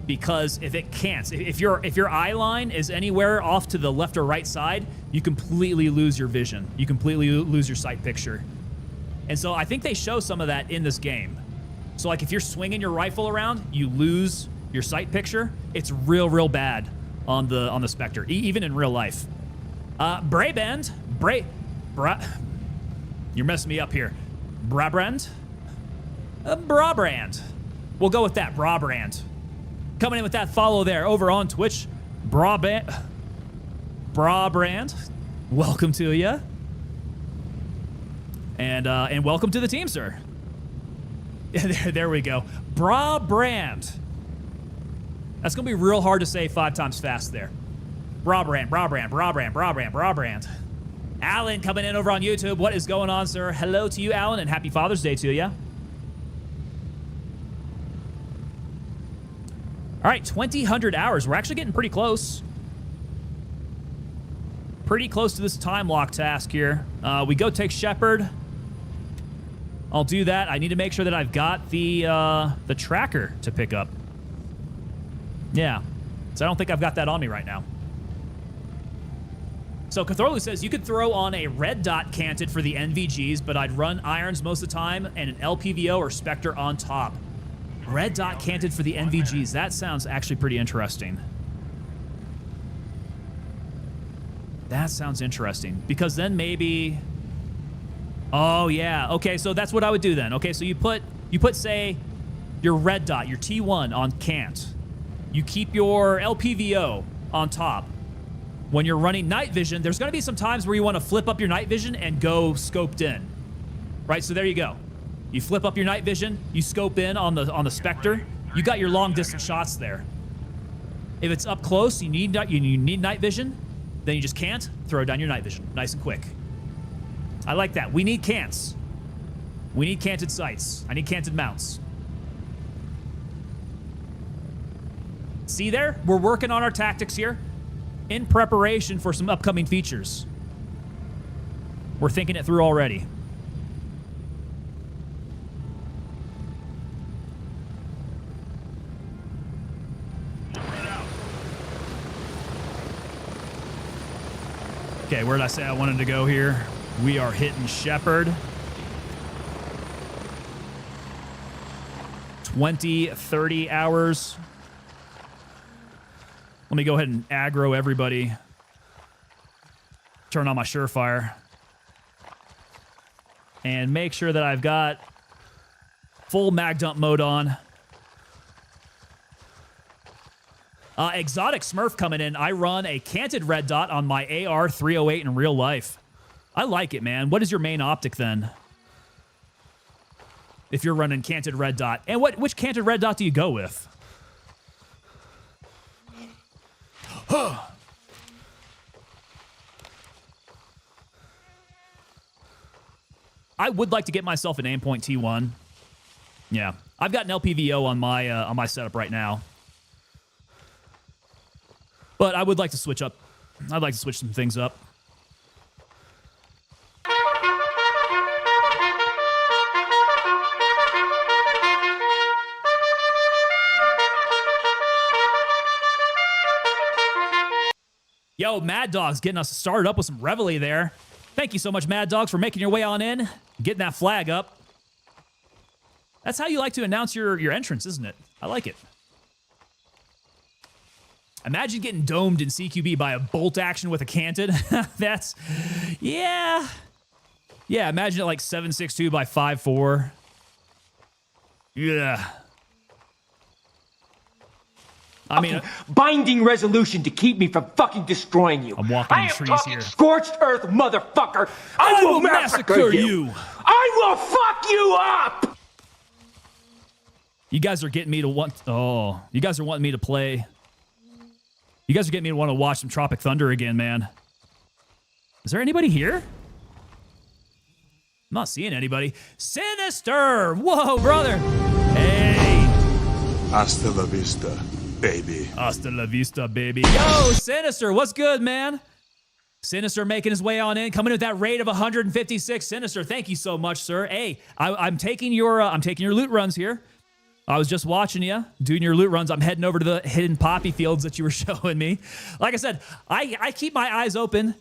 because if your eye line is anywhere off to the left or right side, you completely lose your vision. You completely lose your sight picture. And so I think they show some of that in this game. So like if you're swinging your rifle around, you lose your sight picture. It's real bad on the Spectre, even in real life. Braband, you're messing me up here. Brabrand? Brabrand. We'll go with that, Brabrand. Coming in with that follow there over on Twitch. Brabrand, welcome to you. And welcome to the team, sir. There we go. Brabrand. That's going to be real hard to say 5 times fast there. Brabrand. Alan coming in over on YouTube. What is going on, sir? Hello to you, Alan, and happy Father's Day to you. All right, 2,000 hours. We're actually getting pretty close. pretty close to this time lock task here. We go take Shepherd. I'll do that. I need to make sure that I've got the tracker to pick up. Yeah. So I don't think I've got that on me right now. So Cthulhu says you could throw on a red dot canted for the NVGs, but I'd run irons most of the time and an LPVO or Spectre on top. Red dot canted for the NVGs. That sounds actually pretty interesting. That sounds interesting. Because then maybe... Oh, yeah. Okay, so that's what I would do then. Okay, so you put say, your red dot, your T1 on cant. You keep your LPVO on top. When you're running night vision, there's going to be some times where you want to flip up your night vision and go scoped in. Right, so there you go. You flip up your night vision, you scope in on the Spectre. You got your long distance shots there. If it's up close, you need night vision, then you just can't throw down your night vision. Nice and quick. I like that. We need cants. We need canted sights. I need canted mounts. See there? We're working on our tactics here in preparation for some upcoming features. We're thinking it through already. Okay, where did I say I wanted to go here? We are hitting Shepherd. 20, 30 hours. Let me go ahead and aggro everybody. Turn on my Surefire. And make sure that I've got full mag dump mode on. Exotic Smurf coming in. I run a canted red dot on my AR-308 in real life. I like it, man. What is your main optic then? If you're running canted red dot. And which canted red dot do you go with? I would like to get myself an aimpoint T1. Yeah, I've got an LPVO on my setup right now, but I would like to switch up. I'd like to switch some things up. Yo, Mad Dog's getting us started up with some Reveille there. Thank you so much, Mad Dogs, for making your way on in, getting that flag up. That's how you like to announce your entrance, isn't it? I like it. Imagine getting domed in CQB by a bolt action with a canted. That's, yeah. Yeah, imagine it like 7.62 by 5.4. Yeah. I mean, binding resolution to keep me from fucking destroying you. I'm walking I in am trees talking here. Scorched earth, motherfucker. I will massacre you. I will fuck you up. You guys are getting me to want. Oh, you guys are wanting me to play. You guys are getting me to want to watch some Tropic Thunder again, man. Is there anybody here? I'm not seeing anybody. Sinister! Whoa, brother! Hey! Hasta la vista, baby. Hasta la vista, baby. Yo, Sinister, what's good, man? Sinister making his way on in, coming in with that rate of 156. Sinister, thank you so much, sir. Hey, I'm taking your loot runs here. I was just watching you doing your loot runs. I'm heading over to the hidden poppy fields that you were showing me. Like I said, I keep my eyes open.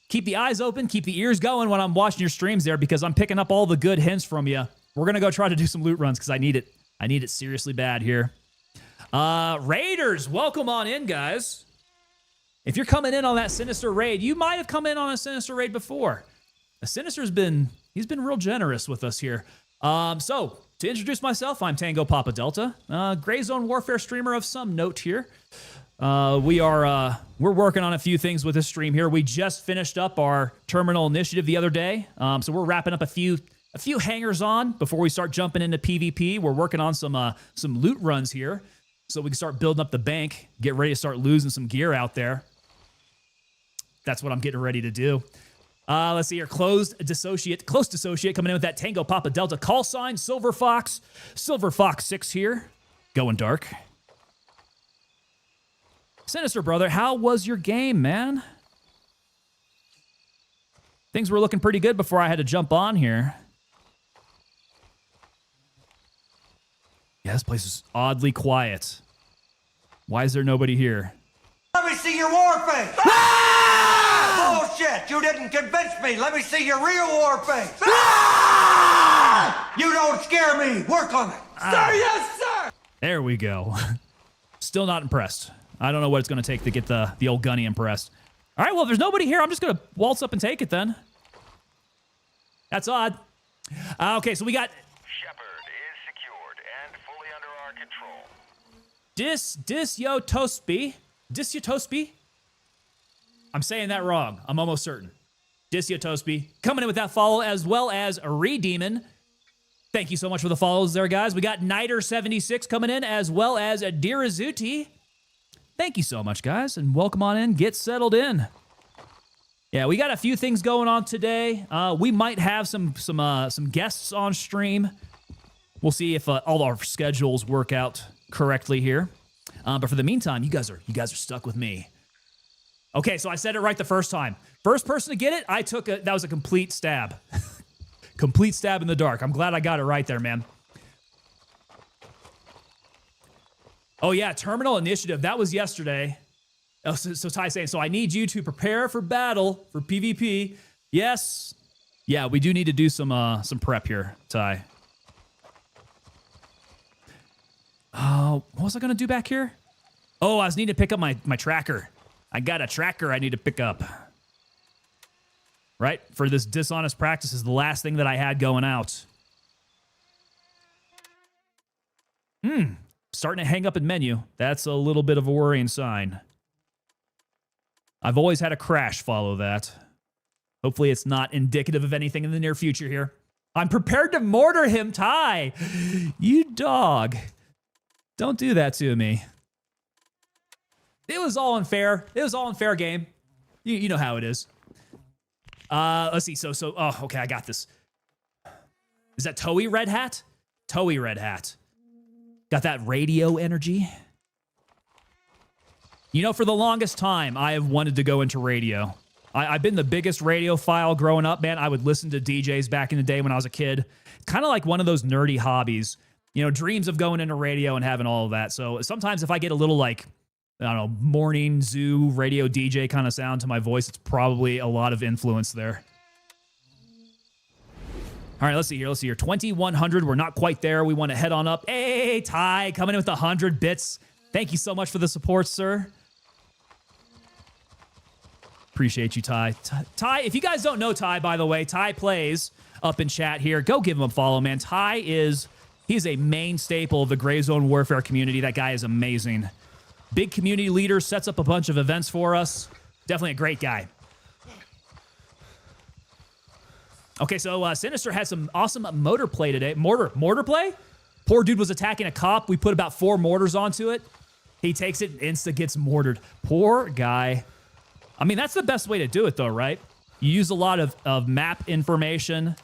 Keep the eyes open, keep the ears going when I'm watching your streams there because I'm picking up all the good hints from you. We're going to go try to do some loot runs because I need it. I need it seriously bad here. Raiders, welcome on in, guys. If you're coming in on that Sinister raid, you might have come in on a Sinister raid before. The Sinister's been real generous with us here. So, to introduce myself, I'm Tango Papa Delta, Gray Zone Warfare streamer of some note here. We're working on a few things with this stream here. We just finished up our terminal initiative the other day, so we're wrapping up a few hangers on before we start jumping into PvP. We're working on some loot runs here, so we can start building up the bank, get ready to start losing some gear out there. That's what I'm getting ready to do. Let's see here. Close dissociate coming in with that Tango Papa Delta call sign. Silver Fox 6 here, going dark. Sinister brother, how was your game, man? Things were looking pretty good before I had to jump on here. Yeah, this place is oddly quiet. Why is there nobody here? Let me see your war face. Bullshit! You didn't convince me. Let me see your real war face. You don't scare me. Work on it. Sir, yes, sir! There we go. Still not impressed. I don't know what it's going to take to get the old gunny impressed. All right, well, if there's nobody here, I'm just going to waltz up and take it then. That's odd. Okay, so we got... Shepard is secured and fully under our control. Disyotospi? I'm saying that wrong. I'm almost certain. Disyotospi coming in with that follow, as well as a Redemon. Thank you so much for the follows there, guys. We got Niter76 coming in, as well as a Dirazuti. Thank you so much, guys, and welcome on in. Get settled in. Yeah, we got a few things going on today. We might have some guests on stream. We'll see if all our schedules work out correctly here. But for the meantime, you guys are stuck with me. Okay, so I said it right the first time. First person to get it, that was a complete stab. Complete stab in the dark. I'm glad I got it right there, man. Oh yeah, Terminal Initiative. That was yesterday. Oh, so Ty's saying, so I need you to prepare for battle for PvP. Yes. Yeah, we do need to do some prep here, Ty. What was I gonna do back here? Oh, I was needing to pick up my tracker. I got a tracker I need to pick up. Right? For this dishonest practice is the last thing that I had going out. Starting to hang up in menu. That's a little bit of a worrying sign. I've always had a crash follow that. Hopefully it's not indicative of anything in the near future here. I'm prepared to mortar him, Ty. You dog. Don't do that to me. It was all unfair. It was all in fair game. You know how it is. Let's see. Oh, okay, I got this. Is that Toei Red Hat? Toei Red Hat. Got that radio energy. You know, for the longest time, I have wanted to go into radio. I've been the biggest radiophile growing up, man. I would listen to DJs back in the day when I was a kid. Kind of like one of those nerdy hobbies. You know, dreams of going into radio and having all of that. So sometimes if I get a little like, I don't know, morning zoo radio DJ kind of sound to my voice, it's probably a lot of influence there. All right, let's see here. 2,100. We're not quite there. We want to head on up. Hey, Ty, coming in with 100 bits. Thank you so much for the support, sir. Appreciate you, Ty. Ty, if you guys don't know Ty, by the way, Ty plays up in chat here. Go give him a follow, man. Ty he's a main staple of the Gray Zone Warfare community. That guy is amazing. Big community leader, sets up a bunch of events for us. Definitely a great guy. Okay, so Sinister had some awesome mortar play today. Mortar play? Poor dude was attacking a cop. We put about 4 mortars onto it. He takes it and insta gets mortared. Poor guy. I mean, that's the best way to do it, though, right? You use a lot of map information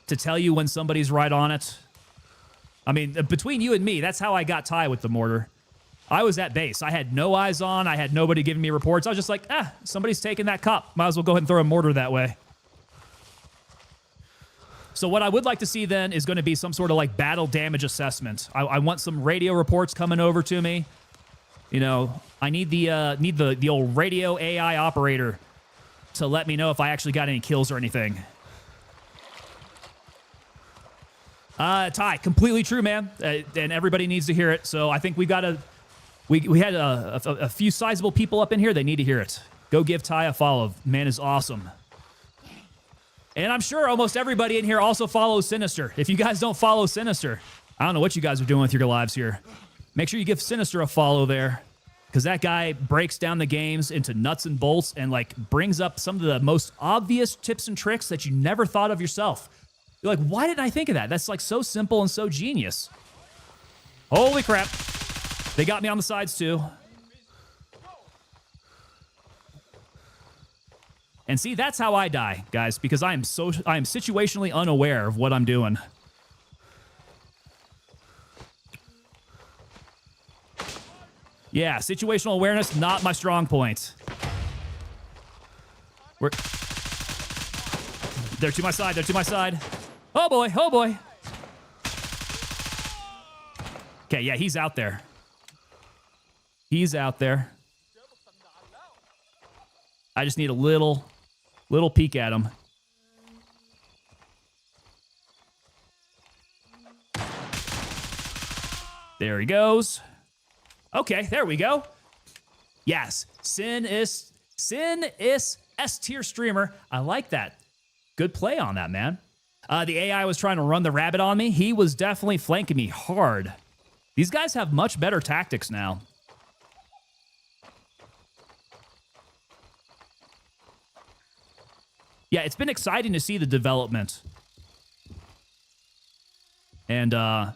to tell you when somebody's right on it. I mean, between you and me, that's how I got Ty with the mortar. I was at base. I had no eyes on. I had nobody giving me reports. I was just like, somebody's taking that cop. Might as well go ahead and throw a mortar that way. So what I would like to see then is going to be some sort of like battle damage assessment. I want some radio reports coming over to me. You know, I need the old radio AI operator to let me know if I actually got any kills or anything. Ty, completely true, man. And everybody needs to hear it. So I think we had a few sizable people up in here. They need to hear it. Go give Ty a follow. Man is awesome. And I'm sure almost everybody in here also follows Sinister. If you guys don't follow Sinister, I don't know what you guys are doing with your lives here. Make sure you give Sinister a follow there, because that guy breaks down the games into nuts and bolts and like brings up some of the most obvious tips and tricks that you never thought of yourself. You're like, why didn't I think of that? That's like so simple and so genius. Holy crap. They got me on the sides too. And see, that's how I die, guys, because I am situationally unaware of what I'm doing. Yeah, situational awareness, not my strong point. They're to my side. They're to my side. Oh, boy. Oh, boy. Okay, yeah, he's out there. He's out there. I just need a little peek at him. There he goes. Okay, there we go. Yes, Sin is S-tier streamer. I like that. Good play on that, man. The AI was trying to run the rabbit on me. He was definitely flanking me hard. These guys have much better tactics now. Yeah, it's been exciting to see the development. And the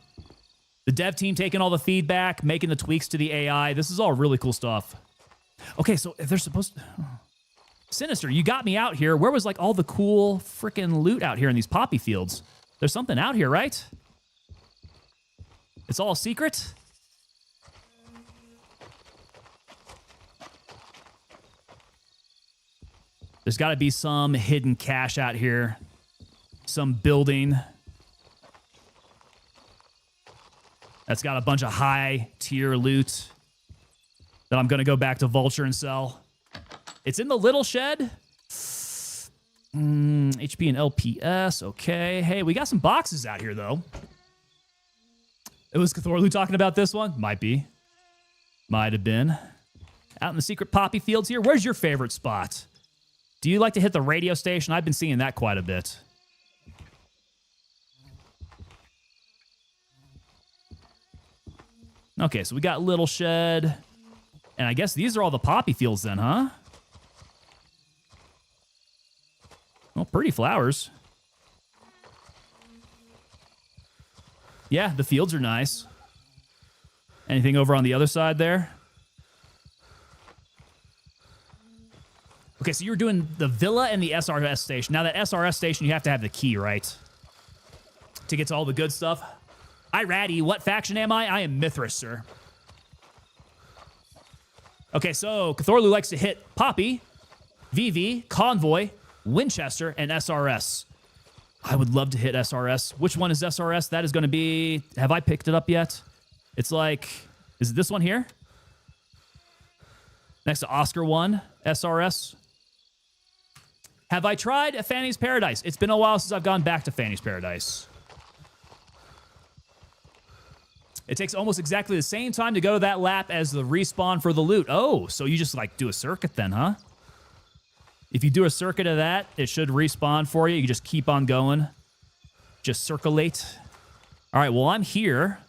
dev team taking all the feedback, making the tweaks to the AI. This is all really cool stuff. Okay, so if they're supposed to... Sinister, you got me out here. Where was like all the cool freaking loot out here in these poppy fields? There's something out here, right? It's all a secret? There's got to be some hidden cache out here. Some building. That's got a bunch of high-tier loot that I'm going to go back to Vulture and sell. It's in the little shed. HP and LPS. Okay. Hey, we got some boxes out here, though. It was Cthulhu talking about this one? Might be. Might have been. Out in the secret poppy fields here. Where's your favorite spot? Do you like to hit the radio station? I've been seeing that quite a bit. Okay, so we got Little Shed. And I guess these are all the poppy fields then, huh? Well, pretty flowers. Yeah, the fields are nice. Anything over on the other side there? Okay, so you were doing the villa and the SRS station. Now, that SRS station, you have to have the key, right? To get to all the good stuff. Ratty, what faction am I? I am Mithras, sir. Okay, so Cthulhu likes to hit Poppy, VV, Convoy, Winchester, and SRS. I would love to hit SRS. Which one is SRS? That is going to be... Have I picked it up yet? It's like... Is it this one here? Next to Oscar 1, SRS. Have I tried Fanny's Paradise? It's been a while since I've gone back to Fanny's Paradise. It takes almost exactly the same time to go to that lap as the respawn for the loot. Oh, so you just like do a circuit then, huh? If you do a circuit of that, it should respawn for you. You just keep on going. Just circulate. All right, well, I'm here.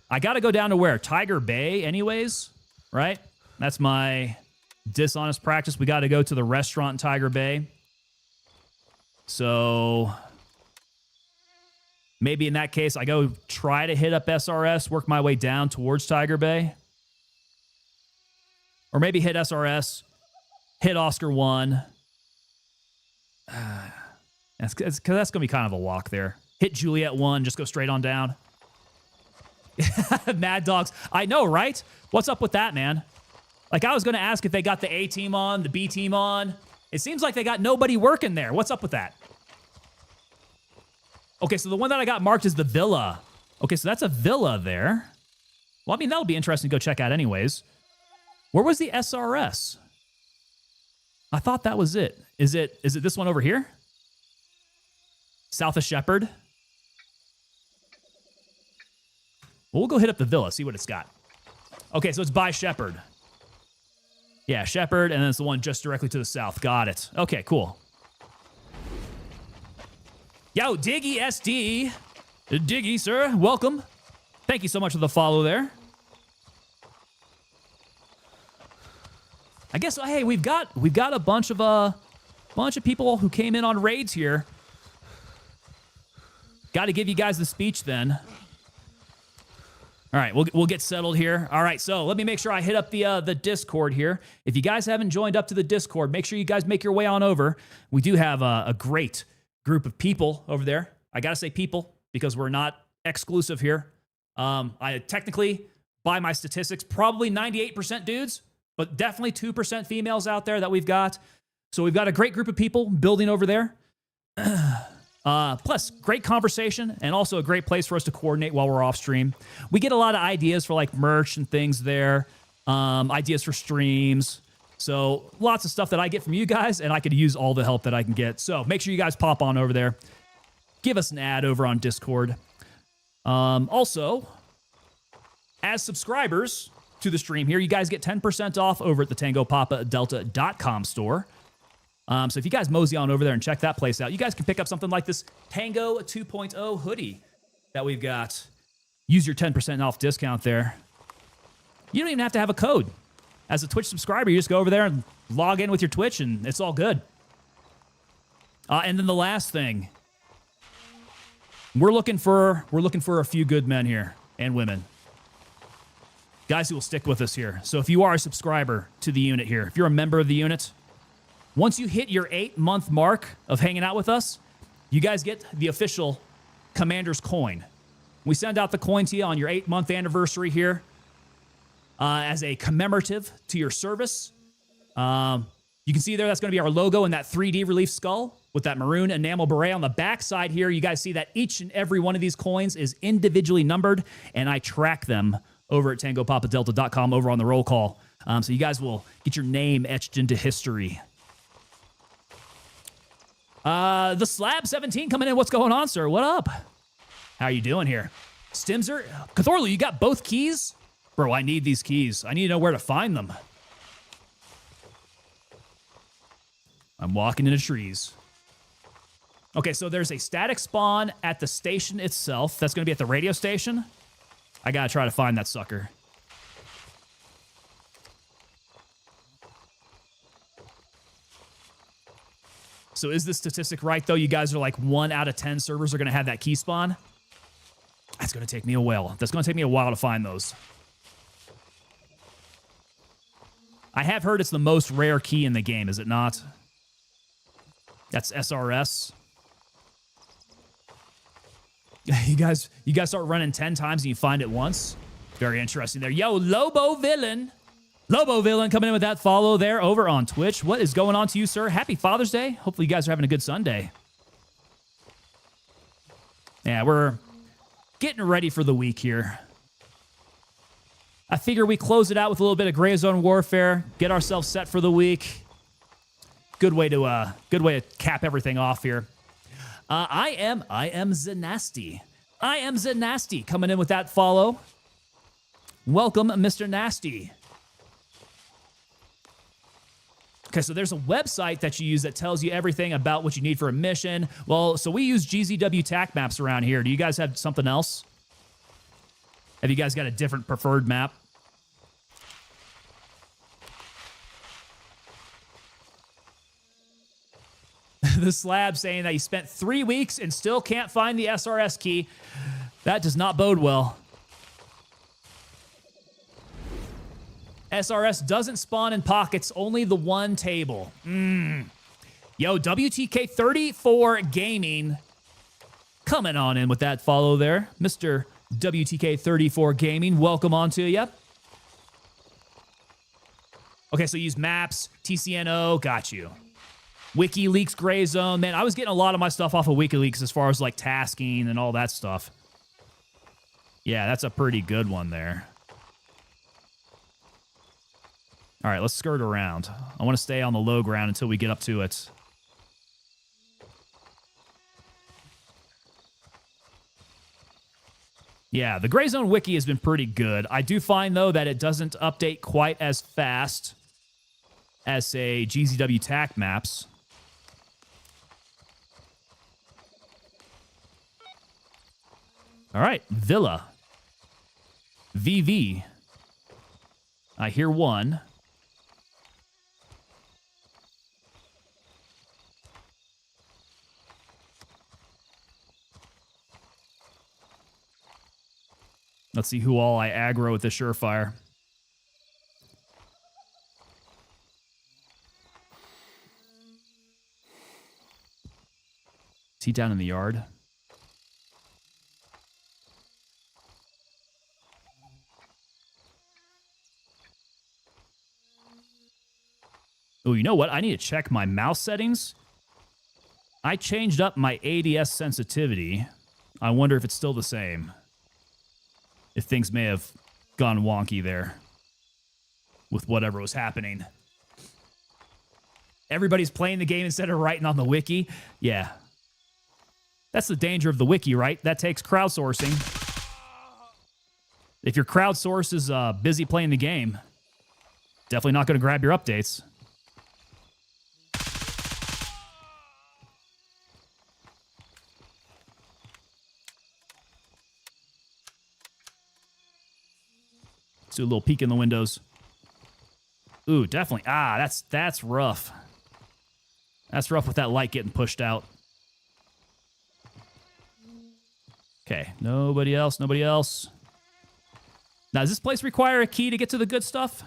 I got to go down to where? Tiger Bay anyways, right? That's my dishonest practice. We got to go to the restaurant in Tiger Bay. So... maybe in that case, I go try to hit up SRS, work my way down towards Tiger Bay. Or maybe hit SRS, hit Oscar 1. That's going to be kind of a walk there. Hit Juliet 1, just go straight on down. Mad Dogs. I know, right? What's up with that, man? Like, I was going to ask if they got the A team on, the B team on. It seems like they got nobody working there. What's up with that? Okay, so the one that I got marked is the villa. Okay, so that's a villa there. Well, I mean, that'll be interesting to go check out anyways. Where was the SRS? I thought that was it. Is it this one over here? South of Shepherd? Well, we'll go hit up the villa, see what it's got. Okay, so it's by Shepherd. Yeah, Shepherd, and then it's the one just directly to the south. Got it. Okay, cool. Yo, Diggy SD. Diggy, sir. Welcome. Thank you so much for the follow there. I guess, hey, we've got a bunch of people who came in on raids here. Got to give you guys the speech then. All right, we'll get settled here. All right, so let me make sure I hit up the Discord here. If you guys haven't joined up to the Discord, make sure you guys make your way on over. We do have a great group of people over there. I gotta say people because we're not exclusive here. I technically, by my statistics, probably 98% dudes, but definitely 2% females out there that we've got. So we've got a great group of people building over there. Plus, great conversation and also a great place for us to coordinate while we're off stream. We get a lot of ideas for like merch and things there, ideas for streams. So lots of stuff that I get from you guys, and I could use all the help that I can get. So make sure you guys pop on over there. Give us an ad over on Discord. Also, as subscribers to the stream here, you guys get 10% off over at the TangoPapaDelta.com store. So if you guys mosey on over there and check that place out, you guys can pick up something like this Tango 2.0 hoodie that we've got. Use your 10% off discount there. You don't even have to have a code. As a Twitch subscriber, you just go over there and log in with your Twitch, and it's all good. And then the last thing, we're looking for a few good men here and women, guys who will stick with us here. So if you are a subscriber to the unit here, if you're a member of the unit, once you hit your 8-month mark of hanging out with us, you guys get the official Commander's Coin. We send out the coin to you on your 8-month anniversary here as a commemorative to your service. You can see there that's going to be our logo in that 3D relief skull with that maroon enamel beret. On the back side here, you guys see that each and every one of these coins is individually numbered, and I track them over at TangoPapaDelta.com over on the roll call. So you guys will get your name etched into history. The Slab 17 coming in. What's going on, sir? What up? How you doing here? Stimzer? Cthorlu, you got both keys? Bro, I need these keys. I need to know where to find them. I'm walking into trees. Okay, so there's a static spawn at the station itself. That's going to be at the radio station. I got to try to find that sucker. So is this statistic right, though? You guys are like 1 out of 10 servers are going to have that key spawn? That's going to take me a while. That's going to take me a while to find those. I have heard it's the most rare key in the game, is it not? That's SRS. You guys start running 10 times and you find it once. Very interesting there. Yo, Lobo Villain. Lobo Villain coming in with that follow there over on Twitch. What is going on to you, sir? Happy Father's Day. Hopefully you guys are having a good Sunday. Yeah, we're getting ready for the week here. I figure we close it out with a little bit of Gray Zone Warfare, get ourselves set for the week. Good way to cap everything off here. I am Zanasty. I am Zanasty coming in with that follow. Welcome, Mr. Nasty. Okay, so there's a website that you use that tells you everything about what you need for a mission. Well, so we use GZW TAC maps around here. Do you guys have something else? Have you guys got a different preferred map? The Slab saying that he spent 3 weeks and still can't find the SRS key. That does not bode well. SRS doesn't spawn in pockets, only the one table. Yo, WTK34 Gaming coming on in with that follow there. Mr. WTK34 Gaming, welcome on to you. Okay, so use maps, TCNO, got you. WikiLeaks Gray Zone. Man, I was getting a lot of my stuff off of WikiLeaks as far as like tasking and all that stuff. Yeah, that's a pretty good one there. All right, let's skirt around. I want to stay on the low ground until we get up to it. Yeah, the Gray Zone Wiki has been pretty good. I do find, though, that it doesn't update quite as fast as, say, GZW TAC maps. All right, Villa. VV. I hear one. Let's see who all I aggro with the Surefire. Is he down in the yard? Oh, you know what? I need to check my mouse settings. I changed up my ADS sensitivity. I wonder if it's still the same. If things may have gone wonky there with whatever was happening. Everybody's playing the game instead of writing on the wiki. Yeah. That's the danger of the wiki, right? That takes crowdsourcing. If your crowdsource is busy playing the game, definitely not going to grab your updates. Let's do a little peek in the windows. Ooh, definitely. Ah, that's rough. That's rough with that light getting pushed out. Okay, nobody else, nobody else. Now, does this place require a key to get to the good stuff?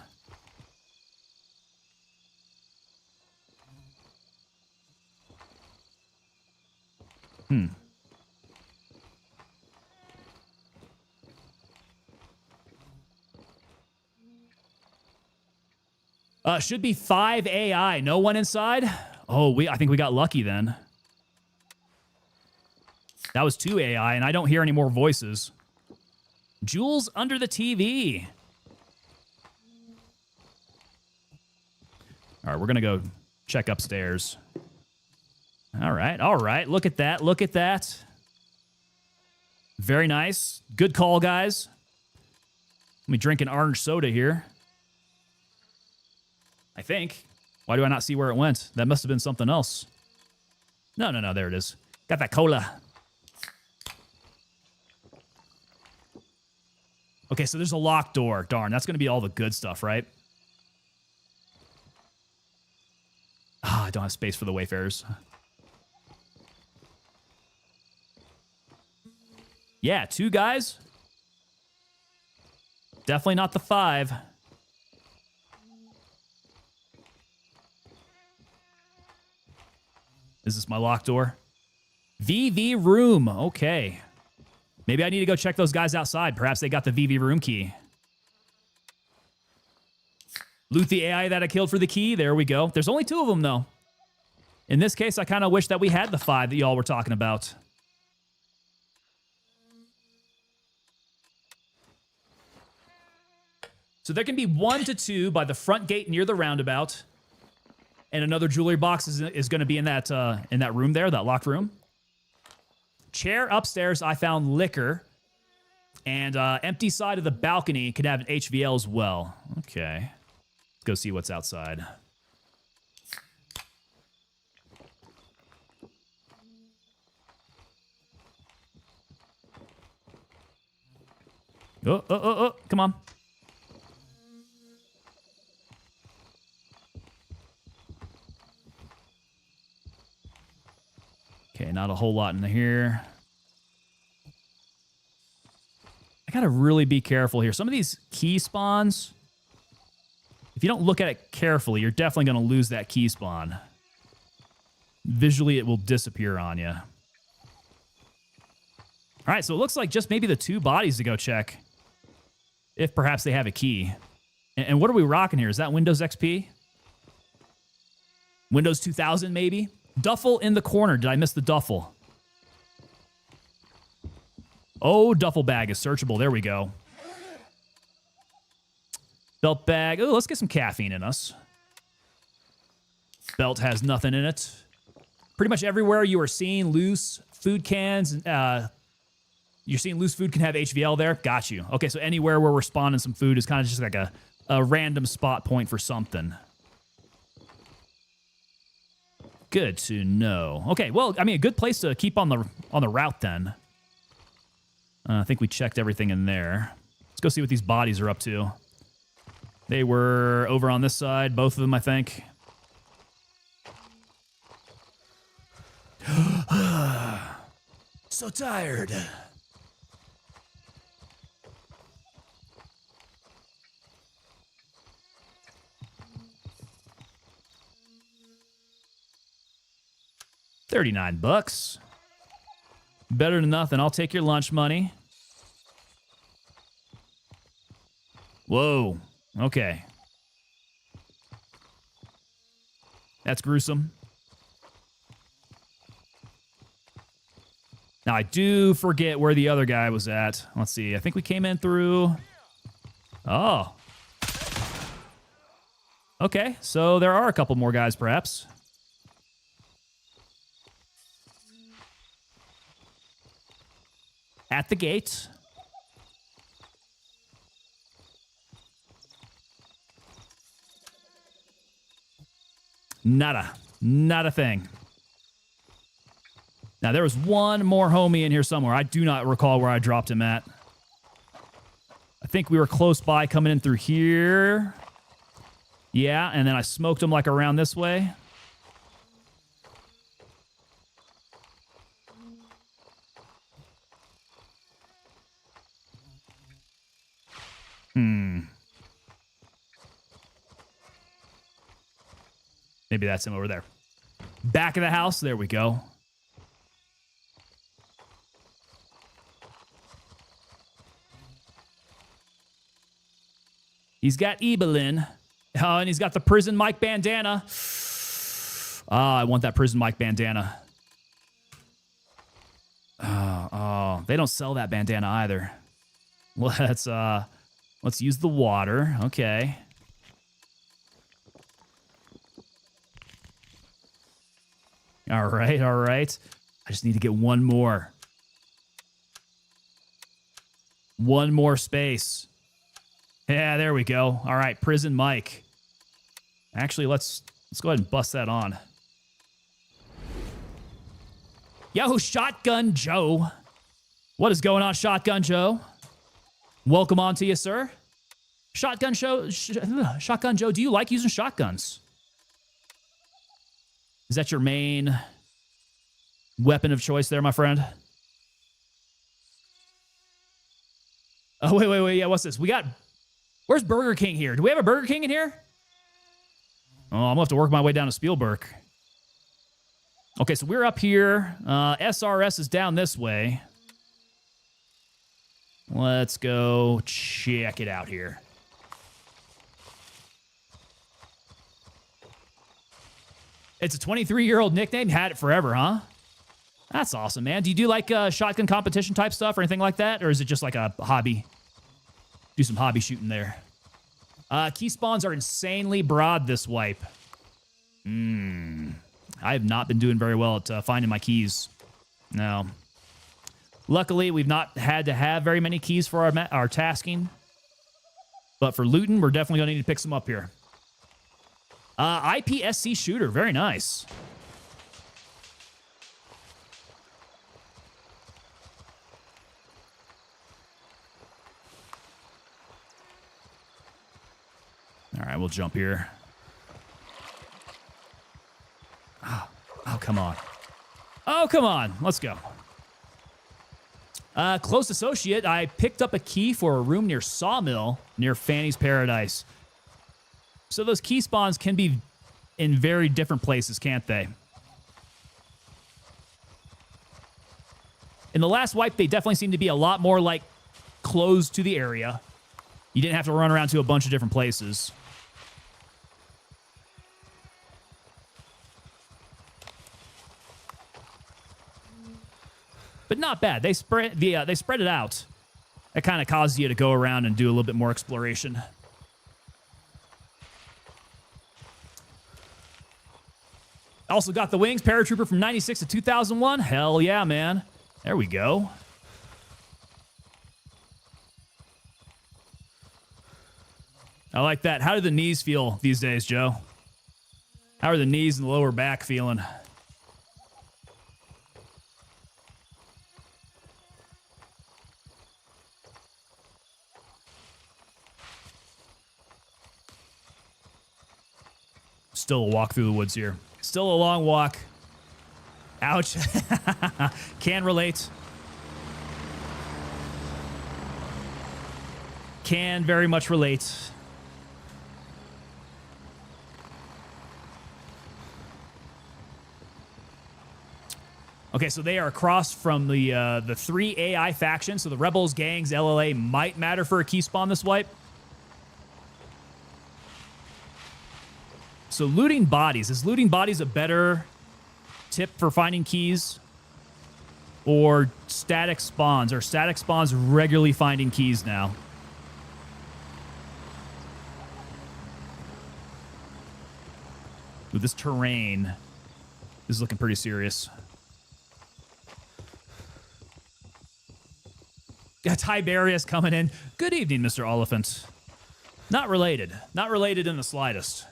Should be 5 AI. No one inside? Oh, I think we got lucky then. That was 2 AI, and I don't hear any more voices. Jewels under the TV. All right, we're going to go check upstairs. All right, all right. Look at that. Look at that. Very nice. Good call, guys. Let me drink an orange soda here. I think. Why do I not see where it went? That must have been something else. No, no, no. There it is. Got that cola. Okay, so there's a locked door. Darn, that's going to be all the good stuff, right? Ah, I don't have space for the Wayfarers. Yeah, 2 guys. Definitely not the 5. Is this my locked door? VV room. Okay. Maybe I need to go check those guys outside. Perhaps they got the VV room key. Loot the AI that I killed for the key. There we go. There's only 2 of them, though. In this case, I kind of wish that we had the 5 that y'all were talking about. So there can be 1 to 2 by the front gate near the roundabout. And another jewelry box is going to be in that room there, that locked room. Chair upstairs, I found liquor. And empty side of the balcony could have an HVL as well. Okay. Let's go see what's outside. Oh, come on. Okay, not a whole lot in here. I gotta really be careful here. Some of these key spawns, if you don't look at it carefully, you're definitely gonna lose that key spawn. Visually, it will disappear on you. All right, so it looks like just maybe the 2 bodies to go check. If perhaps they have a key. And what are we rocking here? Is that Windows XP? Windows 2000, maybe? Duffel in the corner. Did I miss the duffel? Oh, duffel bag is searchable. There we go. Belt bag. Oh, let's get some caffeine in us. Belt has nothing in it. Pretty much everywhere you are seeing loose food cans. You're seeing loose food can have HVL there. Got you. Okay, so anywhere where we're spawning some food is kind of just like a random spot point for something. Good to know. Okay, well, I mean, a good place to keep on the route then. I think we checked everything in there. Let's go see what these bodies are up to. They were over on this side, both of them, I think. So tired. $39. Better than nothing. I'll take your lunch money. Whoa. Okay. That's gruesome. Now, I do forget where the other guy was at. Let's see. I think we came in through... Oh. Okay, so there are a couple more guys, perhaps. At the gate. Nada. Not a thing. Now, there was one more homie in here somewhere. I do not recall where I dropped him at. I think we were close by coming in through here. Yeah, and then I smoked him like around this way. Maybe that's him over there. Back of the house. There we go. He's got Evelyn. Oh, and he's got the prison Mike bandana. Ah, I want that prison Mike bandana. Oh, they don't sell that bandana either. Let's use the water. Okay. All right, all right. I just need to get one more. One more space. Yeah, there we go. All right, prison Mike. Actually, let's go ahead and bust that on. Yo, Shotgun Joe. What is going on, Shotgun Joe? Welcome on to you, sir. Shotgun Joe, do you like using shotguns? Is that your main weapon of choice there, my friend? Oh, wait. Yeah, what's this? Where's Burger King here? Do we have a Burger King in here? Oh, I'm going to have to work my way down to Spielberg. Okay, so we're up here. SRS is down this way. Let's go check it out here. It's a 23-year-old nickname. Had it forever, huh? That's awesome, man. Do you do like shotgun competition type stuff or anything like that? Or is it just like a hobby? Do some hobby shooting there. Key spawns are insanely broad this wipe. I have not been doing very well at finding my keys. No. Luckily, we've not had to have very many keys for our tasking. But for looting, we're definitely going to need to pick some up here. IPSC shooter. Very nice. All right, we'll jump here. Oh, come on. Oh, come on. Let's go. Close associate, I picked up a key for a room near Sawmill, near Fanny's Paradise. So those key spawns can be in very different places, can't they? In the last wipe, they definitely seem to be a lot more, like, closed to the area. You didn't have to run around to a bunch of different places. But not bad. They spread it out. That kind of causes you to go around and do a little bit more exploration. Also got the wings, paratrooper from 96 to 2001. Hell yeah, man. There we go. I like that. How do the knees feel these days, Joe? How are the knees and the lower back feeling? Still a walk through the woods here. Still a long walk. Ouch. Can relate. Can very much relate. Okay, so they are across from the three AI factions. So the Rebels, Gangs, LLA might matter for a key spawn this wipe. So So looting bodies. Is looting bodies a better tip for finding keys? Or static spawns? Are static spawns regularly finding keys now? Ooh, this terrain is looking pretty serious. Got Tiberius coming in. Good evening, Mr. Oliphant. Not related. Not related in the slightest.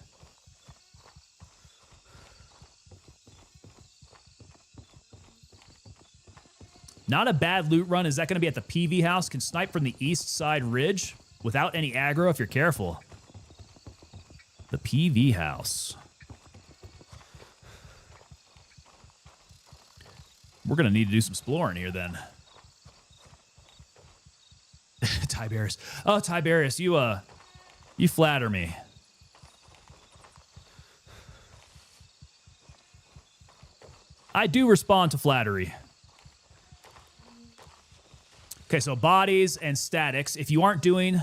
Not a bad loot run. Is that going to be at the PV house? Can snipe from the east side ridge without any aggro if you're careful. The PV house. We're going to need to do some exploring here then. Tiberius. Oh, Tiberius, you flatter me. I do respond to flattery. Okay, so bodies and statics. If you aren't doing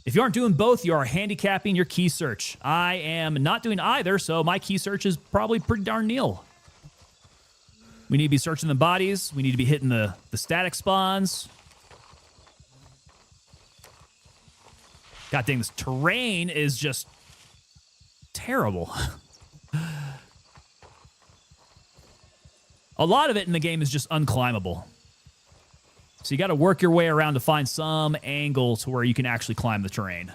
both, you are handicapping your key search. I am not doing either, so my key search is probably pretty darn nil. We need to be searching the bodies. We need to be hitting the static spawns. God dang, this terrain is just terrible. A lot of it in the game is just unclimbable. So you got to work your way around to find some angle to where you can actually climb the terrain.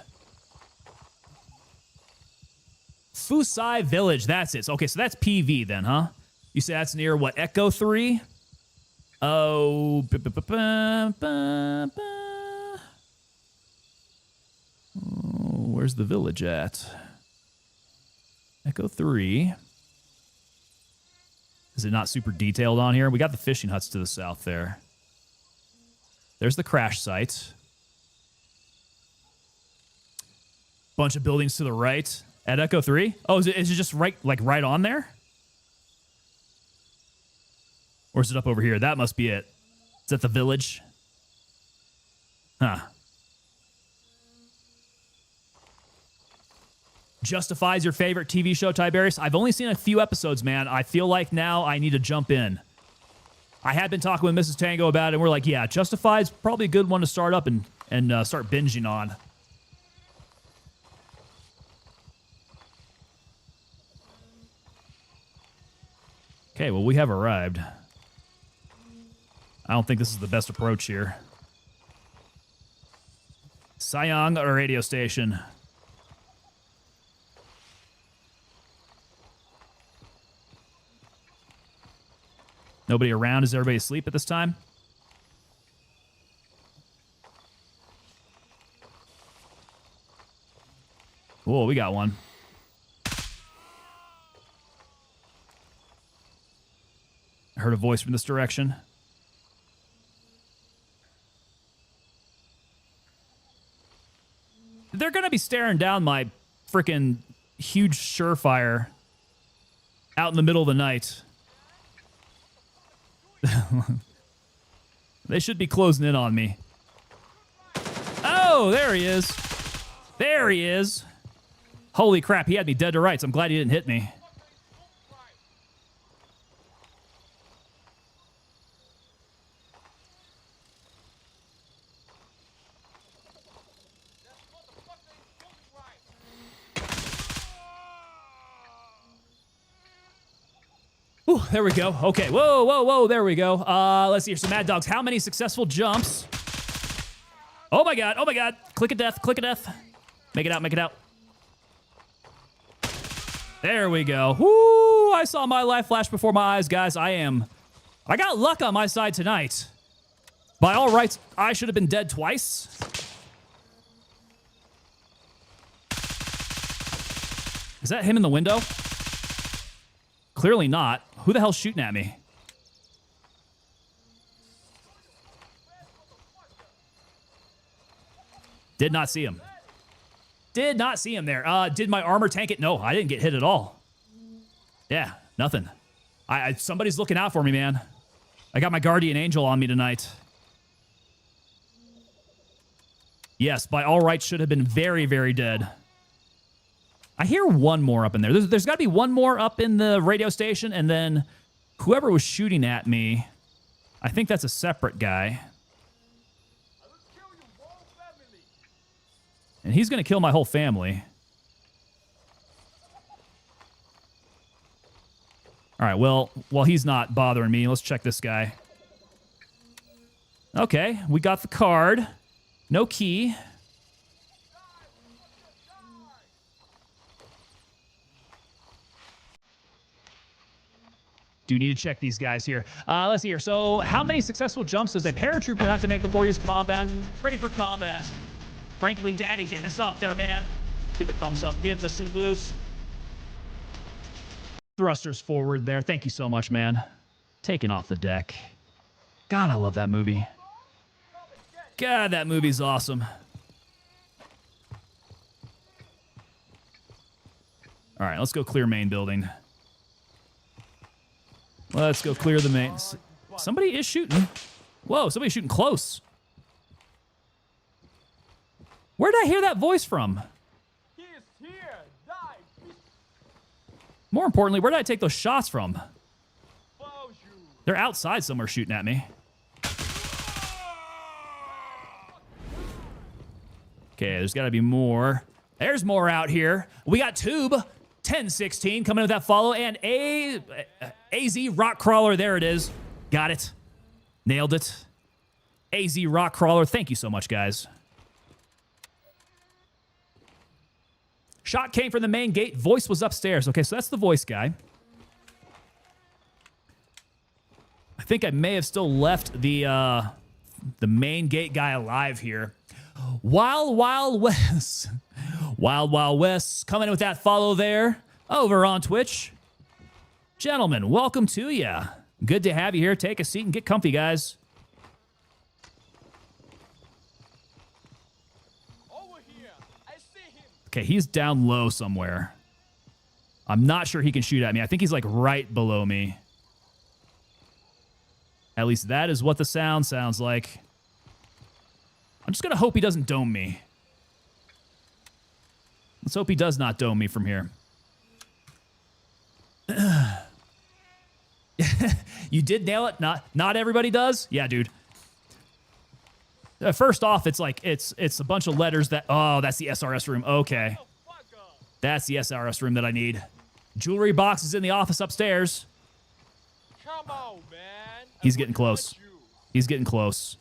Fusai Village, that's it. Okay, so that's PV then, huh? You say that's near what, Echo 3? Oh, where's the village at? Echo 3. Is it not super detailed on here? We got the fishing huts to the south there. There's the crash site. Bunch of buildings to the right at Echo 3. Oh, is it just right on there? Or is it up over here? That must be it. Is that the village? Huh. Justifies your favorite TV show, Tiberius? I've only seen a few episodes, man. I feel like now I need to jump in. I had been talking with Mrs. Tango about it, and we're like, yeah, Justified's probably a good one to start up and start binging on. Okay, well, we have arrived. I don't think this is the best approach here. Sayang radio station. Nobody around? Is everybody asleep at this time? Whoa, we got one. I heard a voice from this direction. They're going to be staring down my freaking huge surefire out in the middle of the night. They should be closing in on me. Oh, there he is. There he is. Holy crap, he had me dead to rights. I'm glad he didn't hit me. Ooh, there we go. Okay, whoa, there we go. Let's see here, some Mad Dogs. How many successful jumps? Oh my god, Click of death, click of death. Make it out. There we go. Woo, I saw my life flash before my eyes, guys. I got luck on my side tonight. By all rights, I should have been dead twice. Is that him in the window? Clearly not. Who the hell's shooting at me? Did not see him. Did not see him there. Did my armor tank it? No, I didn't get hit at all. Yeah, nothing. Somebody's looking out for me, man. I got my guardian angel on me tonight. Yes, by all rights, should have been very, very dead. I hear one more up in there. There's got to be one more up in the radio station, and then whoever was shooting at me, I think that's a separate guy. And he's going to kill my whole family. All right, well, while he's not bothering me, let's check this guy. Okay, we got the card. No key. Do need to check these guys here. Let's see here. So, how many successful jumps does a paratrooper have to make before he's combat? Ready for combat. Frankly, Daddy, get this up there, man. Give it a thumbs up. Give us a boost. Thrusters forward there. Thank you so much, man. Taking off the deck. God, I love that movie. God, that movie's awesome. All right, let's go clear main building. Let's go clear the main. Somebody is shooting. Whoa, somebody's shooting close. Where did I hear that voice from? He is here. Die. More importantly, where did I take those shots from? Follow you. They're outside somewhere shooting at me. Okay, there's got to be more. There's more out here. We got Tube 1016 coming with that follow, and AZ Rock Crawler. There it is. Got it. Nailed it. AZ Rock Crawler. Thank you so much, guys. Shot came from the main gate. Voice was upstairs. Okay, so that's the voice guy. I think I may have still left the main gate guy alive here. Wild Wild West. Wild Wild West coming in with that follow there over on Twitch. Gentlemen, welcome to ya. Good to have you here. Take a seat and get comfy, guys. Over here. I see him. Okay, he's down low somewhere. I'm not sure he can shoot at me. I think he's like right below me. At least that is what the sound sounds like. I'm just going to hope he doesn't dome me. Let's hope he does not dome me from here. You did nail it. Not everybody does. Yeah, dude. First off, it's like it's a bunch of letters that. Oh, that's the SRS room. Okay, that's the SRS room that I need. Jewelry box is in the office upstairs. Come on, man. He's getting close. He's getting close.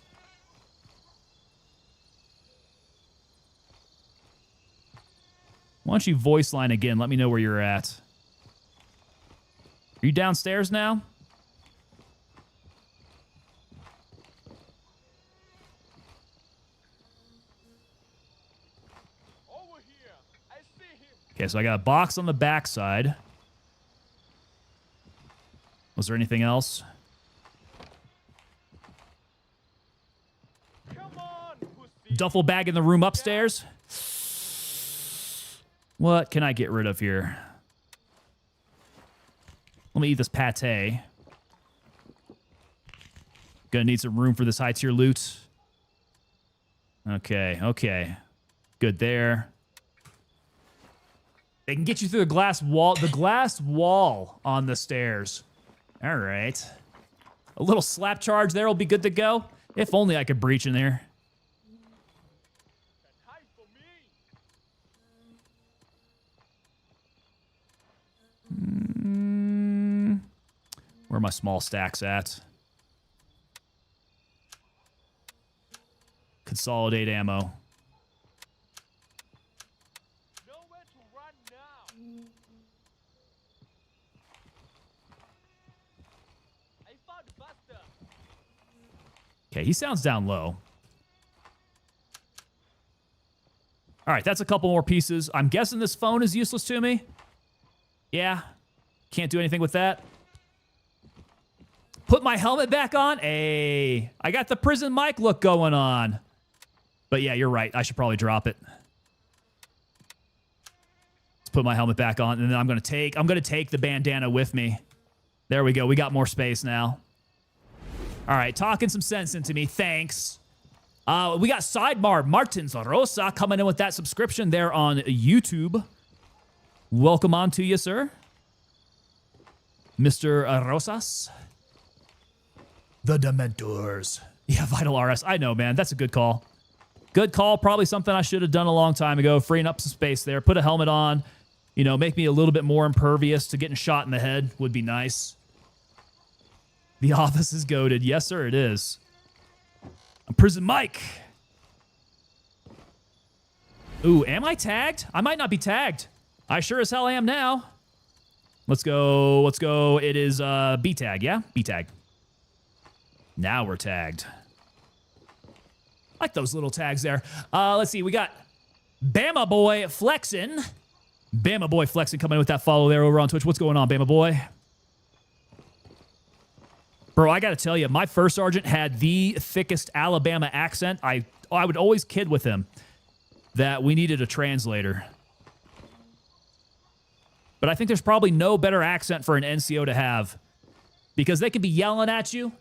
Why don't you voice line again? Let me know where you're at. Are you downstairs now? Over here. I see him. Okay, so I got a box on the backside. Was there anything else? Come on, pussy. Duffel bag in the room upstairs. What can I get rid of here? Let me eat this pate. Gonna need some room for this high tier loot. Okay, okay. Good there. They can get you through the glass wall on the stairs. All right. A little slap charge there will be good to go. If only I could breach in there. Hide for me. Where are my small stacks at? Consolidate ammo. Nowhere to run now. I found Buster. Okay, he sounds down low. All right, that's a couple more pieces. I'm guessing this phone is useless to me. Yeah, can't do anything with that. Put my helmet back on. Hey, I got the prison mic look going on. But yeah, you're right. I should probably drop it. Let's put my helmet back on, and then I'm gonna take the bandana with me. There we go. We got more space now. All right, talking some sense into me. Thanks. We got Sidebar Martins Rosa coming in with that subscription there on YouTube. Welcome on to you, sir. Mr. Rosas. The Dementors. Yeah, Vital RS. I know, man. That's a good call. Good call. Probably something I should have done a long time ago. Freeing up some space there. Put a helmet on. You know, make me a little bit more impervious to getting shot in the head would be nice. The office is goated. Yes, sir, it is. I'm Prison Mike. Ooh, am I tagged? I might not be tagged. I sure as hell am now. Let's go. Let's go. It is B tag, yeah? B tag. Now we're tagged. Like those little tags there. Let's see. We got Bama Boy flexing. Bama Boy flexing coming in with that follow there over on Twitch. What's going on, Bama Boy? Bro, I got to tell you, my first sergeant had the thickest Alabama accent. I would always kid with him that we needed a translator. But I think there's probably no better accent for an NCO to have because they can be yelling at you.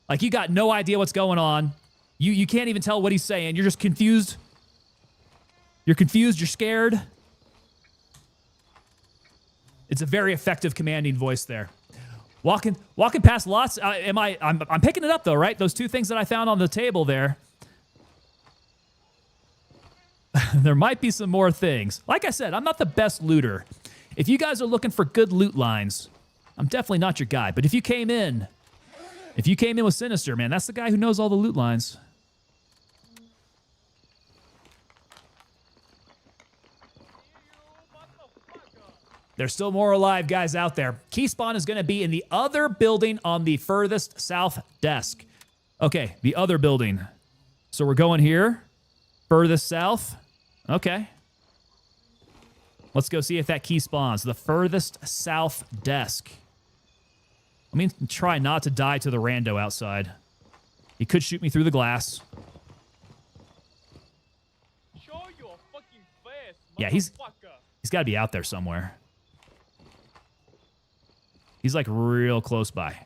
Like you got no idea what's going on. You can't even tell what he's saying. You're just confused. You're confused. You're scared. It's a very effective commanding voice there. Walking past lots. I'm picking it up though, right? Those two things that I found on the table there. There might be some more things. Like I said, I'm not the best looter. If you guys are looking for good loot lines, I'm definitely not your guy. But if you came in with Sinister, man, that's the guy who knows all the loot lines. There's still more alive guys out there. Key spawn is going to be in the other building on the furthest south desk. Okay, the other building. So we're going here. Furthest south. Okay. Let's go see if that key spawns. The furthest south desk. Let me try not to die to the rando outside. He could shoot me through the glass. Show your fucking face, yeah, he's got to be out there somewhere. He's like real close by.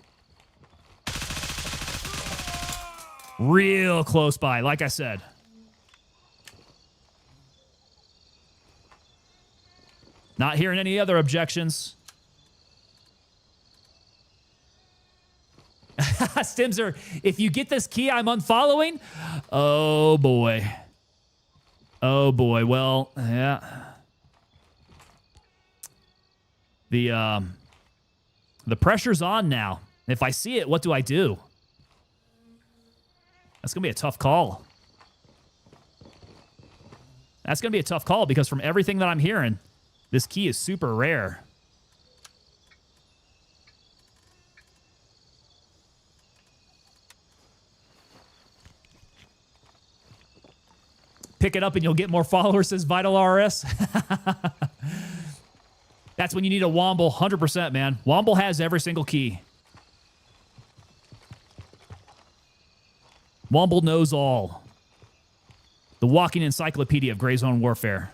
Real close by, like I said. Not hearing any other objections. Stimser, if you get this key I'm unfollowing, oh boy. Oh boy, well, yeah. The pressure's on now. If I see it, what do I do? That's gonna be a tough call. That's gonna be a tough call because from everything that I'm hearing, this key is super rare. Pick it up and you'll get more followers, says Vital RS. That's when you need a Womble, 100%, man. Womble has every single key. Womble knows all. The walking encyclopedia of Gray Zone Warfare.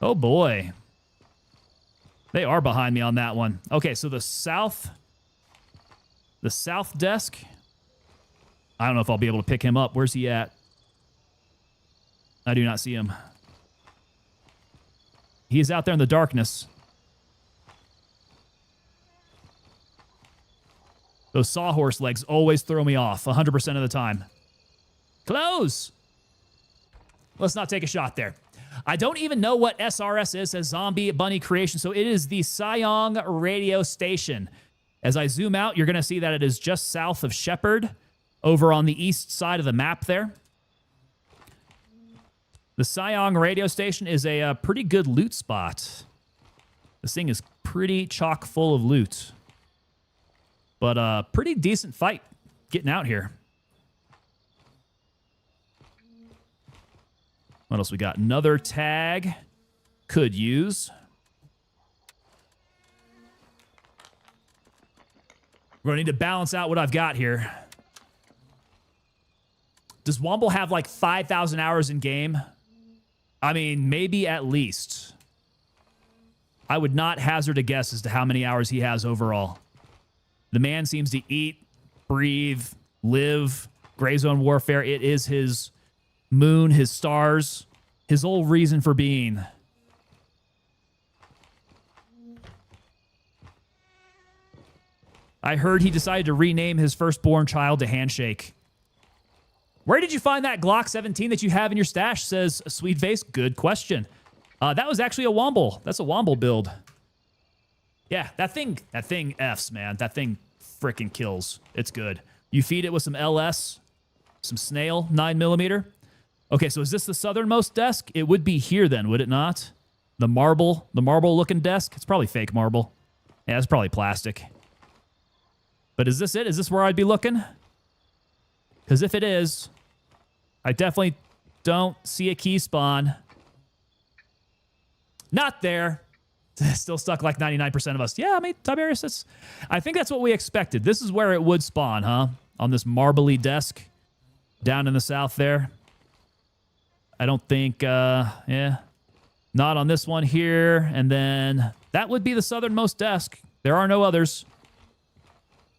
Oh, boy. They are behind me on that one. Okay, so the south desk. I don't know if I'll be able to pick him up. Where's he at? I do not see him. He is out there in the darkness. Those sawhorse legs always throw me off 100% of the time. Close! Let's not take a shot there. I don't even know what SRS is, says Zombie Bunny Creation. So it is the Sayong radio station. As I zoom out, you're going to see that it is just south of Shepherd, over on the east side of the map there. The Sayong radio station is a pretty good loot spot. This thing is pretty chock full of loot. But a pretty decent fight getting out here. What else we got? Another tag. Could use. We're going to need to balance out what I've got here. Does Womble have like 5,000 hours in game? I mean, maybe at least. I would not hazard a guess as to how many hours he has overall. The man seems to eat, breathe, live, Gray Zone Warfare. It is his moon, his stars, his whole reason for being. I heard he decided to rename his firstborn child to Handshake. Where did you find that Glock 17 that you have in your stash, says Sweet Face? Good question. That was actually a Womble. That's a Womble build. Yeah, that thing F's, man. That thing freaking kills. It's good. You feed it with some LS, some snail, 9mm. Okay, so is this the southernmost desk? It would be here then, would it not? The marble looking desk? It's probably fake marble. Yeah, it's probably plastic. But is this it? Is this where I'd be looking? Because if it is, I definitely don't see a key spawn. Not there. Still stuck like 99% of us. Yeah, I mean, Tiberius, I think that's what we expected. This is where it would spawn, huh? On this marbly desk down in the south there. I don't think, yeah. Not on this one here. And then that would be the southernmost desk. There are no others.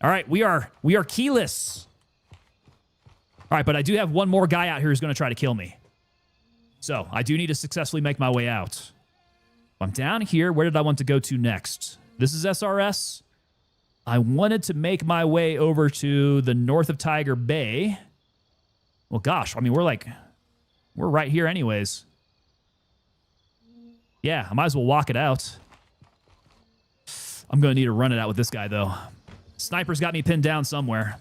All right, we are keyless. All right, but I do have one more guy out here who's going to try to kill me. So I do need to successfully make my way out. I'm down here. Where did I want to go to next? This is SRS. I wanted to make my way over to the north of Tiger Bay. Well, gosh, I mean, we're right here anyways. Yeah, I might as well walk it out. I'm going to need to run it out with this guy, though. Sniper's got me pinned down somewhere.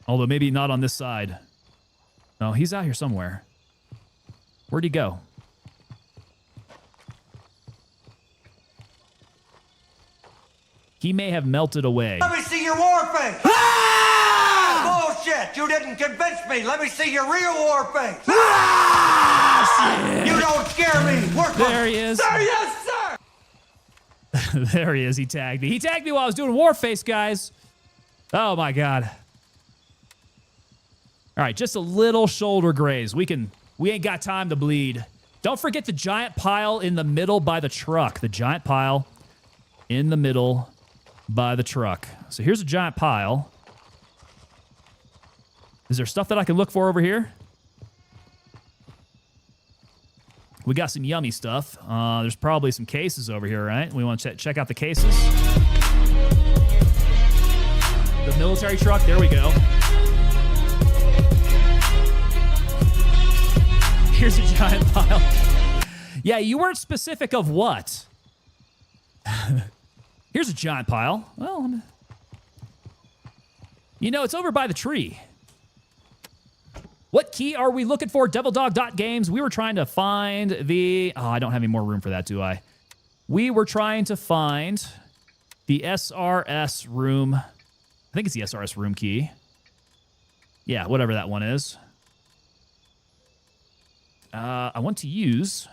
Although maybe not on this side. No, he's out here somewhere. Where'd he go? He may have melted away. Let me see your war face! Ah! Bullshit! You didn't convince me! Let me see your real war face! Ah! You don't scare me! Work there he is. Sir, yes, sir! There he is. He tagged me. He tagged me while I was doing war face, guys. Oh, my God. All right, just a little shoulder graze. We ain't got time to bleed. Don't forget the giant pile in the middle by the truck. The giant pile in the middle by the truck. So here's a giant pile. Is there stuff that I can look for over here? We got some yummy stuff. There's probably some cases over here, right? We want to check out the cases. The military truck, there we go. Here's a giant pile. Yeah, you weren't specific of what. Here's a giant pile. Well, you know, it's over by the tree. What key are we looking for? DevilDog.games. We were trying to find the... Oh, I don't have any more room for that, do I? We were trying to find the SRS room. I think it's the SRS room key. Yeah, whatever that one is. I want to use,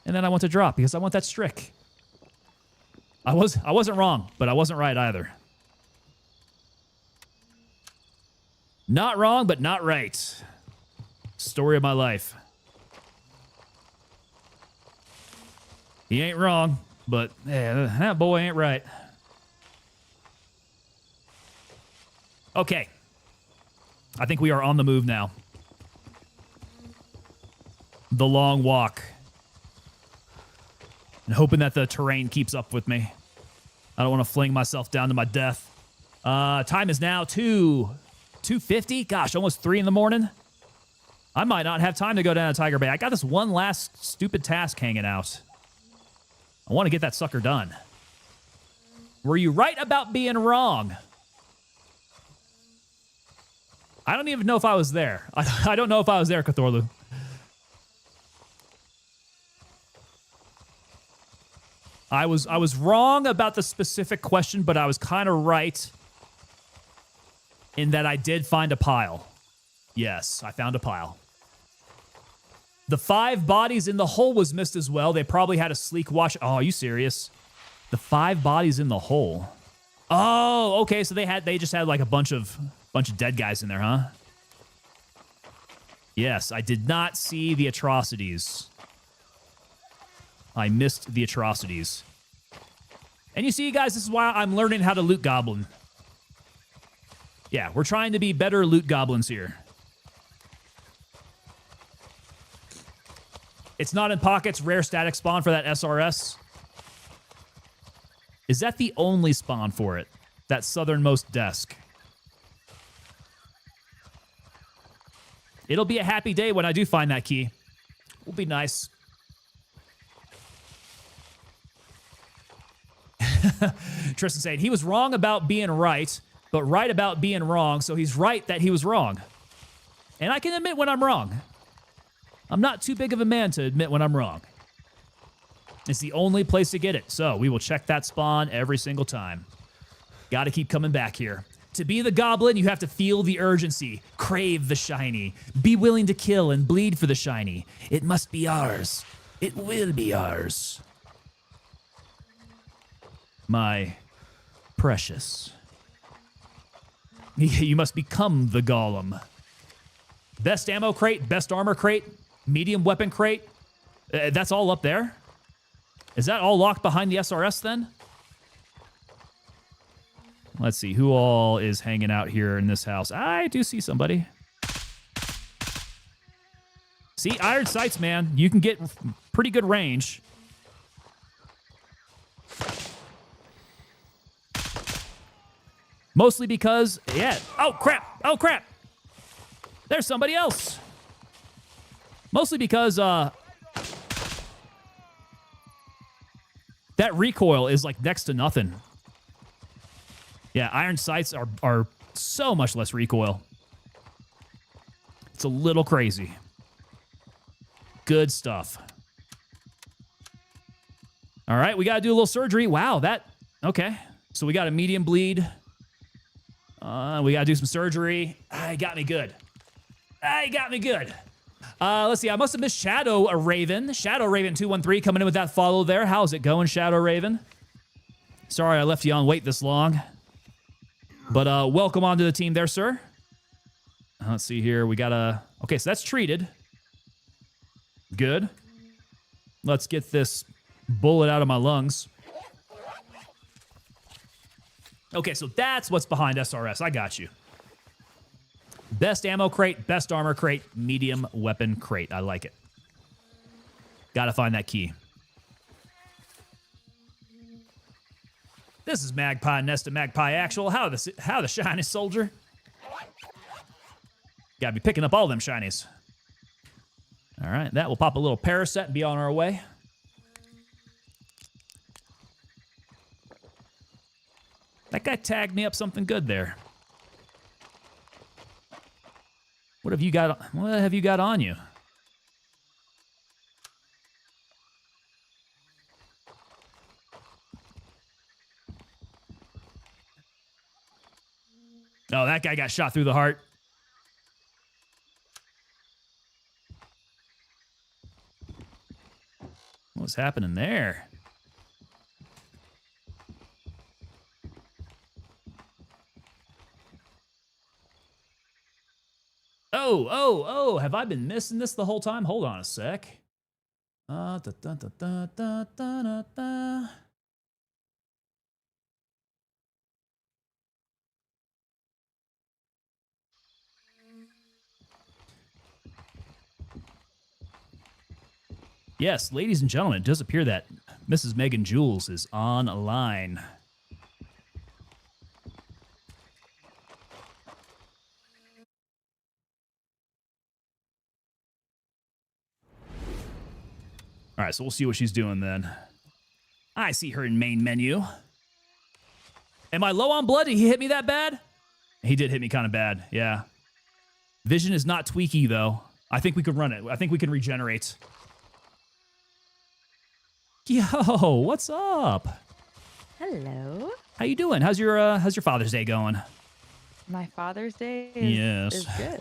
and then I want to drop because I want that strick. I wasn't wrong, but I wasn't right either. Not wrong, but not right. Story of my life. He ain't wrong, but yeah, that boy ain't right. Okay. I think we are on the move now. The long walk. And hoping that the terrain keeps up with me. I don't want to fling myself down to my death. Time is now 2:50. Gosh, almost 3 in the morning. I might not have time to go down to Tiger Bay. I got this one last stupid task hanging out. I want to get that sucker done. Were you right about being wrong? I don't even know if I was there. I don't know if I was there, Cthorlu. I was wrong about the specific question, but I was kind of right in that I did find a pile. Yes, I found a pile. The 5 bodies in the hole was missed as well. They probably had a sleek wash. Oh, are you serious? The 5 bodies in the hole. Oh, okay. So they just had like a bunch of dead guys in there, huh? Yes, I did not see the atrocities. I missed the atrocities. And you see, guys, this is why I'm learning how to loot goblin. Yeah, we're trying to be better loot goblins here. It's not in pockets. Rare static spawn for that SRS. Is that the only spawn for it? That southernmost desk. It'll be a happy day when I do find that key. Will be nice. Tristan saying he was wrong about being right, but right about being wrong, so he's right that he was wrong. And I can admit when I'm wrong. I'm not too big of a man to admit when I'm wrong. It's the only place to get it, so we will check that spawn every single time. Got to keep coming back here. To be the goblin, you have to feel the urgency, crave the shiny, be willing to kill and bleed for the shiny. It must be ours. It will be ours. My precious. You must become the golem. Best ammo crate, best armor crate, medium weapon crate. That's all up there? Is that all locked behind the SRS then? Let's see, who all is hanging out here in this house? I do see somebody. See, iron sights, man. You can get pretty good range. Mostly because, yeah. Oh, crap. Oh, crap. There's somebody else. Mostly because, that recoil is like next to nothing. Yeah, iron sights are so much less recoil. It's a little crazy. Good stuff. All right, we got to do a little surgery. Wow, okay. So we got a medium bleed. We got to do some surgery. It got me good. Let's see, I must have missed Shadow Raven. Shadow Raven 213 coming in with that follow there. How's it going, Shadow Raven? Sorry I left you on wait this long. But welcome onto the team there, sir. Let's see here. We got a... Okay, so that's treated. Good. Let's get this bullet out of my lungs. Okay, so that's what's behind SRS. I got you. Best ammo crate, best armor crate, medium weapon crate. I like it. Gotta find that key. This is Magpie Nest of Magpie Actual. How the shiny soldier? Gotta be picking up all them shinies. All right, that will pop a little paraset and be on our way. That guy tagged me up something good there. What have you got on you? Oh, that guy got shot through the heart. What's happening there? Oh, have I been missing this the whole time? Hold on a sec. All Yes, ladies and gentlemen, it does appear that Mrs. Megan Jules is online. All right, so we'll see what she's doing then. I see her in main menu. Am I low on blood? Did he hit me that bad? He did hit me kind of bad, yeah. Vision is not tweaky, though. I think we could run it. I think we can regenerate. Yo, what's up? Hello. How you doing? How's your Father's Day going? My Father's Day is good.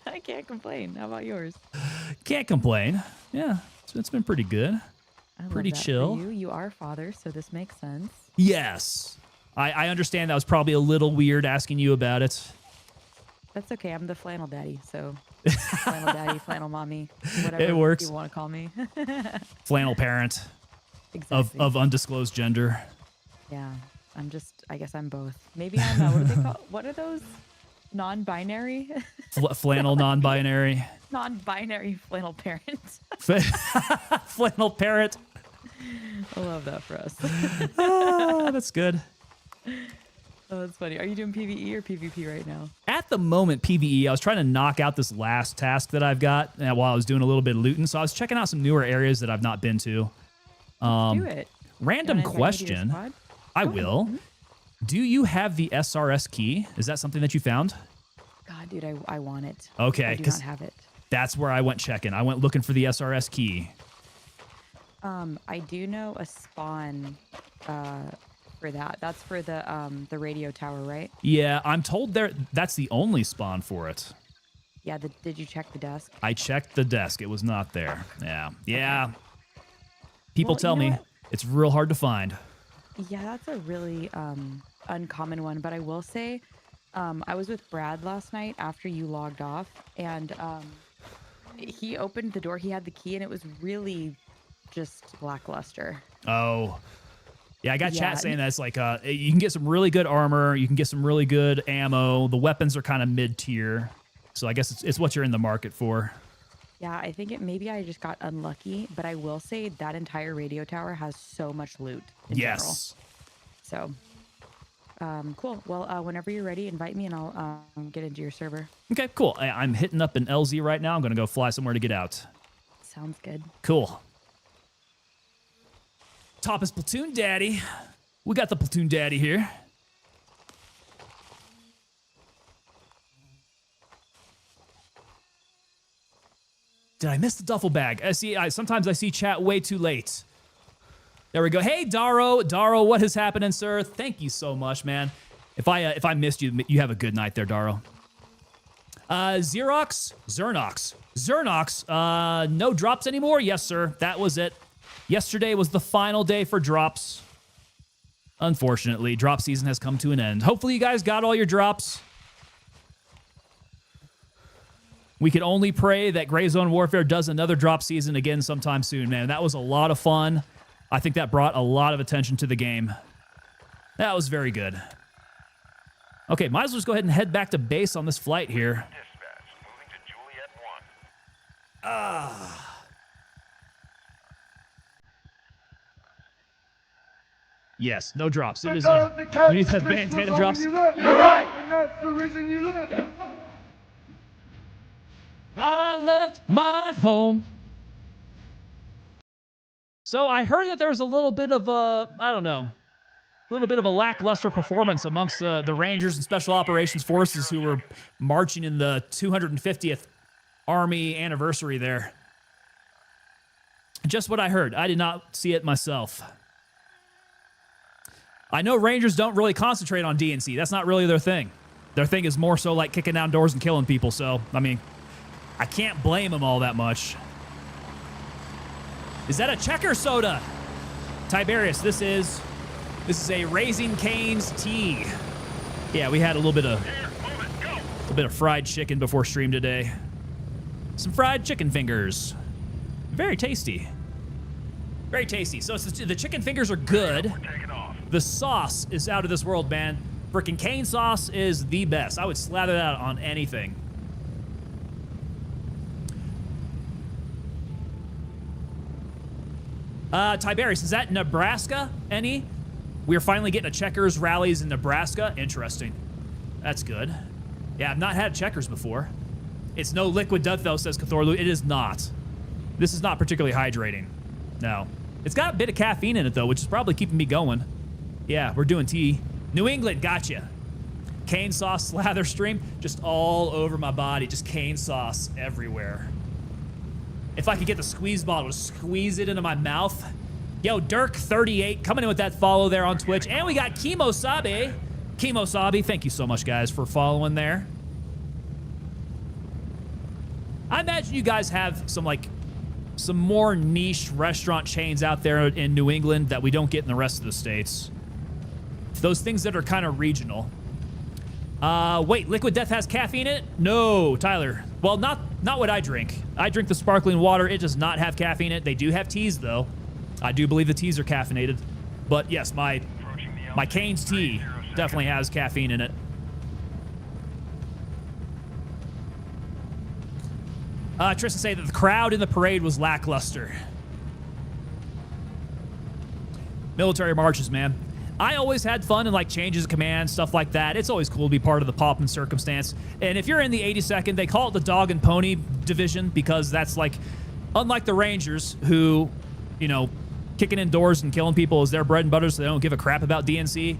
I can't complain. How about yours? Can't complain. Yeah, it's been pretty good. Pretty chill. You are father, so this makes sense. Yes. I understand that was probably a little weird asking you about it. That's okay. I'm the flannel daddy, so flannel daddy, flannel mommy, whatever it works. you want to call me. Flannel parent. Exactly. of undisclosed gender. Yeah. I guess I'm both. Maybe I'm, what are they called? What are those? Non-binary? Flannel non-binary. Non-binary flannel parent. Flannel parrot. I love that for us. Oh, that's good. Oh, that's funny. Are you doing PvE or PvP right now? At the moment, PvE. I was trying to knock out this last task that I've got while I was doing a little bit of looting. So I was checking out some newer areas that I've not been to. Do it. Random question. I will. Mm-hmm. Do you have the SRS key? Is that something that you found? God, dude, I want it. Okay, I do not have it. That's where I went checking. I went looking for the SRS key. I do know a spawn for that. That's for the radio tower, right? Yeah, I'm told that's the only spawn for it. Yeah, did you check the desk? I checked the desk. It was not there. Yeah. Okay. People Well, tell me it's real hard to find. Yeah, that's a really uncommon one. But I will say, I was with Brad last night after you logged off, and he opened the door. He had the key, and it was really just lackluster. Oh. Yeah, I got chat saying that it's like you can get some really good armor, you can get some really good ammo. The weapons are kind of mid-tier. So I guess it's what you're in the market for. Yeah, I think maybe I just got unlucky, but I will say that entire radio tower has so much loot in general. So, cool. Well, whenever you're ready, invite me and I'll get into your server. Okay, cool. I'm hitting up an LZ right now. I'm going to go fly somewhere to get out. Sounds good. Cool. Top is Platoon Daddy. We got the Platoon Daddy here. Did I miss the duffel bag? Sometimes I see chat way too late. There we go. Hey, Daro, what is happening, sir? Thank you so much, man. If I missed you, you have a good night there, Daro. Xerox, no drops anymore? Yes, sir. That was it. Yesterday was the final day for drops. Unfortunately, drop season has come to an end. Hopefully you guys got all your drops. We can only pray that Gray Zone Warfare does another drop season again sometime soon, man. That was a lot of fun. I think that brought a lot of attention to the game. That was very good. Okay, might as well just go ahead and head back to base on this flight here. Dispatch, moving to Juliet 1. Yes, no drops. It is we need to have bandana drops. You're right, and that's the reason you left. I left my home. So I heard that there was a little bit of a lackluster performance amongst the Rangers and Special Operations Forces who were marching in the 250th Army anniversary there. Just what I heard. I did not see it myself. I know Rangers don't really concentrate on DNC. That's not really their thing. Their thing is more so like kicking down doors and killing people. So, I mean, I can't blame them all that much. Is that a checker soda? Tiberius, this is a Raising Cane's tea. Yeah, we had a little bit of fried chicken before stream today. Some fried chicken fingers. Very tasty. Very tasty. So the chicken fingers are good. The sauce is out of this world, man. Frickin' cane sauce is the best. I would slather that on anything. Tiberius, is that Nebraska? Any? We're finally getting a checkers rallies in Nebraska. Interesting. That's good. Yeah, I've not had checkers before. It's no liquid death, though, says Cthorlu. It is not. This is not particularly hydrating. No. It's got a bit of caffeine in it, though, which is probably keeping me going. Yeah, we're doing tea. New England, gotcha. Cane sauce slather stream, just all over my body. Just cane sauce everywhere. If I could get the squeeze bottle to squeeze it into my mouth. Yo, Dirk38 coming in with that follow there on Twitch. And we got Kimosabe. Kimosabe, thank you so much, guys, for following there. I imagine you guys have some more niche restaurant chains out there in New England that we don't get in the rest of the states. Those things that are kind of regional. Wait, Liquid Death has caffeine in it? No, Tyler. Well, not what I drink. I drink the sparkling water. It does not have caffeine in it. They do have teas, though. I do believe the teas are caffeinated. But yes, my Cane's tea definitely has caffeine in it. Tristan say that the crowd in the parade was lackluster. Military marches, man. I always had fun in like changes of command, stuff like that. It's always cool to be part of the pomp and circumstance. And if you're in the 82nd, they call it the dog and pony division because that's like, unlike the Rangers who, you know, kicking in doors and killing people is their bread and butter, so they don't give a crap about DNC.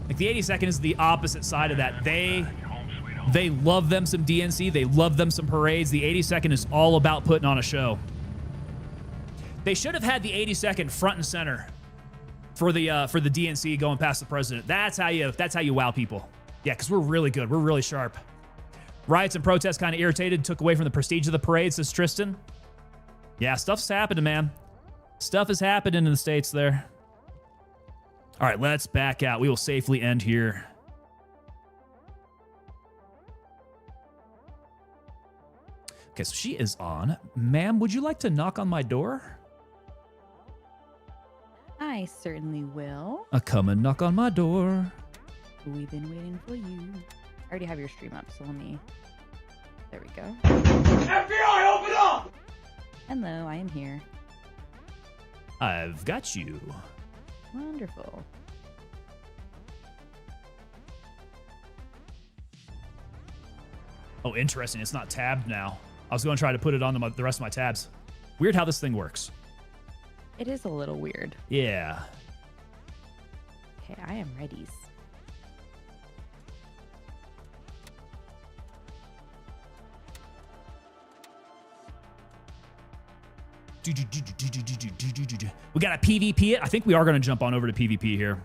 Like the 82nd is the opposite side of that. They love them some DNC. They love them some parades. The 82nd is all about putting on a show. They should have had the 82nd front and center for the DNC going past the president. That's how you wow people. Yeah, because we're really good. We're really sharp. Riots and protests kind of irritated, took away from the prestige of the parade, says Tristan. Yeah, stuff's happening, man. Stuff is happening in the States there. All right, let's back out. We will safely end here. Okay, so she is on. Ma'am, would you like to knock on my door? I certainly will. Come and knock on my door. We've been waiting for you. I already have your stream up, so let me... There we go. FBI, open up! Hello, I am here. I've got you. Wonderful. Oh, interesting. It's not tabbed now. I was going to try to put it on the rest of my tabs. Weird how this thing works. It is a little weird. Yeah. Okay, I am ready. We got a PvP it. I think we are going to jump on over to PvP here.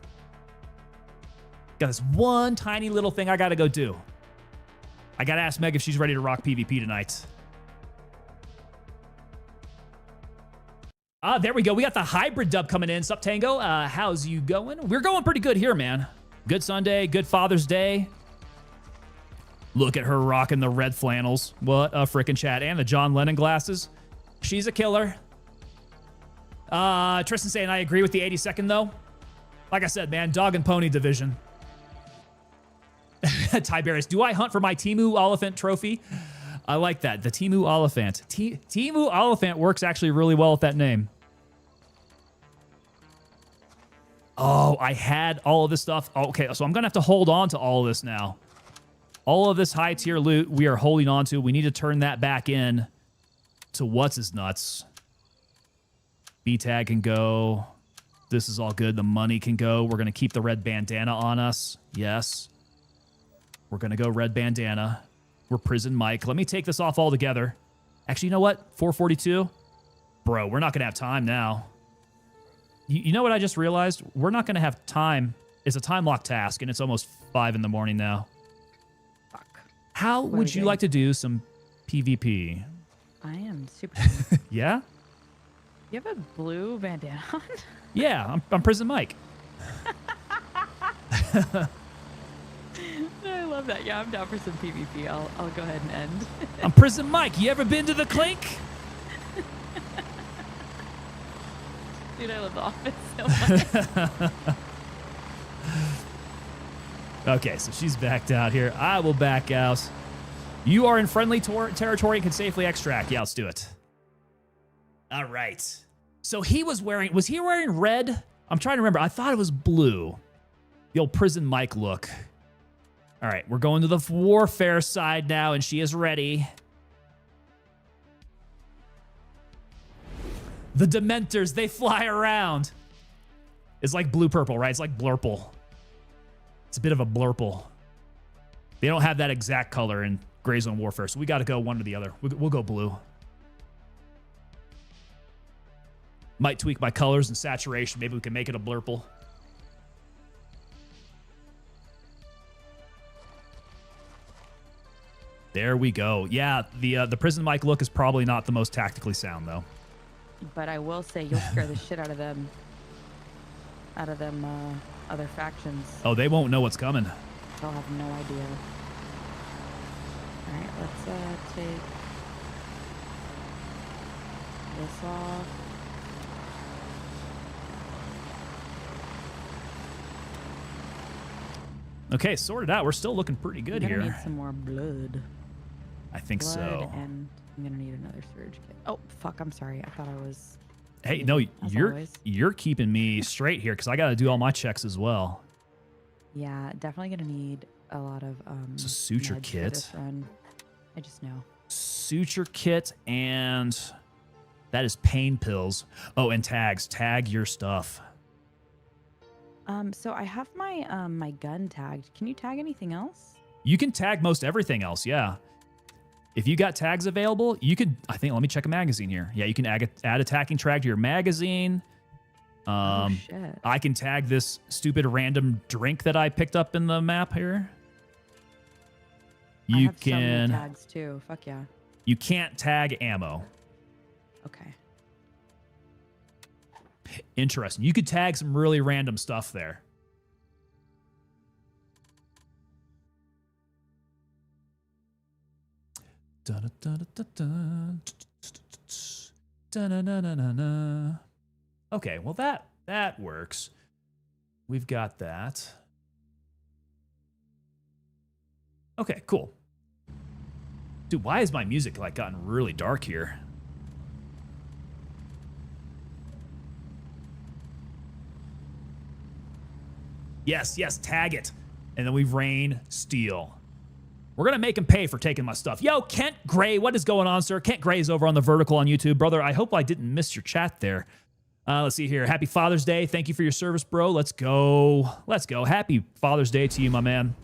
Got this one tiny little thing I got to go do. I got to ask Meg if she's ready to rock PvP tonight. There we go. We got the hybrid dub coming in. Sup, Tango? How's you going? We're going pretty good here, man. Good Sunday. Good Father's Day. Look at her rocking the red flannels. What a freaking chat. And the John Lennon glasses. She's a killer. Tristan saying I agree with the 82nd, though. Like I said, man, dog and pony division. Tiberius, do I hunt for my Timu Oliphant trophy? I like that. The Timu Oliphant. Timu Oliphant works actually really well with that name. Oh, I had all of this stuff. Oh, okay, so I'm going to have to hold on to all of this now. All of this high tier loot we are holding on to. We need to turn that back in to what's his nuts. B-tag can go. This is all good. The money can go. We're going to keep the red bandana on us. Yes. We're going to go red bandana. We're Prison Mike. Let me take this off altogether. Actually, you know what? 442? Bro, we're not going to have time now. You know what I just realized? We're not going to have time. It's a time lock task, and it's almost 5 in the morning now. Fuck. How would you like to do some PvP? I am super... Yeah? You have a blue bandana on? Yeah, I'm Prison Mike. I love that. Yeah, I'm down for some PvP. I'll go ahead and end. I'm Prison Mike. You ever been to the Clink? Dude, I love The Office so much. Okay, so she's backed out here. I will back out. You are in friendly territory and can safely extract. Yeah, let's do it. All right. So he was he wearing red? I'm trying to remember. I thought it was blue. The old Prison Mike look. All right, we're going to the warfare side now, and she is ready. The Dementors, they fly around. It's like blue-purple, right? It's like blurple. It's a bit of a blurple. They don't have that exact color in Gray Zone Warfare, so we got to go one or the other. We'll go blue. Might tweak my colors and saturation. Maybe we can make it a blurple. There we go. Yeah, the Prison Mike look is probably not the most tactically sound, though. But I will say you'll scare the shit out of them. Other factions. Oh, they won't know what's coming. They'll have no idea. All right, let's take this off. Okay, sorted out. We're still looking pretty good I'm gonna here. need some more blood. I think Blood, so. and I'm gonna need another surge kit. Oh fuck! I'm sorry. I thought I was. Hey, no, as you're always. you're keeping me straight here because I got to do all my checks as well. Yeah, definitely gonna need a lot of It's a suture meds for kit. this run. I just know. Suture kit, and that is pain pills. Oh, and tags. Tag your stuff. So I have my my gun tagged. Can you tag anything else? You can tag most everything else, yeah. If you got tags available, you could, I think, let me check a magazine here. Yeah, you can add a tagging tag to your magazine. Oh shit. I can tag this stupid random drink that I picked up in the map here. I You have so many can, tags too. Fuck yeah. you can't tag ammo. Okay. Interesting. You could tag some really random stuff there. Okay, well that works. We've got that. Okay, cool. Dude, why has my music like gotten really dark here? Yes, tag it. And then we rain steel. We're going to make him pay for taking my stuff. Yo, Kent Gray, what is going on, sir? Kent Gray is over on the vertical on YouTube. Brother, I hope I didn't miss your chat there. Let's see here. Happy Father's Day. Thank you for your service, bro. Let's go. Let's go. Happy Father's Day to you, my man.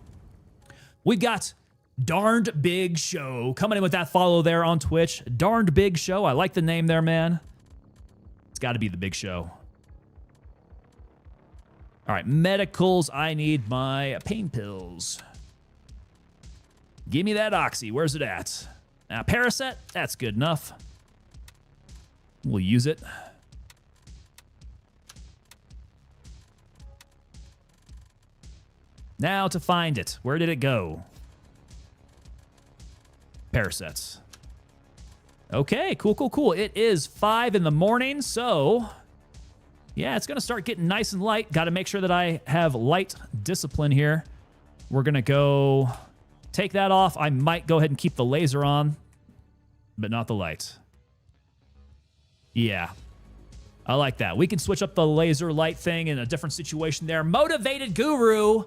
We've got Darned Big Show coming in with that follow there on Twitch. Darned Big Show. I like the name there, man. It's got to be the Big Show. All right, medicals. I need my pain pills. Give me that oxy. Where's it at? Paracet. That's good enough. We'll use it. Now to find it. Where did it go? Paracets. Okay, cool. It is 5 in the morning, so yeah, it's going to start getting nice and light. Got to make sure that I have light discipline here. We're going to go take that off. I might go ahead and keep the laser on, but not the light. Yeah, I like that. We can switch up the laser light thing in a different situation there. Motivated Guru,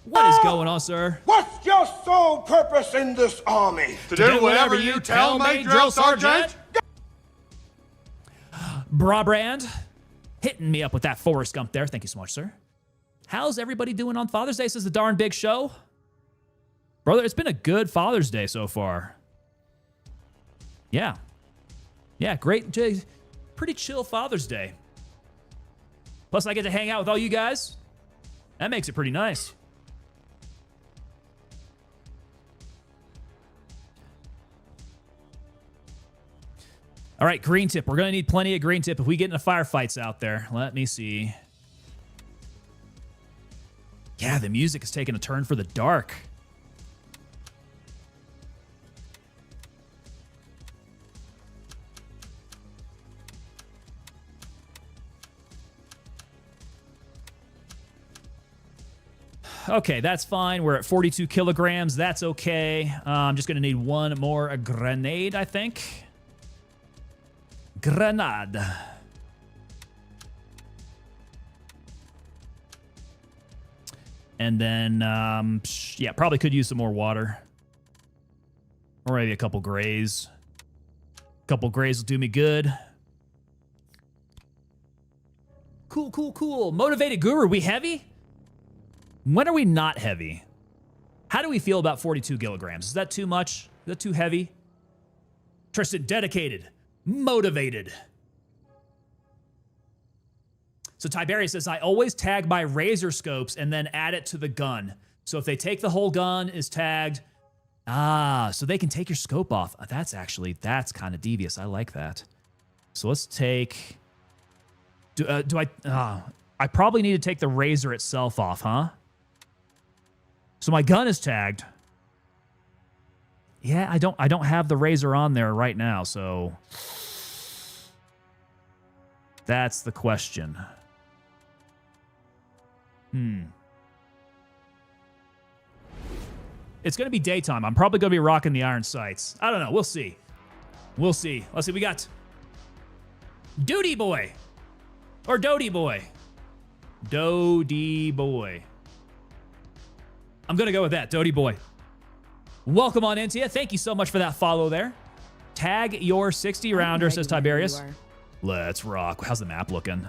what is going on, sir? What's your sole purpose in this army? To do whatever you tell me, drill sergeant. Brabrand, hitting me up with that Forrest Gump there. Thank you so much, sir. How's everybody doing on Father's Day? This is the Darn Big Show. Brother, it's been a good Father's Day so far. Yeah, great. Pretty chill Father's Day. Plus, I get to hang out with all you guys. That makes it pretty nice. All right, green tip. We're going to need plenty of green tip if we get into firefights out there. Let me see. Yeah, the music is taking a turn for the dark. Okay, that's fine. We're at 42 kilograms. That's okay. I'm just going to need one more grenade, I think. Grenade. And then, yeah, probably could use some more water. Or maybe a couple grays. A couple grays will do me good. Cool. Motivated Guru, we heavy? When are we not heavy? How do we feel about 42 kilograms? Is that too much? Is that too heavy? Tristan, dedicated. Motivated. So Tiberius says, I always tag my razor scopes and then add it to the gun. So if they take the whole gun is tagged. So they can take your scope off. That's kind of devious. I like that. So let's take, I probably need to take the razor itself off, huh? So my gun is tagged. Yeah, I don't have the razor on there right now, so that's the question. It's going to be daytime. I'm probably going to be rocking the iron sights. I don't know. We'll see. We'll see. Let's see. We got Duty Boy or Doty Boy. Doty Boy. I'm going to go with that. Doty Boy. Welcome on into you. Thank you so much for that follow there. Tag your 60 rounder, says Tiberius. Let's rock. How's the map looking?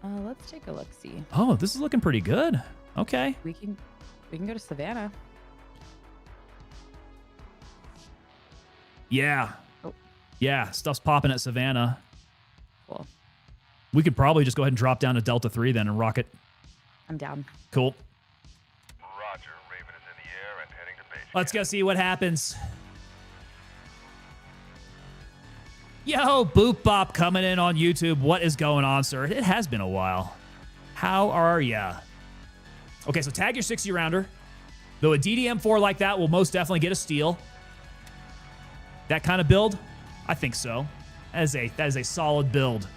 Let's take a look. See. Oh, this is looking pretty good. Okay. We can go to Savannah. Yeah. Oh. Yeah, stuff's popping at Savannah. Cool. We could probably just go ahead and drop down to Delta 3 then and rock it. I'm down. Cool. Roger. Raven is in the air and heading to base. Let's go see what happens. Yo, Boop Bop coming in on YouTube. What is going on, sir? It has been a while. How are ya? Okay, so tag your 60 rounder. Though a DDM4 like that will most definitely get a steal. That kind of build? I think so. That is a solid build.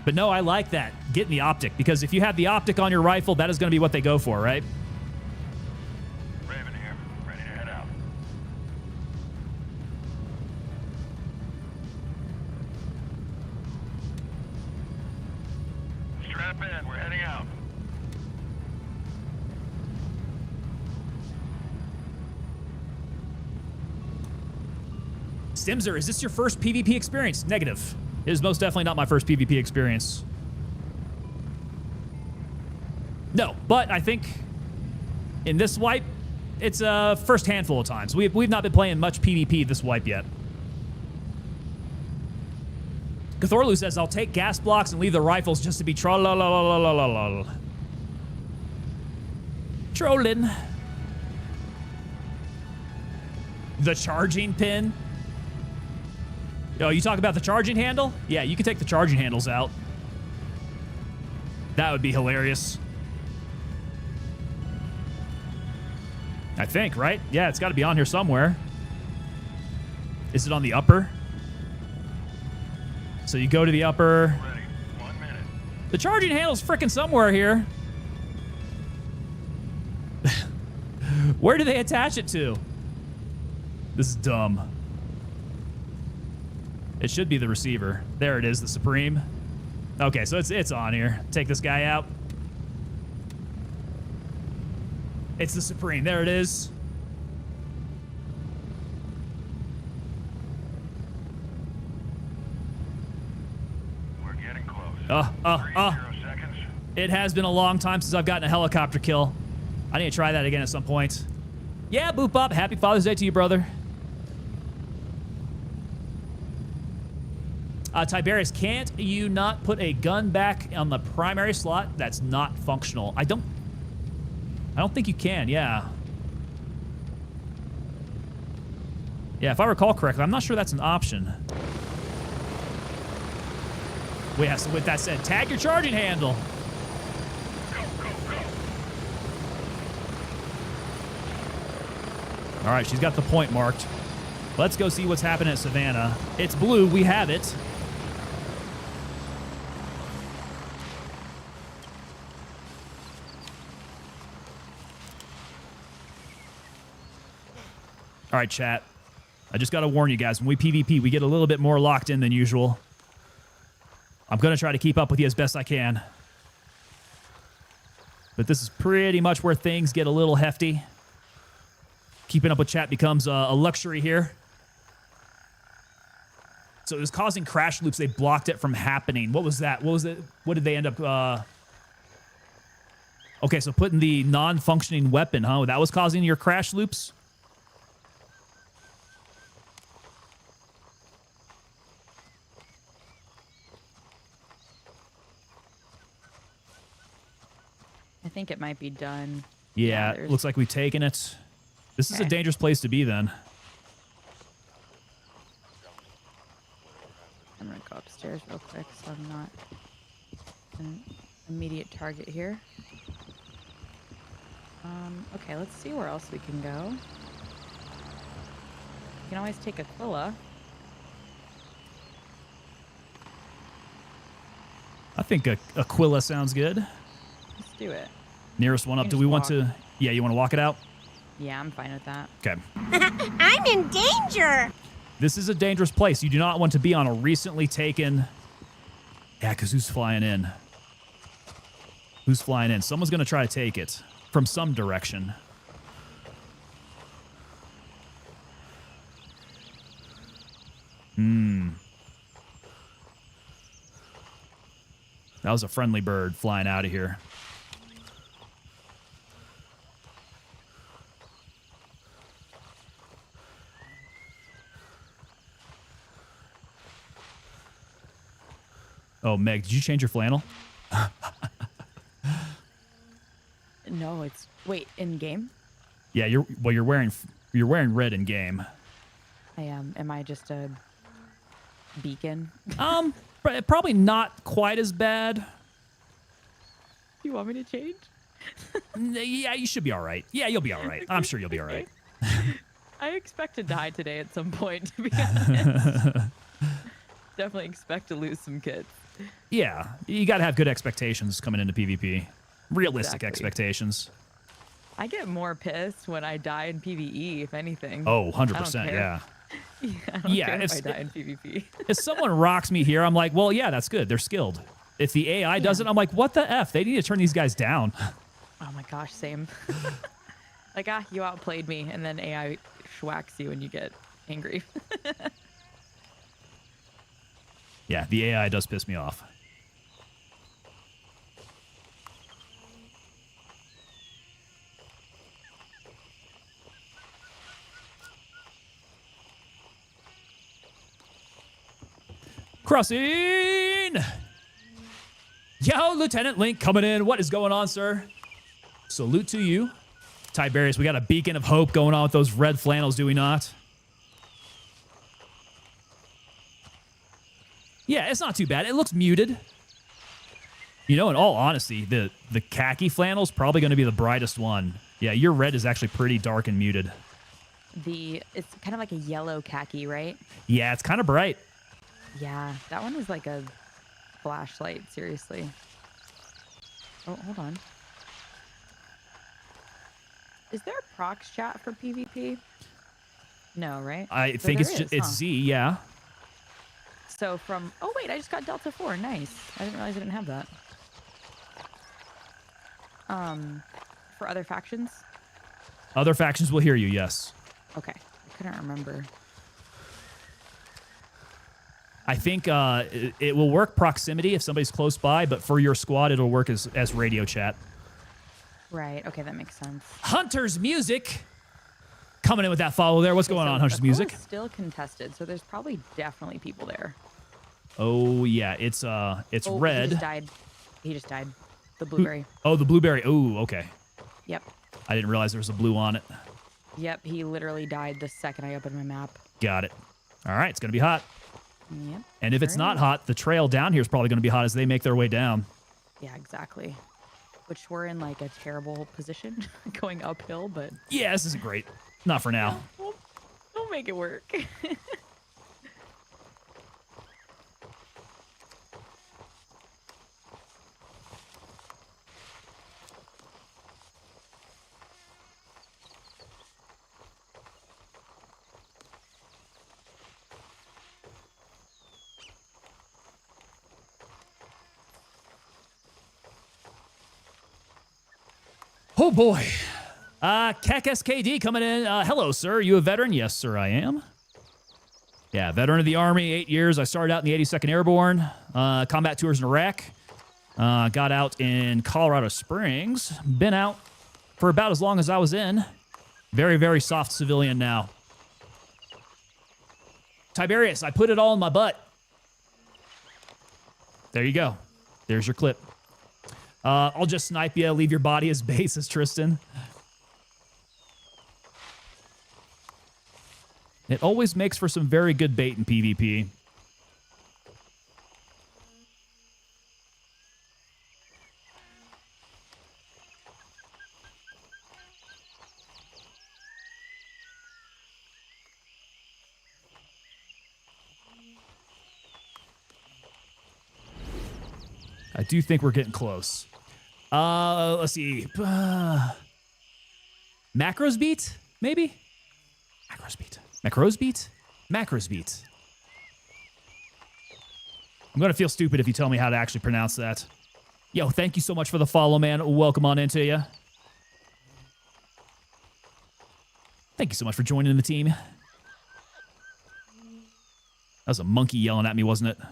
But no, I like that. Getting the optic, because if you have the optic on your rifle, that is going to be what they go for, right? Raven here. Ready to head out. Strap in. We're heading out. Stimzer, is this your first PvP experience? Negative. It is most definitely not my first PvP experience. No, but I think in this wipe, it's a first handful of times. We've not been playing much PvP this wipe yet. Cthorlu says, I'll take gas blocks and leave the rifles just to be troll-la-la-la-la-la-la. Trolling. The charging pin. Oh, you talk about the charging handle? Yeah, you can take the charging handles out. That would be hilarious. I think, right? Yeah, it's got to be on here somewhere. Is it on the upper? So you go to the upper. Ready. 1 minute. The charging handle's freaking somewhere here. Where do they attach it to? This is dumb. It should be the receiver. There it is, the Supreme. Okay, so it's on here. Take this guy out. It's the Supreme. There it is. We're getting close. 30 seconds. It has been a long time since I've gotten a helicopter kill. I need to try that again at some point. Yeah, Boop Bop. Happy Father's Day to you, brother. Tiberius, can't you not put a gun back on the primary slot that's not functional? I don't think you can, yeah. Yeah, if I recall correctly, I'm not sure that's an option. Wait, so with that said, tag your charging handle. All right, she's got the point marked. Let's go see what's happening at Savannah. It's blue, we have it. All right, chat. I just got to warn you guys, when we PvP, we get a little bit more locked in than usual. I'm going to try to keep up with you as best I can. But this is pretty much where things get a little hefty. Keeping up with chat becomes a luxury here. So it was causing crash loops. They blocked it from happening. What was that? What was it? What did they end up... Okay, so putting the non-functioning weapon, huh? That was causing your crash loops? I think it might be done. Yeah, it looks like we've taken it. This is a dangerous place to be then. I'm going to go upstairs real quick so I'm not an immediate target here. Okay, let's see where else we can go. You can always take Aquila. I think Aquila sounds good. Let's do it. Nearest one up. You Do can we just want walk. to... Yeah, you want to walk it out? Yeah, I'm fine with that. Okay. I'm in danger. This is a dangerous place. You do not want to be on a recently taken... Yeah, because who's flying in? Who's flying in? Someone's going to try to take it from some direction. That was a friendly bird flying out of here. Oh, Meg, did you change your flannel? No, it's wait, in game? Yeah, you're wearing red in game. I am. Am I just a beacon? Probably not quite as bad. You want me to change? Yeah, you should be all right. Yeah, you'll be all right. I'm sure you'll be all right. I expect to die today at some point, to be honest. Definitely expect to lose some kids. Yeah, you got to have good expectations coming into PvP. Realistic Exactly. expectations. I get more pissed when I die in PvE, if anything. Oh, I don't 100%, care. yeah. I don't Yeah, care if I if- die in PvP. If someone rocks me here, I'm like, well, yeah, that's good. They're skilled. If the AI does it, I'm like, what the F? They need to turn these guys down. Oh my gosh, same. Like, you outplayed me, and then AI schwacks you and you get angry. Yeah, the AI does piss me off. Crossing! Yo, Lieutenant Link coming in. What is going on, sir? Salute to you. Tiberius, we got a beacon of hope going on with those red flannels, do we not? Yeah, it's not too bad. It looks muted. You know, in all honesty, the khaki flannel's probably going to be the brightest one. Yeah, your red is actually pretty dark and muted. It's kind of like a yellow khaki, right? Yeah, it's kind of bright. Yeah, that one is like a flashlight, seriously. Oh, hold on. Is there a prox chat for PvP? No, right? I think it's Z, yeah. So from... Oh, wait, I just got Delta 4. Nice. I didn't realize I didn't have that. For other factions? Other factions will hear you, yes. Okay. I couldn't remember. I think it will work proximity if somebody's close by, but for your squad, it'll work as radio chat. Right. Okay, that makes sense. Hunter's Music coming in with that follow there. What's going on, Hunter's Music? It's still contested, so there's probably definitely people there. Oh yeah, it's Oh, red. He just died. He just died. The blueberry. Oh, the blueberry. Oh, okay. Yep. I didn't realize there was a blue on it. Yep, he literally died the second I opened my map. Got it. All right, it's gonna be hot. Yep. And if it's not hot, the trail down here is probably gonna be hot as they make their way down. Yeah, exactly. Which we're in like a terrible position going uphill, but Yeah, this isn't great. Not for now. we'll make it work. Oh boy. Keck SKD coming in. Hello, sir. You a veteran? Yes, sir, I am. Yeah, veteran of the Army, 8 years. I started out in the 82nd Airborne. Combat tours in Iraq. Got out in Colorado Springs. Been out for about as long as I was in. Very, very soft civilian now. Tiberius, I put it all in my butt. There you go. There's your clip. I'll just snipe you, leave your body as base as Tristan. It always makes for some very good bait in PvP. I do think we're getting close. Let's see. Macros beat, maybe? Macros beat. Macros beat? Macros beat. I'm going to feel stupid if you tell me how to actually pronounce that. Yo, thank you so much for the follow, man. Welcome on into you. Thank you so much for joining the team. That was a monkey yelling at me, wasn't it? I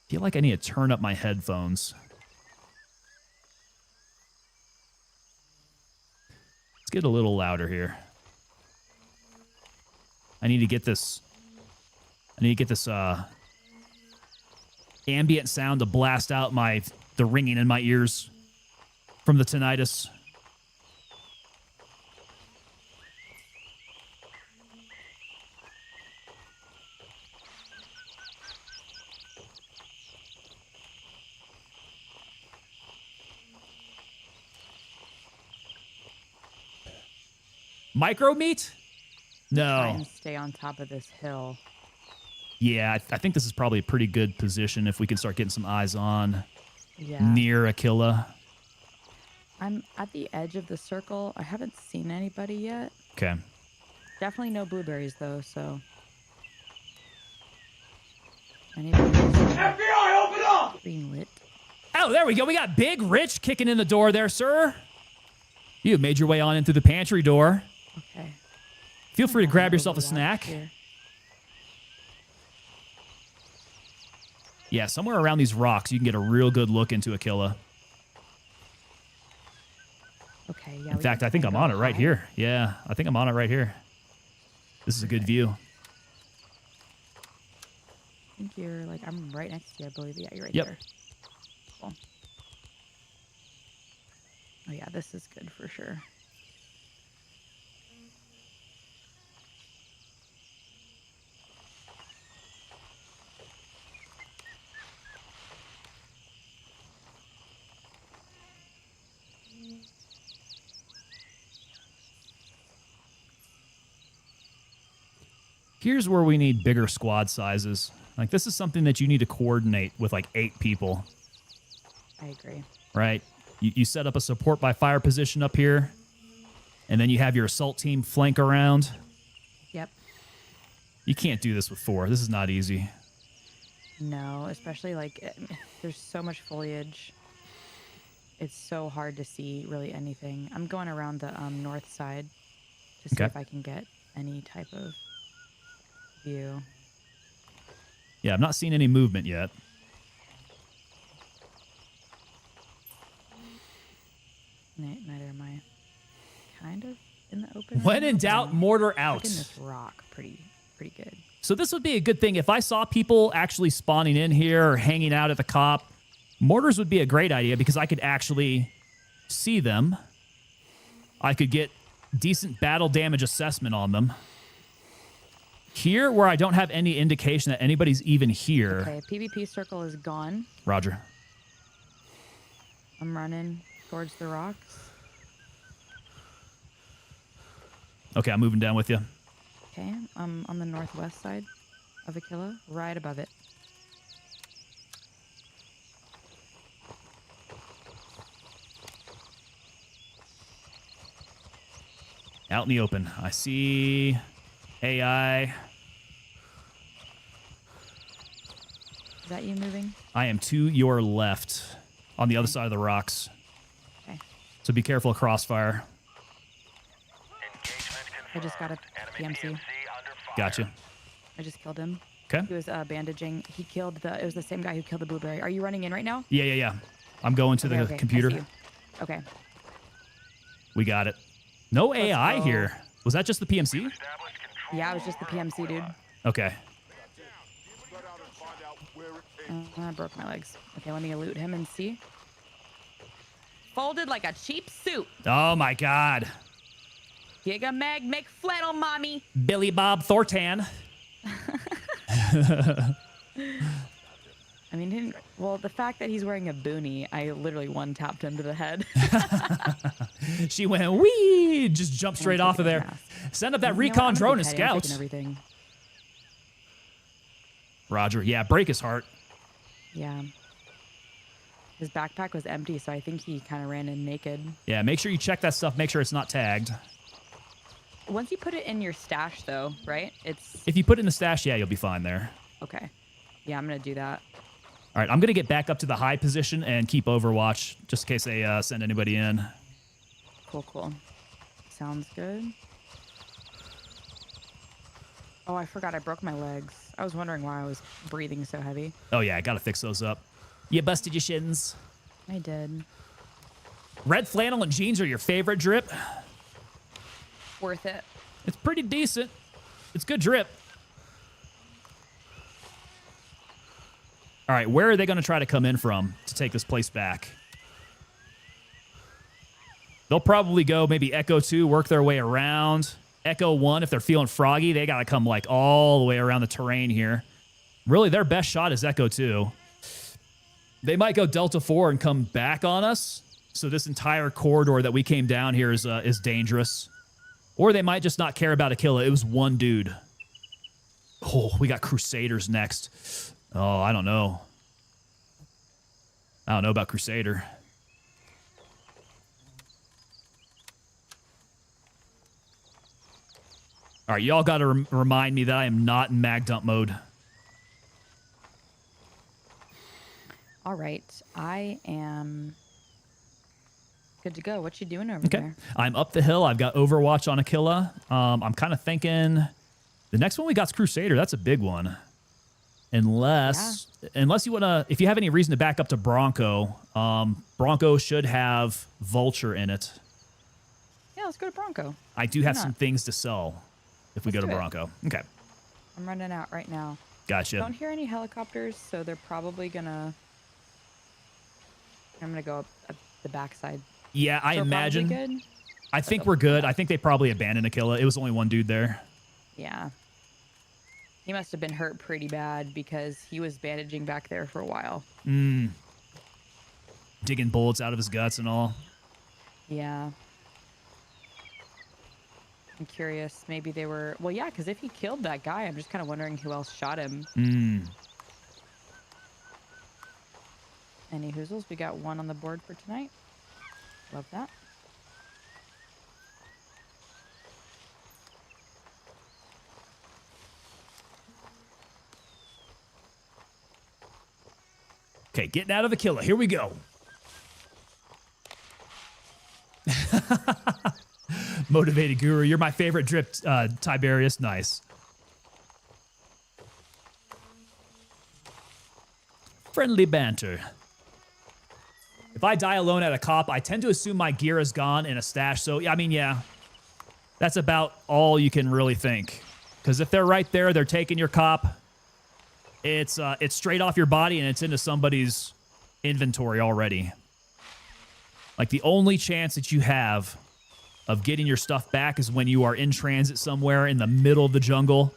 feel like I need to turn up my headphones. Let's get a little louder here. I need to get this ambient sound to blast out the ringing in my ears from the tinnitus. Micro meat? No. Try and stay on top of this hill. Yeah, I think this is probably a pretty good position if we can start getting some eyes on Yeah. near Aquila. I'm at the edge of the circle. I haven't seen anybody yet. Okay. Definitely no blueberries though, so. FBI, open up! Green lit. Oh, there we go. We got Big Rich kicking in the door there, sir. You have made your way on in through the pantry door. Okay. Feel free to grab yourself a snack. Here. Yeah, somewhere around these rocks, you can get a real good look into Aquila. Okay, yeah. In fact, I think I'm on it right here. Yeah, I think I'm on it right here. This is a good view. I think you're like, I'm right next to you, I believe. Yeah, you're right Yep. there. Cool. Oh yeah, this is good for sure. Here's where we need bigger squad sizes. Like, this is something that you need to coordinate with, like, 8 people. I agree. Right? You set up a support by fire position up here, and then you have your assault team flank around. Yep. You can't do this with 4. This is not easy. No, especially like there's so much foliage. It's so hard to see really anything. I'm going around the north side to see if I can get any type of view. Yeah, I'm not seeing any movement yet. Neither am I. Kind of in the open. When in doubt, mortar out. Looking this rock pretty good. So this would be a good thing. If I saw people actually spawning in here or hanging out at the cop, mortars would be a great idea because I could actually see them. I could get decent battle damage assessment on them. Here, where I don't have any indication that anybody's even here. Okay, PvP circle is gone. Roger. I'm running towards the rocks. Okay, I'm moving down with you. Okay, I'm on the northwest side of Aquila, right above it. Out in the open. I see AI. Is that you moving? I am to your left on the other side of the rocks. Okay. So be careful of crossfire. I just got a PMC. Gotcha. I just killed him. Okay. He was bandaging. He killed it was the same guy who killed the blueberry. Are you running in right now? Yeah. I'm going to the computer. I see you. Okay. We got it. No AI go. here. Was that just the PMC? Yeah, it was just the PMC, dude. Okay. I broke my legs. Okay, let me loot him and see. Folded like a cheap suit. Oh my God. Giga Meg, make flannel, mommy. Billy Bob Thornton. I mean, well, the fact that he's wearing a boonie, I literally one-tapped him to the head. She went, wee, just jumped straight off of there. Send up that recon drone and scout. Everything. Roger. Yeah, break his heart. Yeah. His backpack was empty, so I think he kind of ran in naked. Yeah, make sure you check that stuff. Make sure it's not tagged. Once you put it in your stash, though, right? If you put it in the stash, yeah, you'll be fine there. Okay. Yeah, I'm going to do that. All right, I'm going to get back up to the high position and keep Overwatch just in case they send anybody in. Cool. Sounds good. Oh, I forgot I broke my legs. I was wondering why I was breathing so heavy. Oh, yeah, I got to fix those up. You busted your shins. I did. Red flannel and jeans are your favorite drip? Worth it. It's pretty decent. It's good drip. All right, where are they going to try to come in from to take this place back? They'll probably go maybe Echo 2, work their way around. Echo 1, if they're feeling froggy, they got to come like all the way around the terrain here. Really, their best shot is Echo 2. They might go Delta 4 and come back on us. So this entire corridor that we came down here is dangerous. Or they might just not care about a kill. It was one dude. Oh, we got Crusaders next. Oh, I don't know. I don't know about Crusader. All right, y'all got to remind me that I am not in mag dump mode. All right, I am good to go. What you doing over there? I'm up the hill. I've got Overwatch on Aquila. I'm kind of thinking the next one we got is Crusader. That's a big one. Unless you want to, if you have any reason to back up to Bronco, Bronco should have Vulture in it. Yeah, let's go to Bronco. I do have some things to sell if we go to do it. Bronco. Okay. I'm running out right now. Gotcha. Don't hear any helicopters, so they're probably gonna. I'm gonna go up the backside. Yeah, I So imagine. probably good. I think we're good. I think they probably abandoned Aquila. It was only one dude there. Yeah. He must have been hurt pretty bad because he was bandaging back there for a while. Digging bullets out of his guts and all. Yeah. I'm curious. Maybe they were. Well, yeah, because if he killed that guy, I'm just kind of wondering who else shot him. Any hoozles? We got one on the board for tonight. Love that. Okay, getting out of Aquila. Here we go. Motivated Guru. You're my favorite drip, Tiberius. Nice. Friendly banter. If I die alone at a cop, I tend to assume my gear is gone in a stash. So, I mean, yeah, that's about all you can really think. Because if they're right there, they're taking your cop. It's straight off your body and it's into somebody's inventory already. Like the only chance that you have of getting your stuff back is when you are in transit somewhere in the middle of the jungle.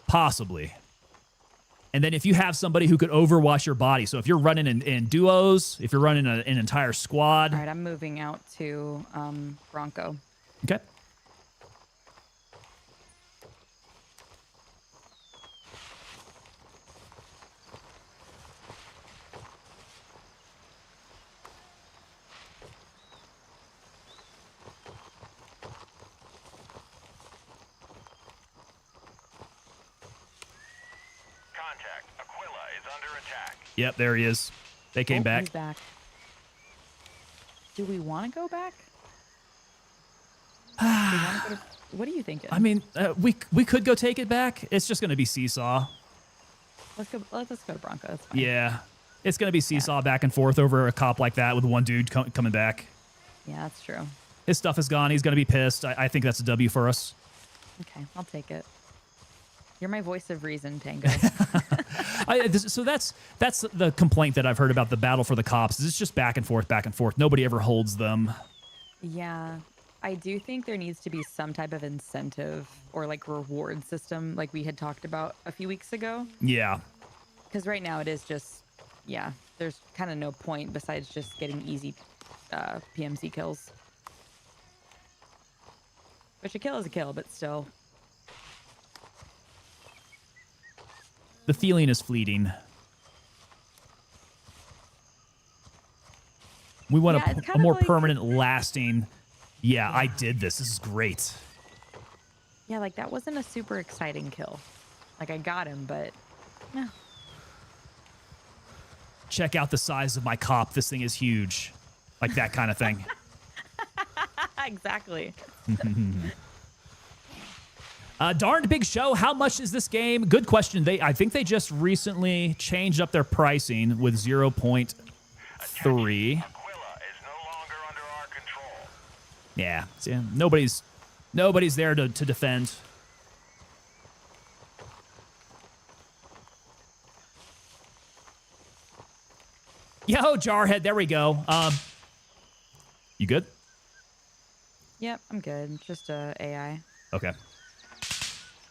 Possibly. And then if you have somebody who could overwatch your body. So if you're running in duos, if you're running an entire squad. All right, I'm moving out to Bronco. Okay. Yep, there he is. They came back. He's back. Do we want to go back? What are you thinking? I mean, we could go take it back. It's just going to be seesaw. Let's go to Bronco. That's fine. Yeah. It's going to be seesaw back and forth over a cop like that with one dude coming back. Yeah, that's true. His stuff is gone. He's going to be pissed. I think that's a W for us. Okay, I'll take it. You're my voice of reason, Tango. So that's the complaint that I've heard about the battle for the cops. Is it's just back and forth, back and forth. Nobody ever holds them. Yeah, I do think there needs to be some type of incentive or like reward system like we had talked about a few weeks ago. Yeah. Because right now it is just, yeah, there's kind of no point besides just getting easy PMC kills. Which a kill is a kill, but still. The feeling is fleeting. We want a more permanent, lasting. Yeah, I did this. This is great. Yeah, like that wasn't a super exciting kill. Like I got him, but no. Check out the size of my cop. This thing is huge. Like that kind of thing. Exactly. Darned big show. How much is this game? Good question. I think they just recently changed up their pricing with 0.3. Yeah, nobody's there to defend. Yo, Jarhead, there we go. You good? Yep, I'm good. Just AI. Okay.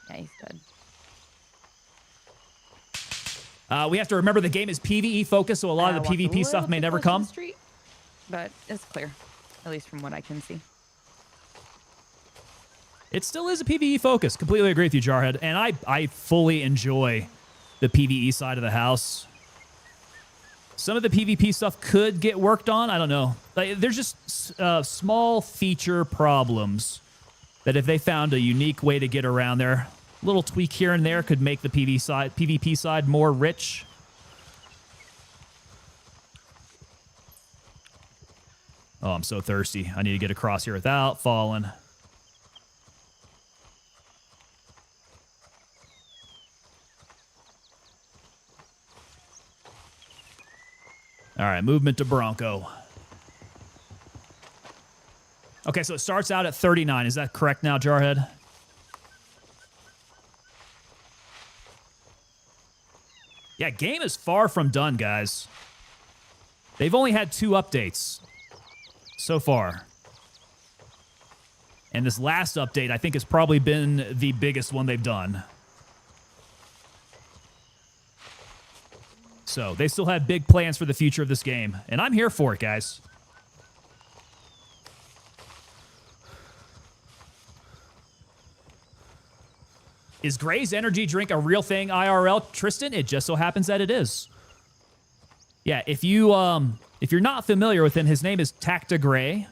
Yeah, he's dead. We have to remember the game is PvE focused, so a lot of the PvP stuff may never come. Street, but it's clear, at least from what I can see. It still is a PvE focus. Completely agree with you, Jarhead. And I fully enjoy the PvE side of the house. Some of the PvP stuff could get worked on. I don't know. There's just small feature problems that if they found a unique way to get around there, a little tweak here and there could make the PvP side more rich. Oh, I'm so thirsty. I need to get across here without falling. All right, movement to Bronco. Okay, so it starts out at 39. Is that correct now, Jarhead? Yeah, game is far from done, guys. They've only had 2 updates so far. And this last update, I think, has probably been the biggest one they've done. So they still have big plans for the future of this game. And I'm here for it, guys. Is Gray's energy drink a real thing, IRL? Tristan, it just so happens that it is. Yeah, if you're not familiar with him, his name is Tacta Gray.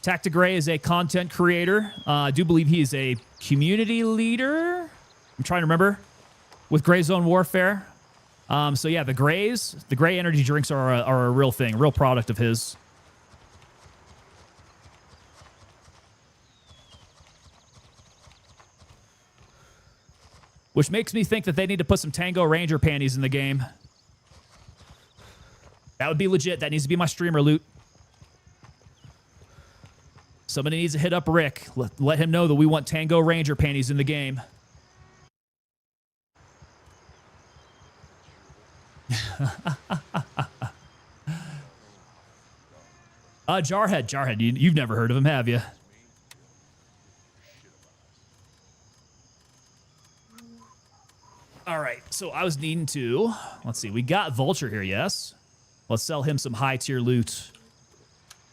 Tacta Gray is a content creator. I do believe he is a community leader. I'm trying to remember. With Gray Zone Warfare. So yeah, the Gray energy drinks are a real thing, a real product of his. Which makes me think that they need to put some Tango Ranger panties in the game. That would be legit. That needs to be my streamer loot. Somebody needs to hit up Rick. Let him know that we want Tango Ranger panties in the game. Jarhead, you've never heard of him, have you? All right, so I was needing to, let's see, we got Vulture here, yes? Let's sell him some high-tier loot.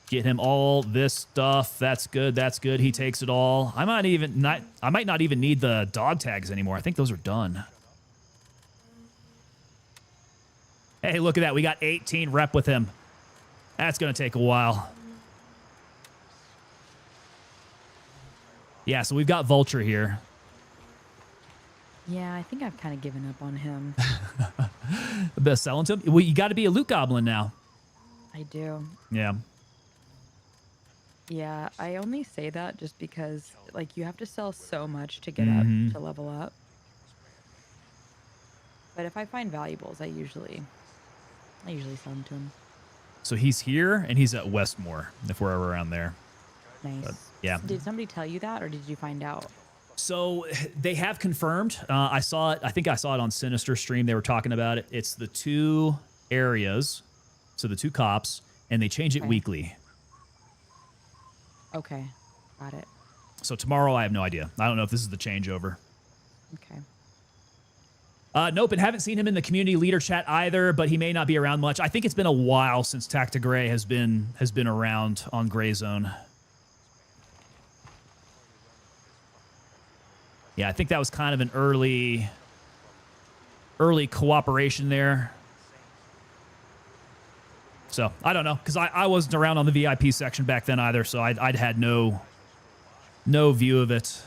Get him all this stuff. That's good, that's good. He takes it all. I might not even need the dog tags anymore. I think those are done. Hey, look at that. We got 18 rep with him. That's going to take a while. Yeah, so we've got Vulture here. Yeah, I think I've kind of given up on him. Best selling to him? Well, you got to be a loot goblin now. I do. Yeah. Yeah, I only say that just because, like, you have to sell so much to get up, to level up. But if I find valuables, I usually sell them to him. So he's here, and he's at Westmore, if we're ever around there. Nice. But, yeah. Did somebody tell you that, or did you find out? So they have confirmed. I saw it. I think I saw it on Sinister stream. They were talking about it. It's the 2 areas, so the 2 cops, and they change it weekly. Okay, got it. So tomorrow, I have no idea. I don't know if this is the changeover. Okay. Nope, and haven't seen him in the community leader chat either, but he may not be around much. I think it's been a while since Tacta Gray has been around on Gray Zone. Yeah, I think that was kind of an early early cooperation there. So I don't know, because I wasn't around on the VIP section back then either, so I'd had no view of it.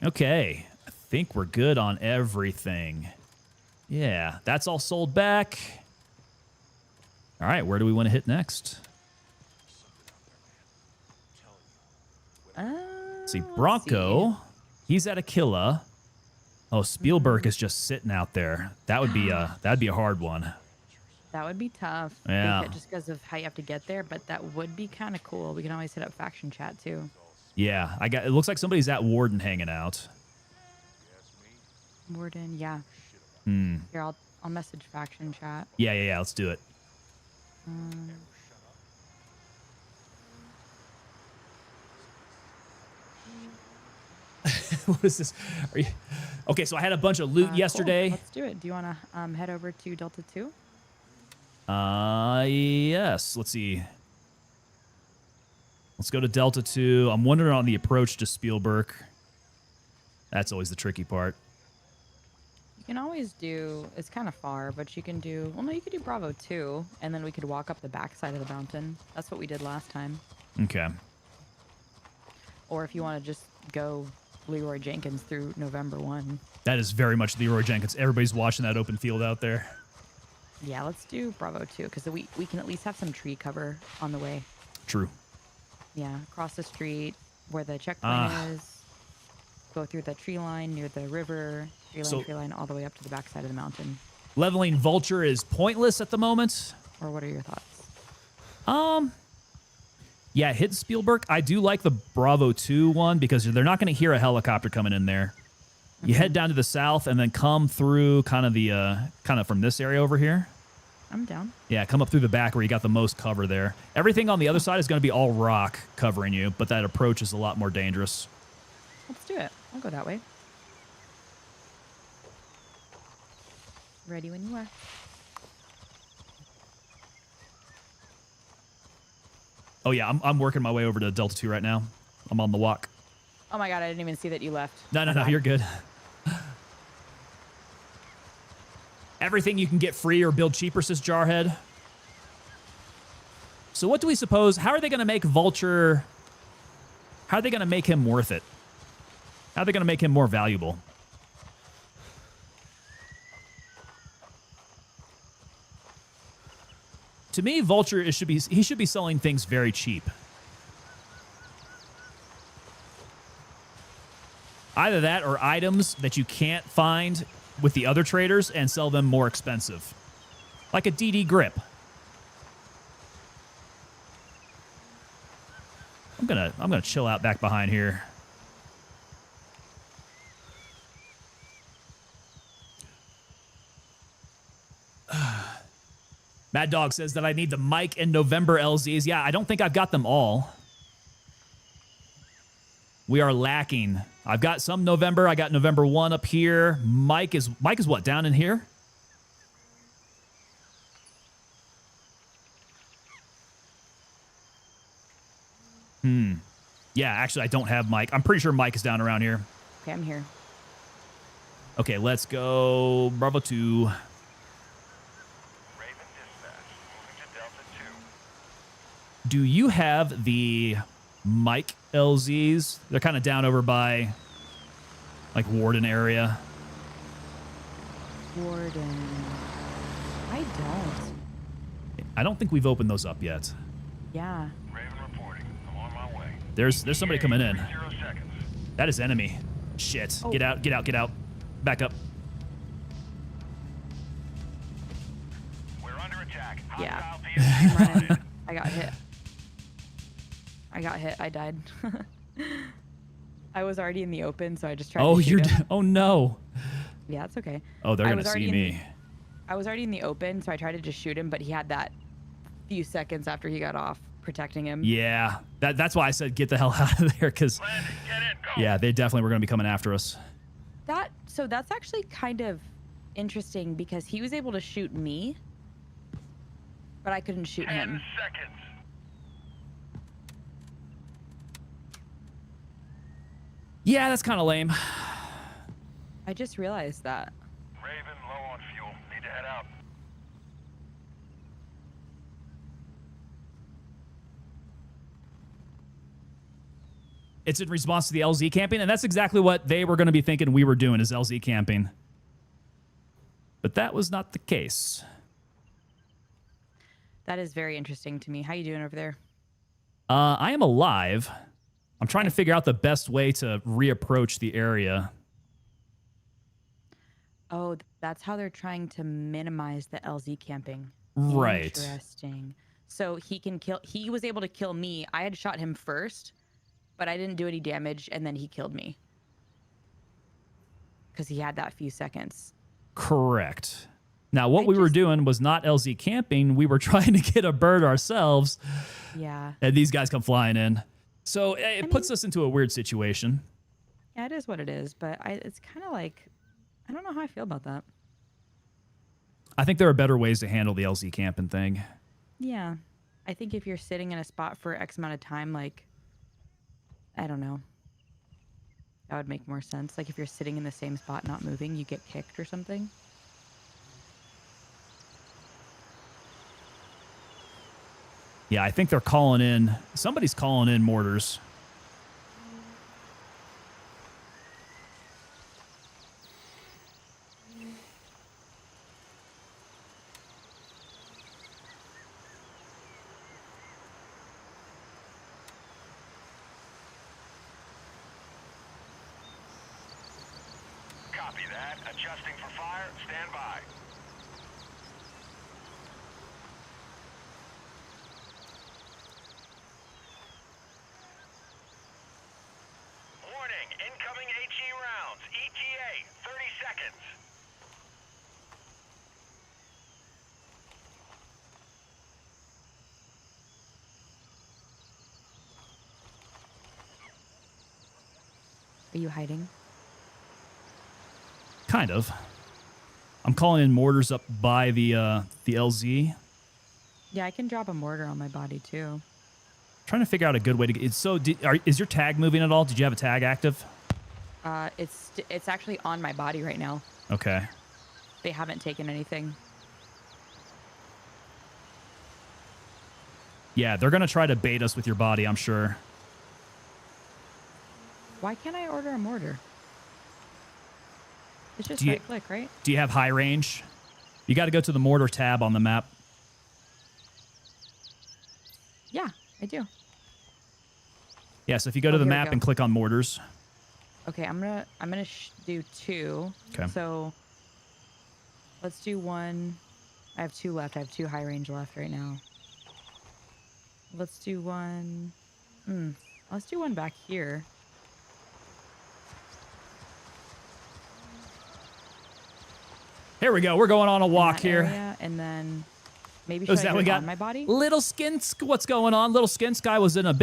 Okay, I think we're good on everything. Yeah, that's all sold back. All right, where do we want to hit next? See, Bronco, he's at Aquila. Oh, Spielberg is just sitting out there. That would be that'd be a hard one. That would be tough. Yeah. Just because of how you have to get there, but that would be kind of cool. We can always hit up faction chat too. Yeah, it looks like somebody's at Warden hanging out. Warden, yeah. Hmm. Here, I'll message faction chat. Yeah, let's do it. What is this? Okay, so I had a bunch of loot yesterday. Cool. Let's do it. Do you want to head over to Delta 2? Yes. Let's see. Let's go to Delta 2. I'm wondering on the approach to Spielberg. That's always the tricky part. You can always do, it's kind of far, but you can do, well, no, you could do Bravo 2, and then we could walk up the backside of the mountain. That's what we did last time. Okay. Or if you want to just go Leroy Jenkins through November 1. That is very much Leroy Jenkins. Everybody's watching that open field out there. Yeah, let's do Bravo 2, because we can at least have some tree cover on the way. True. Yeah, across the street where the checkpoint is. Go through the tree line near the river. Tree line, all the way up to the backside of the mountain. Leveling Vulture is pointless at the moment. Or what are your thoughts? Yeah, hit Spielberg. I do like the Bravo 2 one because they're not going to hear a helicopter coming in there. You head down to the south and then come through kind of from this area over here. I'm down. Yeah, come up through the back where you got the most cover there. Everything on the other side is going to be all rock covering you, but that approach is a lot more dangerous. Let's do it. I'll go that way. Ready when you are. Oh yeah, I'm working my way over to Delta 2 right now. I'm on the walk. Oh my god, I didn't even see that you left. No, you're good. Everything you can get free or build cheaper, says Jarhead. So what do we suppose? How are they going to make Vulture? How are they going to make him worth it? How are they going to make him more valuable? To me, Vulture he should be selling things very cheap. Either that or items that you can't find with the other traders and sell them more expensive. Like a DD grip. I'm gonna chill out back behind here. Mad Dog says that I need the Mike and November LZs. Yeah, I don't think I've got them all. We are lacking. I've got some November. I got November 1 up here. Mike is what, down in here? Yeah, actually, I don't have Mike. I'm pretty sure Mike is down around here. Okay, I'm here. Okay, let's go Bravo 2. Raven dispatch. Moving to Delta 2. Do you have the Mike LZs? They're kind of down over by, like, Warden area. Warden. I don't. I don't think we've opened those up yet. Yeah. Raven reporting. I'm on my way. There's somebody coming in. 0 seconds. That is enemy. Shit. Oh. Get out. Back up. We're under attack. Yeah. Hostile I'm running. I got hit. I died. I was already in the open, so I just tried to shoot him. Oh no. Yeah, it's okay. Oh, they're gonna see me. I was already in the open, so I tried to just shoot him, but he had that few seconds after he got off protecting him. Yeah. That's why I said get the hell out of there, because yeah, they definitely were gonna be coming after us. So that's actually kind of interesting because he was able to shoot me, but I couldn't shoot 10 him. seconds. Yeah, that's kind of lame. I just realized that. Raven, low on fuel. Need to head out. It's in response to the LZ camping, and that's exactly what they were going to be thinking we were doing is LZ camping. But that was not the case. That is very interesting to me. How you doing over there? I am alive. I'm trying to figure out the best way to reapproach the area. Oh, that's how they're trying to minimize the LZ camping. Right. Interesting. So he was able to kill me. I had shot him first, but I didn't do any damage, and then he killed me. Because he had that few seconds. Correct. Now, what we were doing was not LZ camping. We were trying to get a bird ourselves. Yeah. And these guys come flying in. So it puts us into a weird situation. Yeah, it is what it is, but it's kind of like, I don't know how I feel about that. I think there are better ways to handle the LZ camping thing. Yeah. I think if you're sitting in a spot for X amount of time, like, I don't know. That would make more sense. Like if you're sitting in the same spot, not moving, you get kicked or something. Yeah, I think they're calling in. Somebody's calling in mortars. Copy that. Adjusting for fire. Stand by. Warning. Incoming HE rounds. ETA. 30 seconds. Are you hiding? Kind of. I'm calling in mortars up by the LZ. Yeah, I can drop a mortar on my body too. Trying to figure out a good way to get. So, is your tag moving at all? Did you have a tag active? It's actually on my body right now. Okay. They haven't taken anything. Yeah, they're gonna try to bait us with your body, I'm sure. Why can't I order a mortar? It's just right click, right? Do you have high range? You got to go to the mortar tab on the map. Yeah, I do. Yeah, so if you go to the map and click on mortars. Okay, I'm gonna do 2. Okay. So let's do 1. I have 2 left. I have 2 high range left right now. Let's do 1. Let's do 1 back here. Here we go. We're going on a walk here. Area, and then maybe should I do it on my body? Little Skinsk, what's going on? Little Skinsk guy was in a little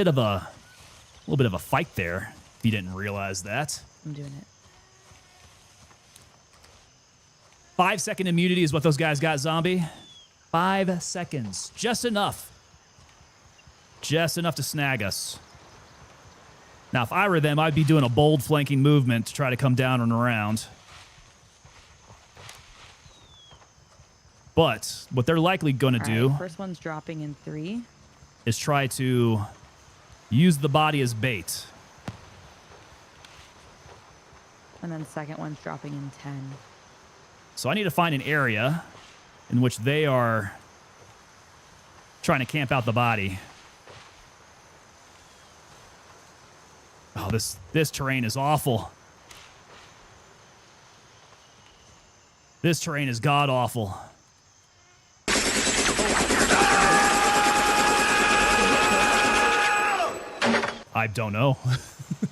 bit of a fight there. If you didn't realize that. I'm doing it. 5-second immunity is what those guys got, zombie. 5 seconds. Just enough. Just enough to snag us. Now, if I were them, I'd be doing a bold flanking movement to try to come down and around. But what they're likely going to do... First one's dropping in 3. ...is try to use the body as bait. And then second one's dropping in 10. So I need to find an area in which they are trying to camp out the body. Oh, this terrain is awful. This terrain is god-awful. I don't know.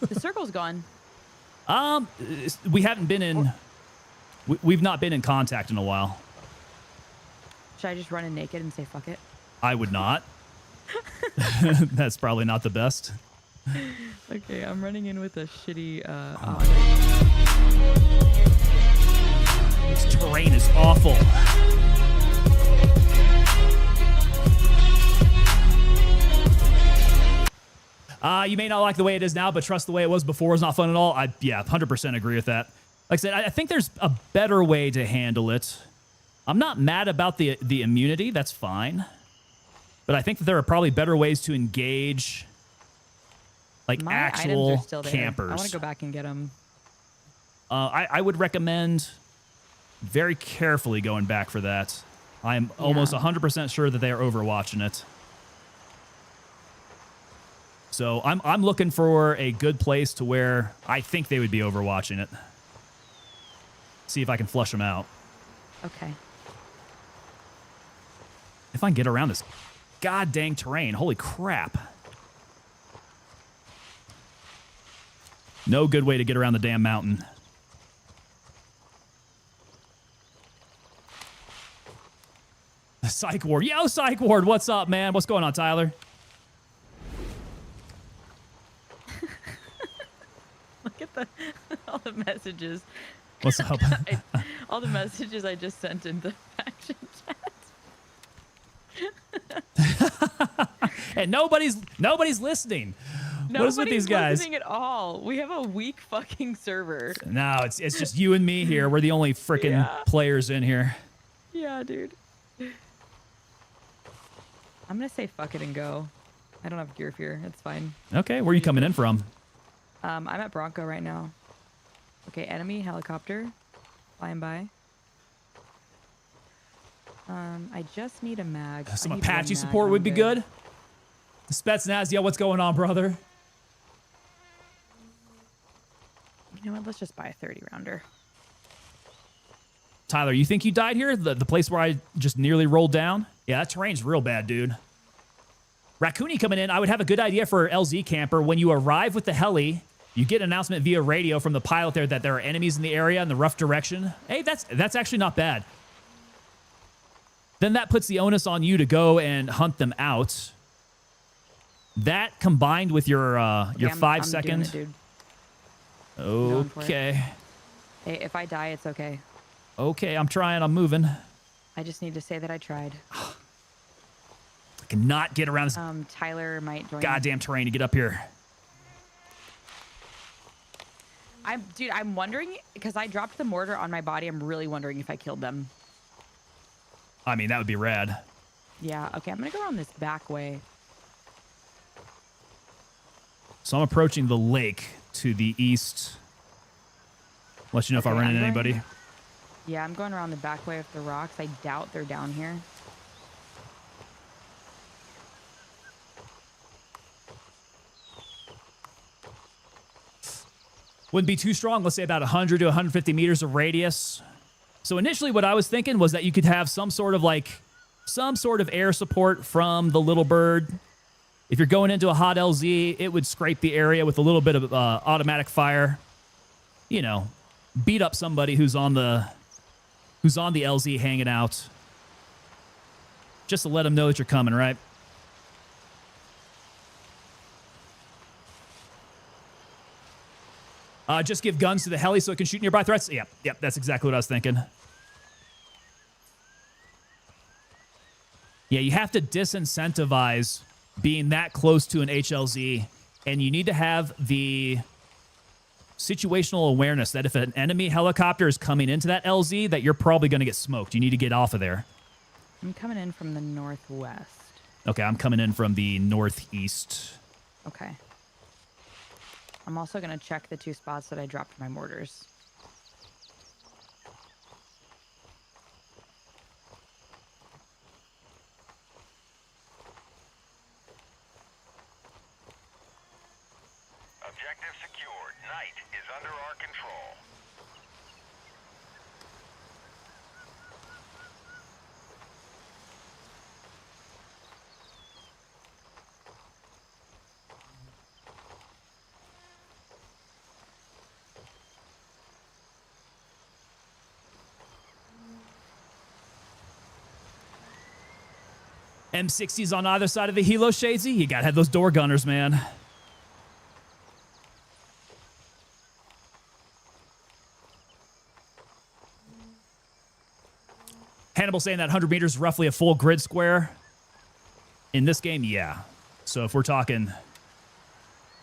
The circle's gone. We haven't been in... We've not been in contact in a while. Should I just run in naked and say fuck it? I would not. That's probably not the best. Okay, I'm running in with a shitty... This terrain is awful. You may not like the way it is now, but trust the way it was before is not fun at all. Yeah, 100% agree with that. Like I said, I think there's a better way to handle it. I'm not mad about the immunity. That's fine. But I think that there are probably better ways to engage like My actual items are still there. campers. I want to go back and get them. I would recommend very carefully going back for that. I'm almost 100% sure that they are overwatching it. So I'm looking for a good place to where I think they would be overwatching it. See if I can flush them out. Okay. If I can get around this god dang terrain. Holy crap. No good way to get around the damn mountain. Psych Ward. Yo, Psych Ward. What's up, man? What's going on, Tyler? Look at all the messages. What's up? All the messages I just sent in the faction chat. And nobody's listening. What is with these guys? Listening at all. We have a weak fucking server. No, it's just you and me here. We're the only freaking players in here. Yeah, dude. I'm gonna say fuck it and go. I don't have gear fear. It's fine. Okay, where are you coming in from? I'm at Bronco right now. Okay, enemy helicopter flying by. I just need a mag. Some I need Apache one support mag. would be good. Spetsnaz, yo, what's going on, brother? You know what? Let's just buy a 30 rounder. Tyler, you think you died here? The place where I just nearly rolled down? Yeah, that terrain's real bad, dude. Raccoony coming in. I would have a good idea for LZ camper. When you arrive with the heli, you get an announcement via radio from the pilot there that there are enemies in the area in the rough direction. Hey, that's actually not bad. Then that puts the onus on you to go and hunt them out. That combined with your 5 second. Doing it, dude. Okay. Hey, if I die, it's okay. Okay, I'm trying. I'm moving. I just need to say that I tried. I cannot get around this Tyler might join. goddamn terrain to get up here. I'm wondering because I dropped the mortar on my body. I'm really wondering if I killed them. I mean, that would be rad. Yeah. Okay, I'm gonna go around this back way. So I'm approaching the lake to the east. Let you know if I run into anybody. Yeah, I'm going around the back way of the rocks. I doubt they're down here. Wouldn't be too strong. Let's say about 100 to 150 meters of radius. So initially what I was thinking was that you could have some sort of air support from the little bird. If you're going into a hot LZ, it would scrape the area with a little bit of automatic fire. You know, beat up somebody who's on the LZ hanging out. Just to let them know that you're coming, right? Just give guns to the heli so it can shoot nearby threats. Yep, that's exactly what I was thinking. Yeah, you have to disincentivize being that close to an HLZ, and you need to have the situational awareness that if an enemy helicopter is coming into that LZ, that you're probably going to get smoked. You need to get off of there. I'm coming in from the northwest. Okay, I'm coming in from the northeast. Okay. I'm also going to check the 2 spots that I dropped my mortars. Objective secured. Night is under our control. M60s on either side of the helo, Shadesy. You gotta have those door gunners, man. Hannibal saying that 100 meters is roughly a full grid square. In this game, yeah. So if we're talking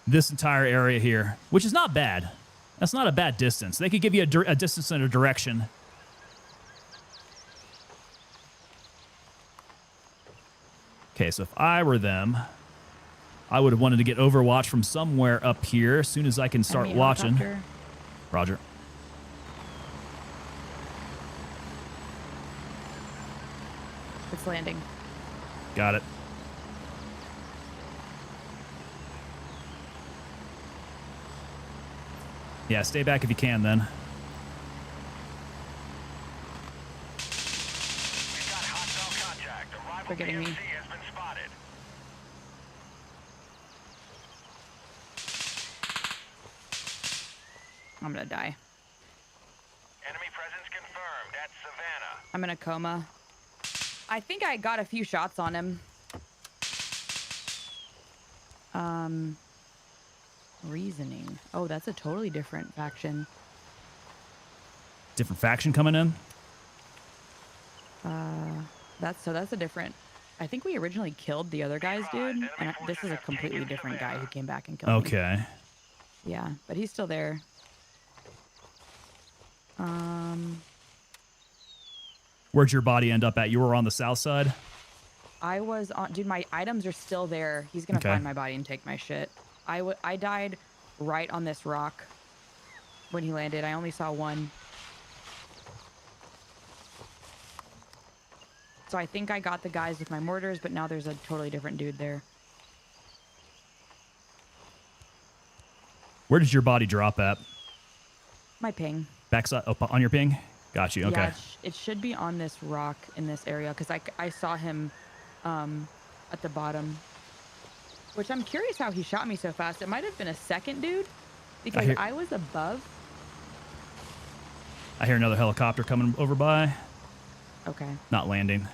this entire area here, which is not bad. That's not a bad distance. They could give you a distance and a direction. Okay, so if I were them, I would have wanted to get Overwatch from somewhere up here as soon as I can start watching. Helicopter. Roger. It's landing. Got it. Yeah, stay back if you can then. We've got hostile contact. A rival They're getting me. PMC has been spotted. I'm gonna die. Enemy presence confirmed at Savannah. I'm in a coma. I think I got a few shots on him. Reasoning. Oh, that's a totally different faction. Different faction coming in? That's a different. I think we originally killed the other guys, dude. And this is a completely different guy who came back and killed me. Okay. Yeah, but he's still there. Where'd your body end up at? You were on the south side? I was on. Dude, my items are still there. He's gonna Okay. find my body and take my shit. I died right on this rock when he landed. I only saw one. So I think I got the guys with my mortars, but now there's a totally different dude there. Where did your body drop at? My ping. Backside, on your ping? Got you, okay. Yeah, it should be on this rock in this area because I saw him at the bottom. Which I'm curious how he shot me so fast. It might have been a second dude because I was above. I hear another helicopter coming over by. Okay. Not landing.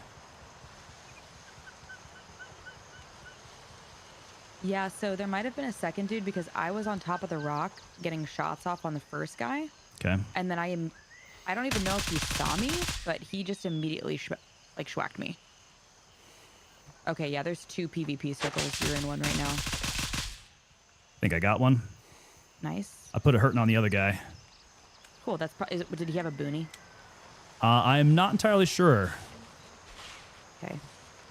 Yeah, so there might have been a second dude because I was on top of the rock getting shots off on the first guy. Okay. And then I don't even know if he saw me, but he just immediately schwacked me. Okay, yeah, there's 2 PvP circles. You're in one right now. Think I got one. Nice. I put a hurting on the other guy. Cool. That's did he have a boonie? I'm not entirely sure. Okay.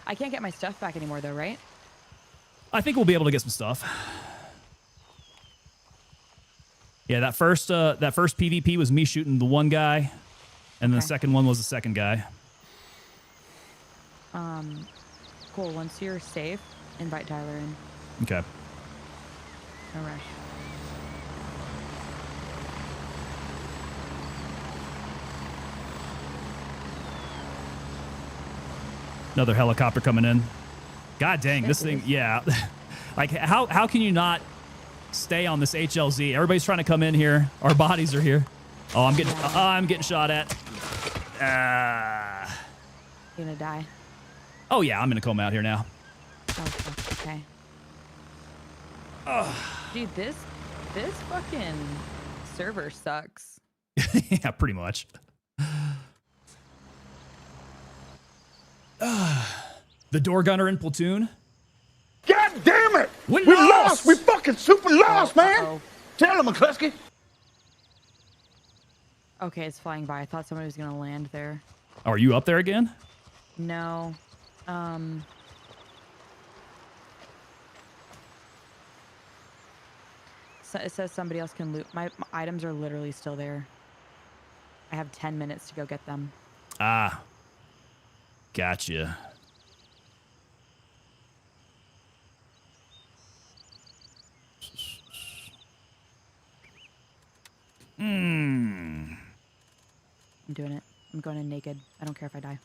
I can't get my stuff back anymore though, right? I think we'll be able to get some stuff. Yeah, that first PvP was me shooting the one guy, and the second one was the second guy. Cool. Once you're safe, invite Tyler in. Okay. No rush. Another helicopter coming in. God dang, this thing, yeah. Like, how can you not stay on this HLZ? Everybody's trying to come in here. Our bodies are here. Oh, I'm getting shot at. You gonna die? Oh yeah, I'm gonna come out here now. Oh, fuck, okay. Dude, this fucking server sucks. Yeah, pretty much. The door gunner in platoon. God damn it! We lost! We fucking super lost, man! Tell him, McCluskey. Okay, it's flying by. I thought somebody was gonna land there. Oh, are you up there again? No. So it says somebody else can loot. My items are literally still there. I have 10 minutes to go get them. Ah. Gotcha. I'm doing it. I'm going in naked. I don't care if I die.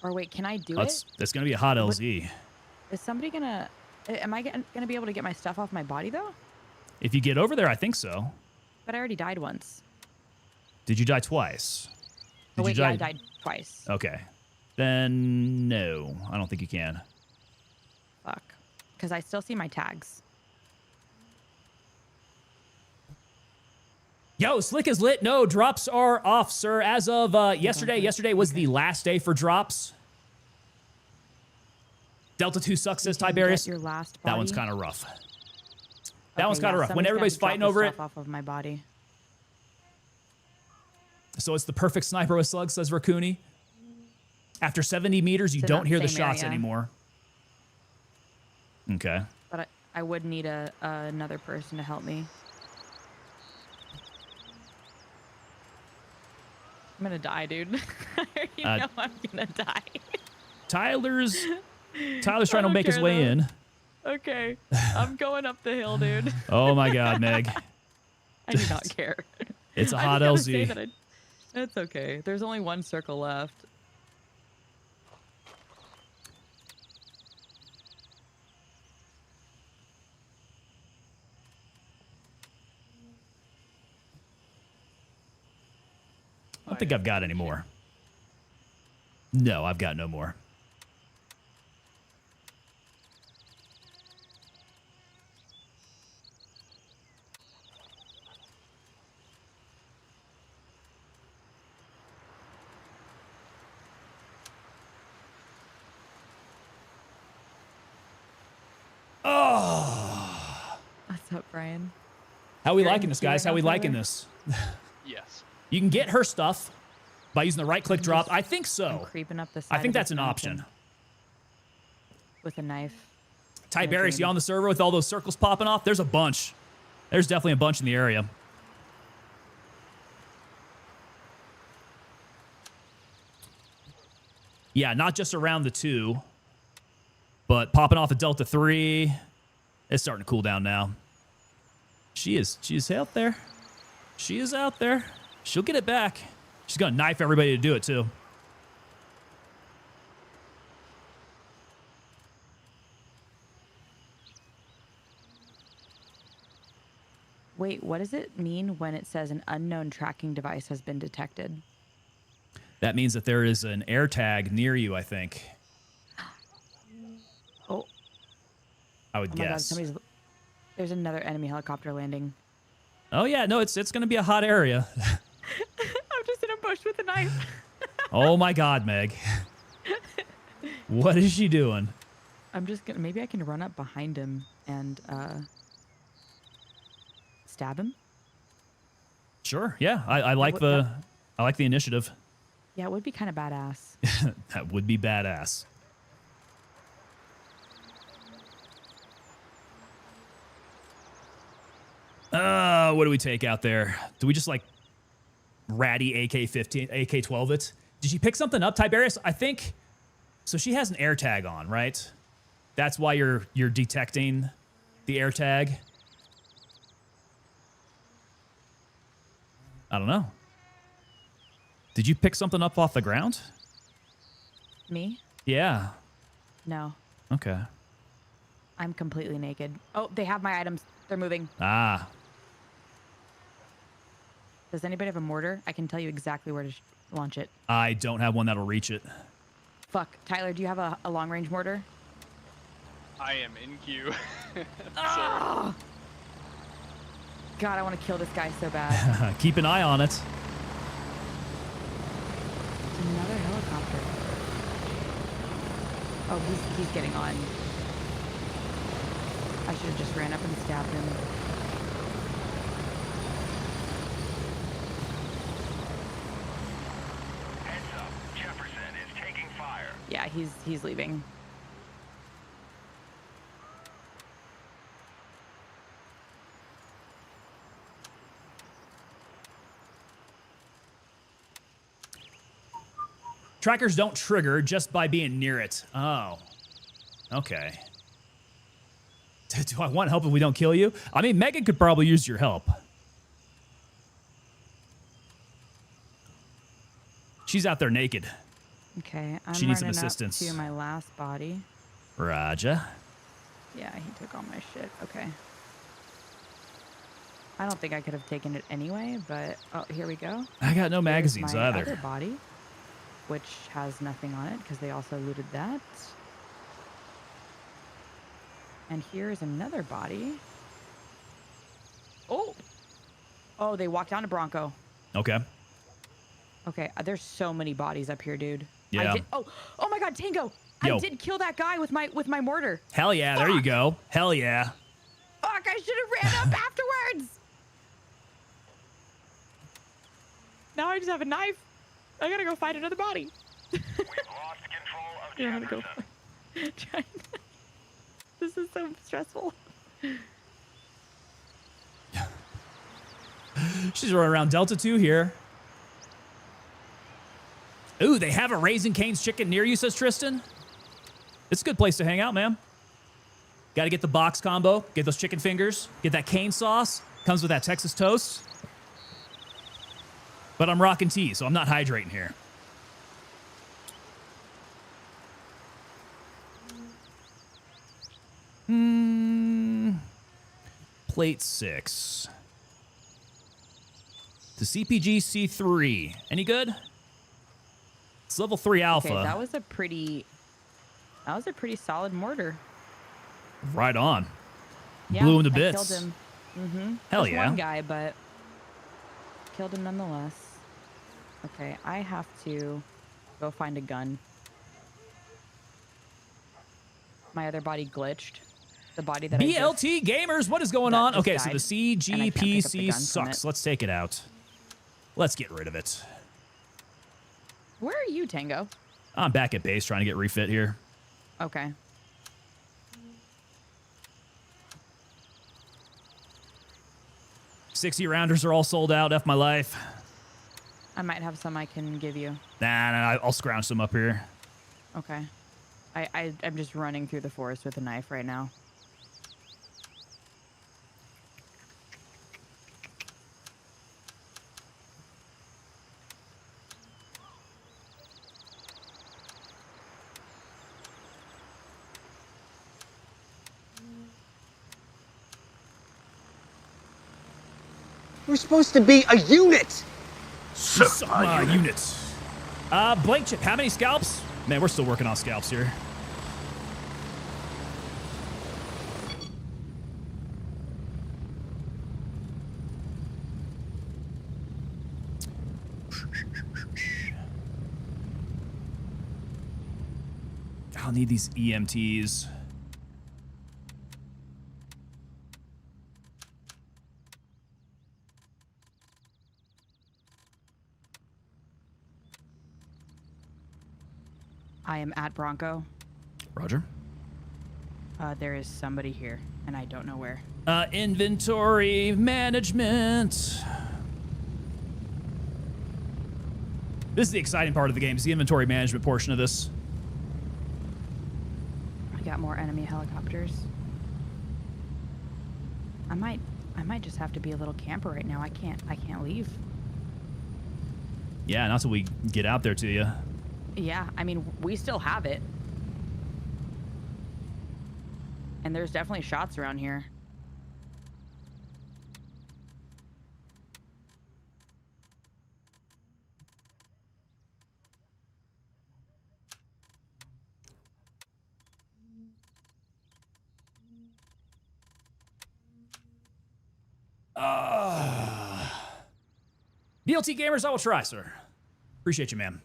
Or wait, can I do it? It's gonna be a hot LZ. Is somebody gonna... Am I gonna be able to get my stuff off my body, though? If you get over there, I think so. But I already died once. Did you die twice? Oh, wait, yeah, I died twice. Okay. Then, no. I don't think you can. Fuck. Because I still see my tags. Yo, Slick is lit. No, drops are off, sir. As of yesterday. Yesterday was the last day for drops. Delta 2 sucks, says Tiberius. Your last that body? one's kind of rough. That one's kind of rough. When somebody's everybody's gotta fighting drop over the it. stuff off of my body. So it's the perfect sniper with slugs, says Rakuni. After 70 meters, you It's in don't that hear the same shots area. anymore. Okay. But I would need another person to help me. I'm gonna die, dude. You know I'm gonna die. Tyler's trying to don't make his care, way though. in. Okay, I'm going up the hill, dude. Oh my God, Meg. I do not care. It's a I hot just gotta say LZ. that it's okay. There's only one circle left. I don't think I've got any more. No, I've got no more. Oh. What's up, Brian? How we You're liking this, guys? How we liking this? Yes. You can get her stuff by using the right-click drop. I think I'm so. creeping up the side. I think of that's this an mountain option. with a knife. Tiberius, you dream. on the server with all those circles popping off? There's a bunch. There's definitely a bunch in the area. Yeah, not just around the 2, but popping off at Delta 3. It's starting to cool down now. She is out there. She is out there. She'll get it back. She's gonna knife everybody to do it too. Wait, what does it mean when it says an unknown tracking device has been detected? That means that there is an air tag near you, I think. Oh, I would oh my God! guess. There's another enemy helicopter landing. Oh yeah, no, it's gonna be a hot area. I'm just in a bush with a knife. Oh my God, Meg. What is she doing? I'm just gonna. Maybe I can run up behind him and stab him. Sure, yeah. I like the initiative. Yeah, it would be kind of badass. That would be badass. What do we take out there? Do we just like ratty AK-15, AK-12 it? Did she pick something up, Tiberius? I think so. She has an air tag on, right? That's why you're detecting the air tag. I don't know. Did you pick something up off the ground? Me? Yeah. No. Okay. I'm completely naked. Oh, they have my items. They're moving. Ah. Does anybody have a mortar? I can tell you exactly where to launch it. I don't have one that'll reach it. Fuck. Tyler, do you have a long-range mortar? I am in queue. Oh! God, I want to kill this guy so bad. Keep an eye on it. It's another helicopter. Oh, he's getting on. I should have just ran up and stabbed him. Heads up. Jefferson is taking fire. Yeah, he's leaving. Trackers don't trigger just by being near it. Oh. Okay. Do I want help if we don't kill you? I mean, Megan could probably use your help. She's out there naked. Okay, I'm She needs some running assistance. up to my last body. Raja. Yeah, he took all my shit. Okay. I don't think I could have taken it anyway, but oh, here we go. I got no Here's magazines my either. other body, which has nothing on it because they also looted that. And here's another body. Oh! Oh, they walked down to Bronco. Okay. Okay, there's so many bodies up here, dude. Yeah. Oh my God, Tango! Yo. I did kill that guy with my mortar. Hell yeah, there you go. Hell yeah. Fuck, I should have ran up afterwards. Now I just have a knife. I gotta go find another body. We've lost control of Jefferson. This is so stressful. She's running around Delta 2 here. Ooh, they have a Raising Cane's chicken near you, says Tristan. It's a good place to hang out, man. Got to get the box combo, get those chicken fingers, get that cane sauce. Comes with that Texas toast. But I'm rocking tea, so I'm not hydrating here. Plate 6. The CPG C3. Any good? It's level 3 alpha. Okay, that was a pretty solid mortar. Right on. Yeah, Blew him to I bits. killed him. Mm-hmm. Hell Just yeah. one guy, but killed him nonetheless. Okay, I have to go find a gun. My other body glitched. The body that BLT gamers, what is going on? Okay, so the CGPC sucks. sucks. Let's take it out. Let's get rid of it. Where are you, Tango? I'm back at base trying to get refit here. Okay. $60 rounders are all sold out. F my life. I might have some I can give you. Nah, I'll scrounge some up here. Okay. I'm just running through the forest with a knife right now. We're supposed to be a unit. Unit. Blank chip. How many scalps? Man, we're still working on scalps here. I'll need these EMTs. I am at Bronco. Roger. There is somebody here, and I don't know where. Inventory management. This is the exciting part of the game, is the inventory management portion of this. I got more enemy helicopters. I might just have to be a little camper right now. I can't leave. Yeah, not till we get out there to you. Yeah, I mean, we still have it. And there's definitely shots around here. BLT gamers, I will try, sir. Appreciate you, ma'am.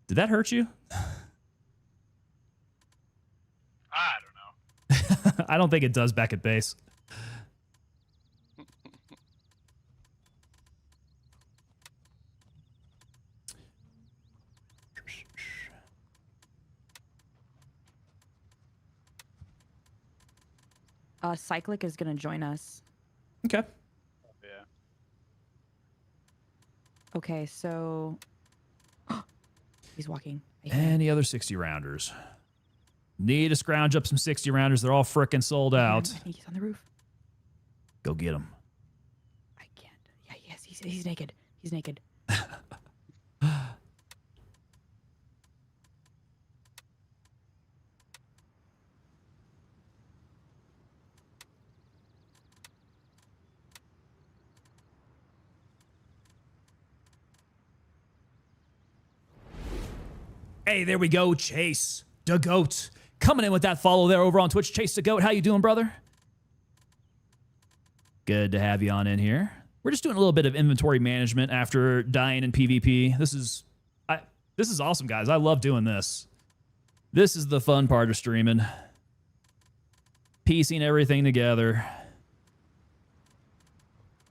Did that hurt you? I don't know. I don't think it does back at base. Cyclic is going to join us. Okay. Yeah. Okay, so... He's walking. Any other 60 rounders? Need to scrounge up some 60 rounders. They're all frickin' sold out. I think he's on the roof. Go get him. I can't. Yeah, yes, he's naked. He's naked. Hey, there we go. Chase the Goat. Coming in with that follow there over on Twitch. Chase the Goat. How you doing, brother? Good to have you on in here. We're just doing a little bit of inventory management after dying in PvP. This is awesome, guys. I love doing this. This is the fun part of streaming. Piecing everything together.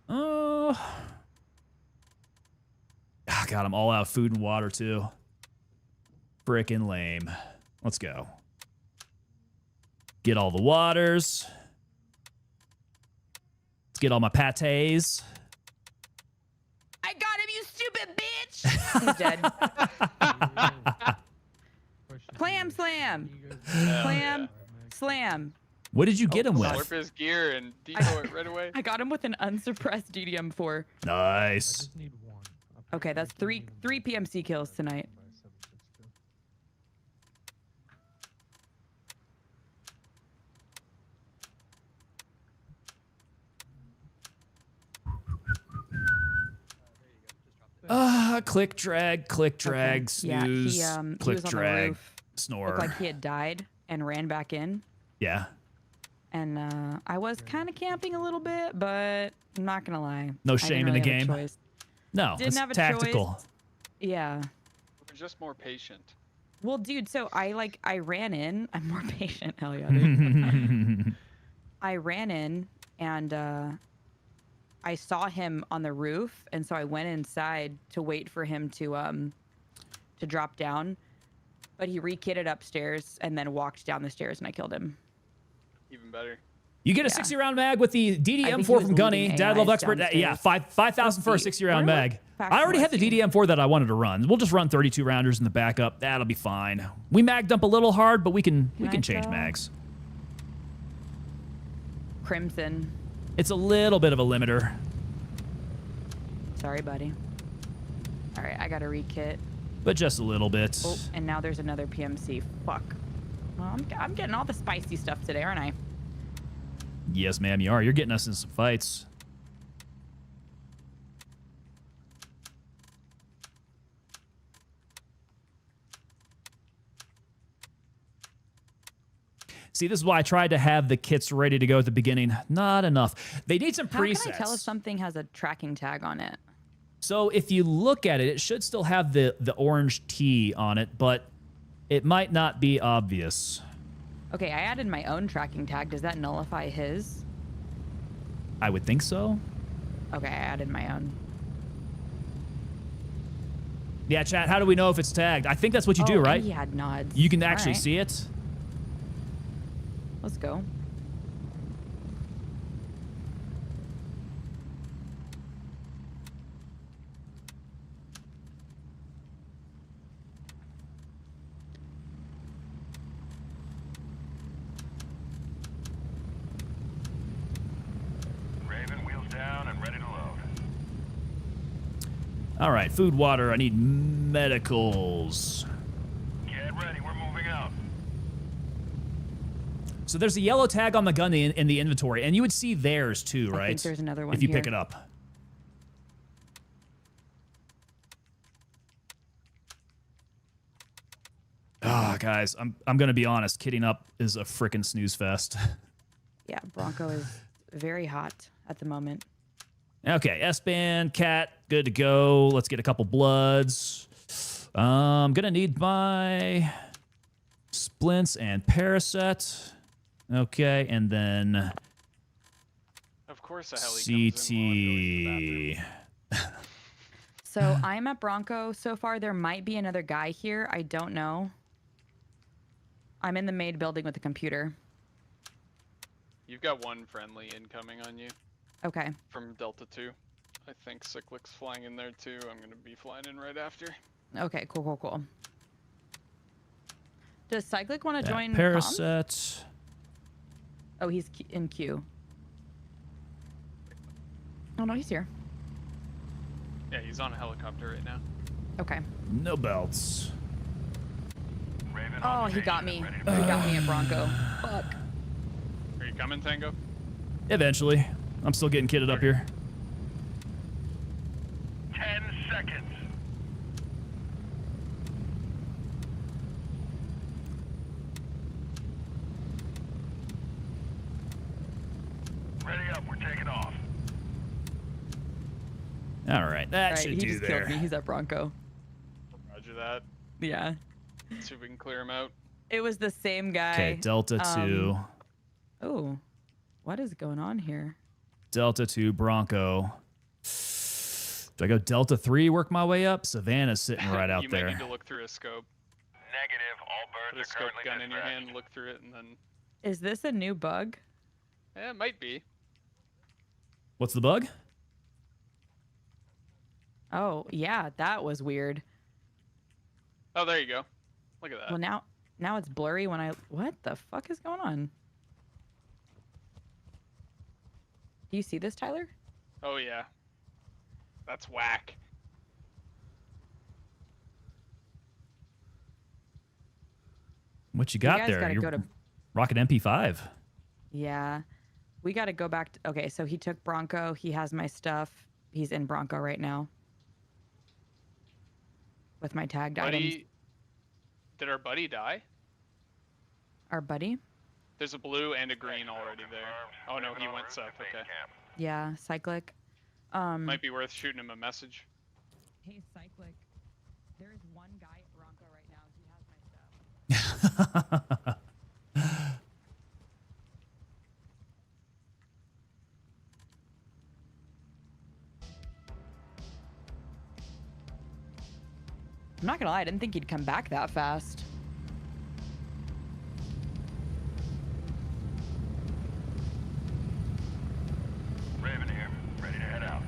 Oh. God, I'm all out of food and water, too. Frickin' lame. Let's go. Get all the waters. Let's get all my patés. I got him, you stupid bitch! He's dead. Clam slam! Clam slam. What did you get him with? Slurp his gear and decoy it right away. I got him with an unsuppressed DDM4. Nice. Okay, that's three PMC kills tonight. Click, drag, snooze, Yeah, click, he was on drag, the roof. snore. Looked like he had died and ran back in. Yeah. And I was kind of camping a little bit, but I'm not gonna lie. No shame in the game. No, Didn't it's have a tactical. choice. Yeah. We're just more patient. Well, dude, so I ran in. I'm more patient. Hell yeah, dude. I ran in and I saw him on the roof, and so I went inside to wait for him to drop down. But he re-kitted upstairs and then walked down the stairs, and I killed him. Even better. You get a 60-round mag with the DDM4 from Gunny. Dad Love Expert. Yeah, 5,000 for a 60-round mag. I already had the DDM4 that I wanted to run. We'll just run 32 rounders in the backup. That'll be fine. We mag dump a little hard, but we can change mags. Crimson. It's a little bit of a limiter. Sorry, buddy. All right, I got to re-kit. But just a little bit. Oh, and now there's another PMC. Fuck. Well, I'm getting all the spicy stuff today, aren't I? Yes, ma'am, you are. You're getting us in some fights. See, this is why I tried to have the kits ready to go at the beginning. Not enough. They need some presets. How can I tell if something has a tracking tag on it? So if you look at it, it should still have the orange T on it, but it might not be obvious. Okay, I added my own tracking tag. Does that nullify his? I would think so. Okay, I added my own. Yeah, chat, how do we know if it's tagged? I think that's what you do, right? He had nods. You can actually see it. Let's go. All right, food, water. I need medicals. Get ready, we're moving out. So there's a yellow tag on the gun in the inventory, and you would see theirs too, right? I think there's another one if you here. pick it up. Ah, guys, I'm gonna be honest. Kitting up is a frickin' snooze fest. Yeah, Bronco is very hot at the moment. Okay, S-Band, Cat, good to go. Let's get a couple bloods. I'm gonna need my splints and Paraset. Okay, and then of course a heli CT. So I'm at Bronco so far. There might be another guy here. I don't know. I'm in the maid building with the computer. You've got one friendly incoming on you. Okay. From Delta 2. I think Cyclic's flying in there too. I'm going to be flying in right after. Okay, cool. Does Cyclic want to join Paraset. comms? Oh, he's in queue. Oh, no, he's here. Yeah, he's on a helicopter right now. Okay. No belts. Oh, he got me. He got me at Bronco. Fuck. Are you coming, Tango? Eventually. I'm still getting kitted up here. 10 seconds. Ready up, we're taking off. All right, that should he do just there. killed me. He's at Bronco. Roger that. Yeah. See if we can clear him out. It was the same guy. Okay, Delta 2. Oh, what is going on here? Delta 2 Bronco. Do I go Delta 3, work my way up? Savannah's sitting right out you there. might need to look through a scope. Negative. All Put a birds are scope currently gun in your dispatched. hand, look through it, and then... Is this a new bug? Yeah, it might be. What's the bug? Oh, yeah, that was weird. Oh, there you go. Look at that. Well, now it's blurry when I... What the fuck is going on? Do you see this, Tyler? Oh, yeah. That's whack. What you got guys there? gotta You're go to... rocking MP5. Yeah. We got to go back to... Okay, so he took Bronco. He has my stuff. He's in Bronco right now. With my tagged items. Did our buddy die? Our buddy? There's a blue and a green already there. Oh, no, he went south. Okay. Yeah, Cyclic. Might be worth shooting him a message. Hey, Cyclic. There is one guy at Bronco right now. He has my stuff. I'm not gonna lie, I didn't think he'd come back that fast. Raven here. Ready to head out.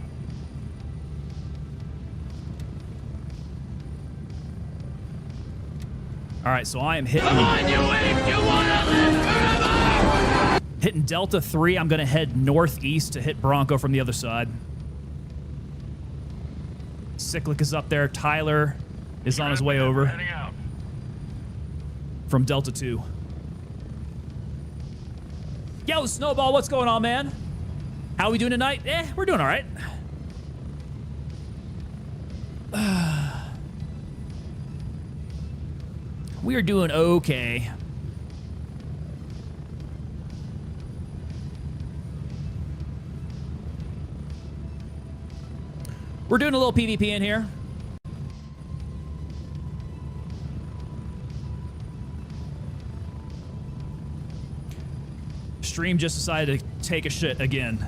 All right, so I am hitting... Come on, you ape! You wanna live forever! Hitting Delta 3. I'm going to head northeast to hit Bronco from the other side. Cyclic is up there. Tyler is on his way over. Heading out. From Delta 2. Yo, Snowball, what's going on, man? How we doing tonight? We're doing all right. We are doing okay. We're doing a little PvP in here. Stream just decided to take a shit again.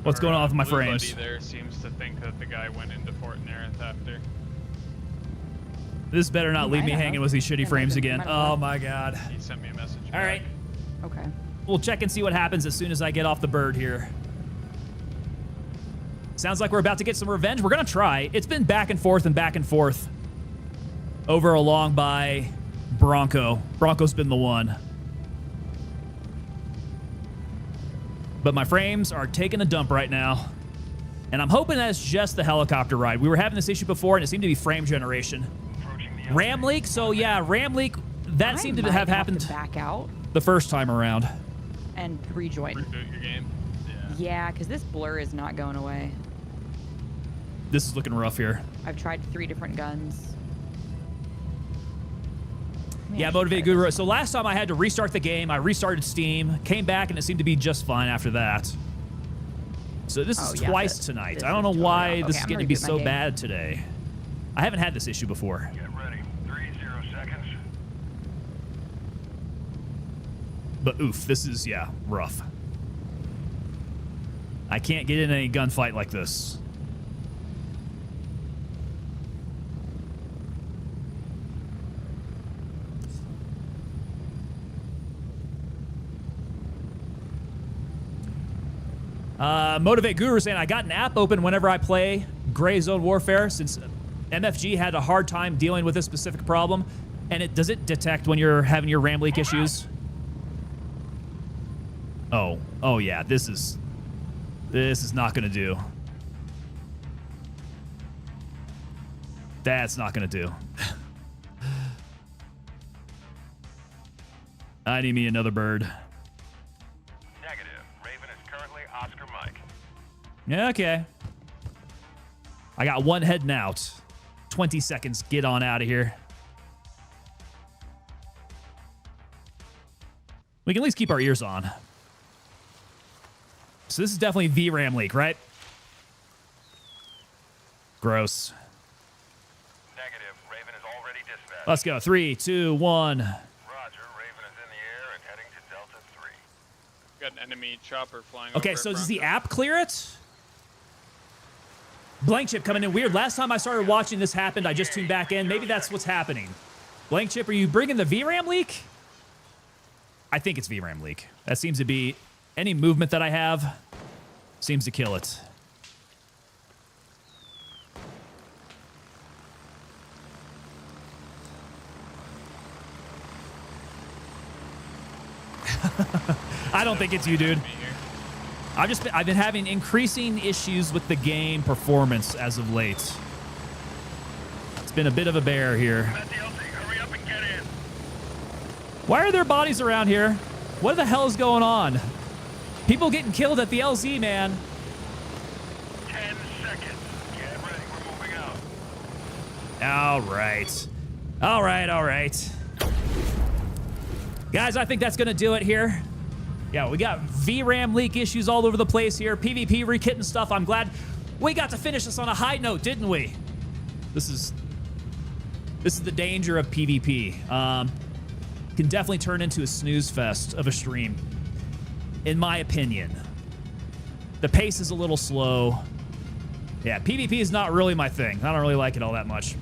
What's going on with my Blue frames? buddy there seems to think that the guy went into Fort Nerith after. This better not leave me hanging with these shitty frames again. Oh my god. He sent me a message. All right. Okay. We'll check and see what happens as soon as I get off the bird here. Sounds like we're about to get some revenge. We're going to try. It's been back and forth over along by Bronco. Bronco's been the one. But my frames are taking a dump right now. And I'm hoping that's just the helicopter ride. We were having this issue before, and it seemed to be frame generation. RAM leak? So, yeah, RAM leak. That seemed to have happened back out the first time around. and rejoin. Reboot your game. Yeah, because this blur is not going away. This is looking rough here. I've tried 3 different guns. Yeah, Motivate Guru. So last time I had to restart the game. I restarted Steam, came back, and it seemed to be just fine after that. So this is twice tonight. I don't know why this is getting to be so bad today. I haven't had this issue before. Get ready. 30 seconds. But oof, this is, yeah, rough. I can't get in any gunfight like this. Motivate Guru saying, I got an app open whenever I play Gray Zone Warfare since MFG had a hard time dealing with this specific problem. And does it detect when you're having your RAM leak issues? Oh yeah, this is not gonna do. That's not gonna do. I need me another bird. Negative. Raven is currently Oscar Mike. Yeah, okay. I got one heading out. 20 seconds. Get on out of here. We can at least keep our ears on. So this is definitely VRAM leak, right? Gross. Negative. Raven is already dispatched. Let's go. 3, 2, 1. Roger. Got an enemy chopper flying Okay, over so at does the Bronco. app clear it? Blank Chip coming in weird. Last time I started watching this happened, I just tuned back in. Maybe that's what's happening. Blank Chip, are you bringing the VRAM leak? I think it's VRAM leak. That seems to be any movement that I have seems to kill it. I don't think it's you, dude. I've been having increasing issues with the game performance as of late. It's been a bit of a bear here. Why are there bodies around here? What the hell is going on? People getting killed at the LZ, man. 10 seconds. Get ready. We're moving out. All right. All right, all right. Guys, I think that's going to do it here. Yeah, we got VRAM leak issues all over the place here. PvP rekit and stuff. I'm glad we got to finish this on a high note, didn't we? This is the danger of PvP. Can definitely turn into a snooze fest of a stream, in my opinion. The pace is a little slow. Yeah, PvP is not really my thing. I don't really like it all that much.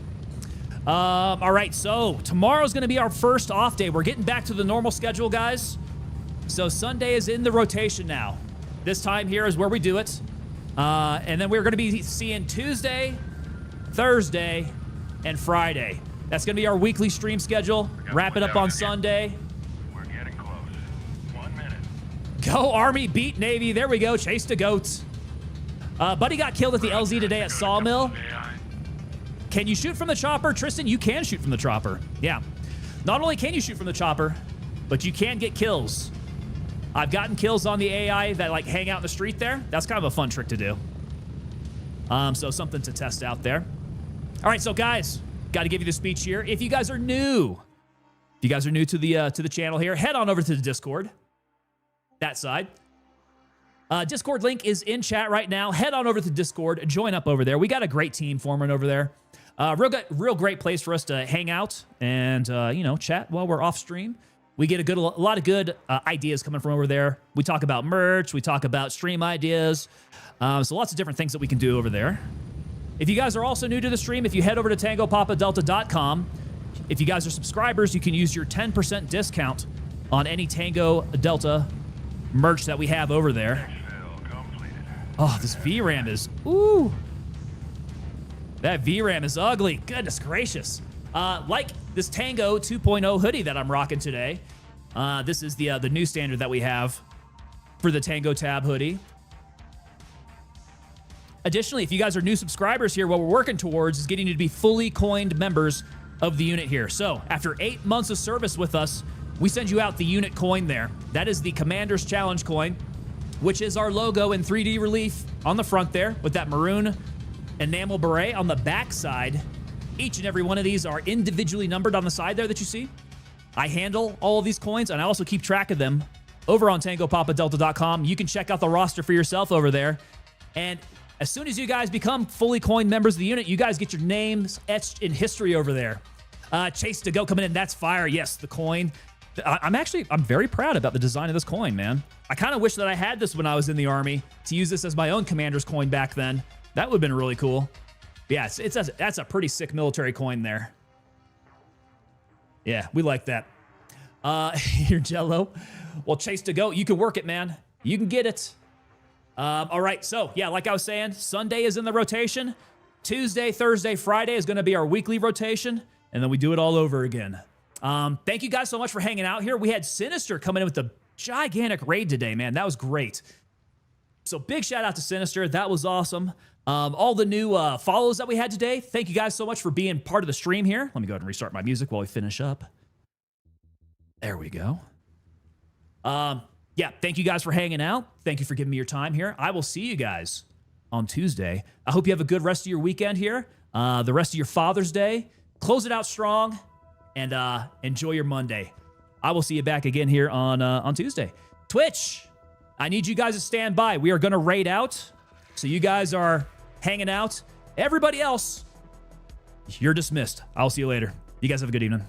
All right, so tomorrow's going to be our first off day. We're getting back to the normal schedule, guys. So Sunday is in the rotation now. This time here is where we do it. And then we're going to be seeing Tuesday, Thursday, and Friday. That's going to be our weekly stream schedule. Wrap it up on Sunday. We're getting close. 1 minute. Go Army, beat Navy. There we go. Chase the goats. Buddy got killed at the LZ today at Sawmill. Can you shoot from the chopper? Tristan, you can shoot from the chopper. Yeah. Not only can you shoot from the chopper, but you can get kills. I've gotten kills on the AI that like hang out in the street there. That's kind of a fun trick to do. So something to test out there. All right, so guys, got to give you the speech here. If you guys are new to the channel here, head on over to the Discord. That side. Discord link is in chat right now. Head on over to Discord. Join up over there. We got a great team forming over there. Real great place for us to hang out and chat while we're off stream. We get a lot of good ideas coming from over there. We talk about merch. We talk about stream ideas. So lots of different things that we can do over there. If you guys are also new to the stream, if you head over to TangoPapaDelta.com, if you guys are subscribers, you can use your 10% discount on any Tango Delta merch that we have over there. Oh, this VRAM is, ooh. That VRAM is ugly. Goodness gracious. Like this Tango 2.0 hoodie that I'm rocking today. This is the new standard that we have for the Tango Tab hoodie. Additionally, if you guys are new subscribers here, what we're working towards is getting you to be fully coined members of the unit here. So after 8 months of service with us, we send you out the unit coin there. That is the Commander's Challenge coin, which is our logo in 3D relief on the front there with that maroon enamel beret on the back side. Each and every one of these are individually numbered on the side there that you see. I handle all of these coins, and I also keep track of them over on TangoPapaDelta.com. You can check out the roster for yourself over there. And as soon as you guys become fully coined members of the unit, you guys get your names etched in history over there. Chase to go coming in. That's fire. Yes, the coin. I'm very proud about the design of this coin, man. I kind of wish that I had this when I was in the Army to use this as my own commander's coin back then. That would have been really cool. Yeah, that's a pretty sick military coin there. Yeah, we like that. Here, Jello. Well, Chase to go. You can work it, man. You can get it. All right, so yeah, like I was saying, Sunday is in the rotation. Tuesday, Thursday, Friday is going to be our weekly rotation, and then we do it all over again. Thank you guys so much for hanging out here. We had Sinister coming in with a gigantic raid today, man. That was great. So big shout out to Sinister. That was awesome. All the new follows that we had today. Thank you guys so much for being part of the stream here. Let me go ahead and restart my music while we finish up. There we go. Yeah, thank you guys for hanging out. Thank you for giving me your time here. I will see you guys on Tuesday. I hope you have a good rest of your weekend here. The rest of your Father's Day. Close it out strong and enjoy your Monday. I will see you back again here on Tuesday. Twitch, I need you guys to stand by. We are going to raid out. So you guys are hanging out. Everybody else, you're dismissed. I'll see you later. You guys have a good evening.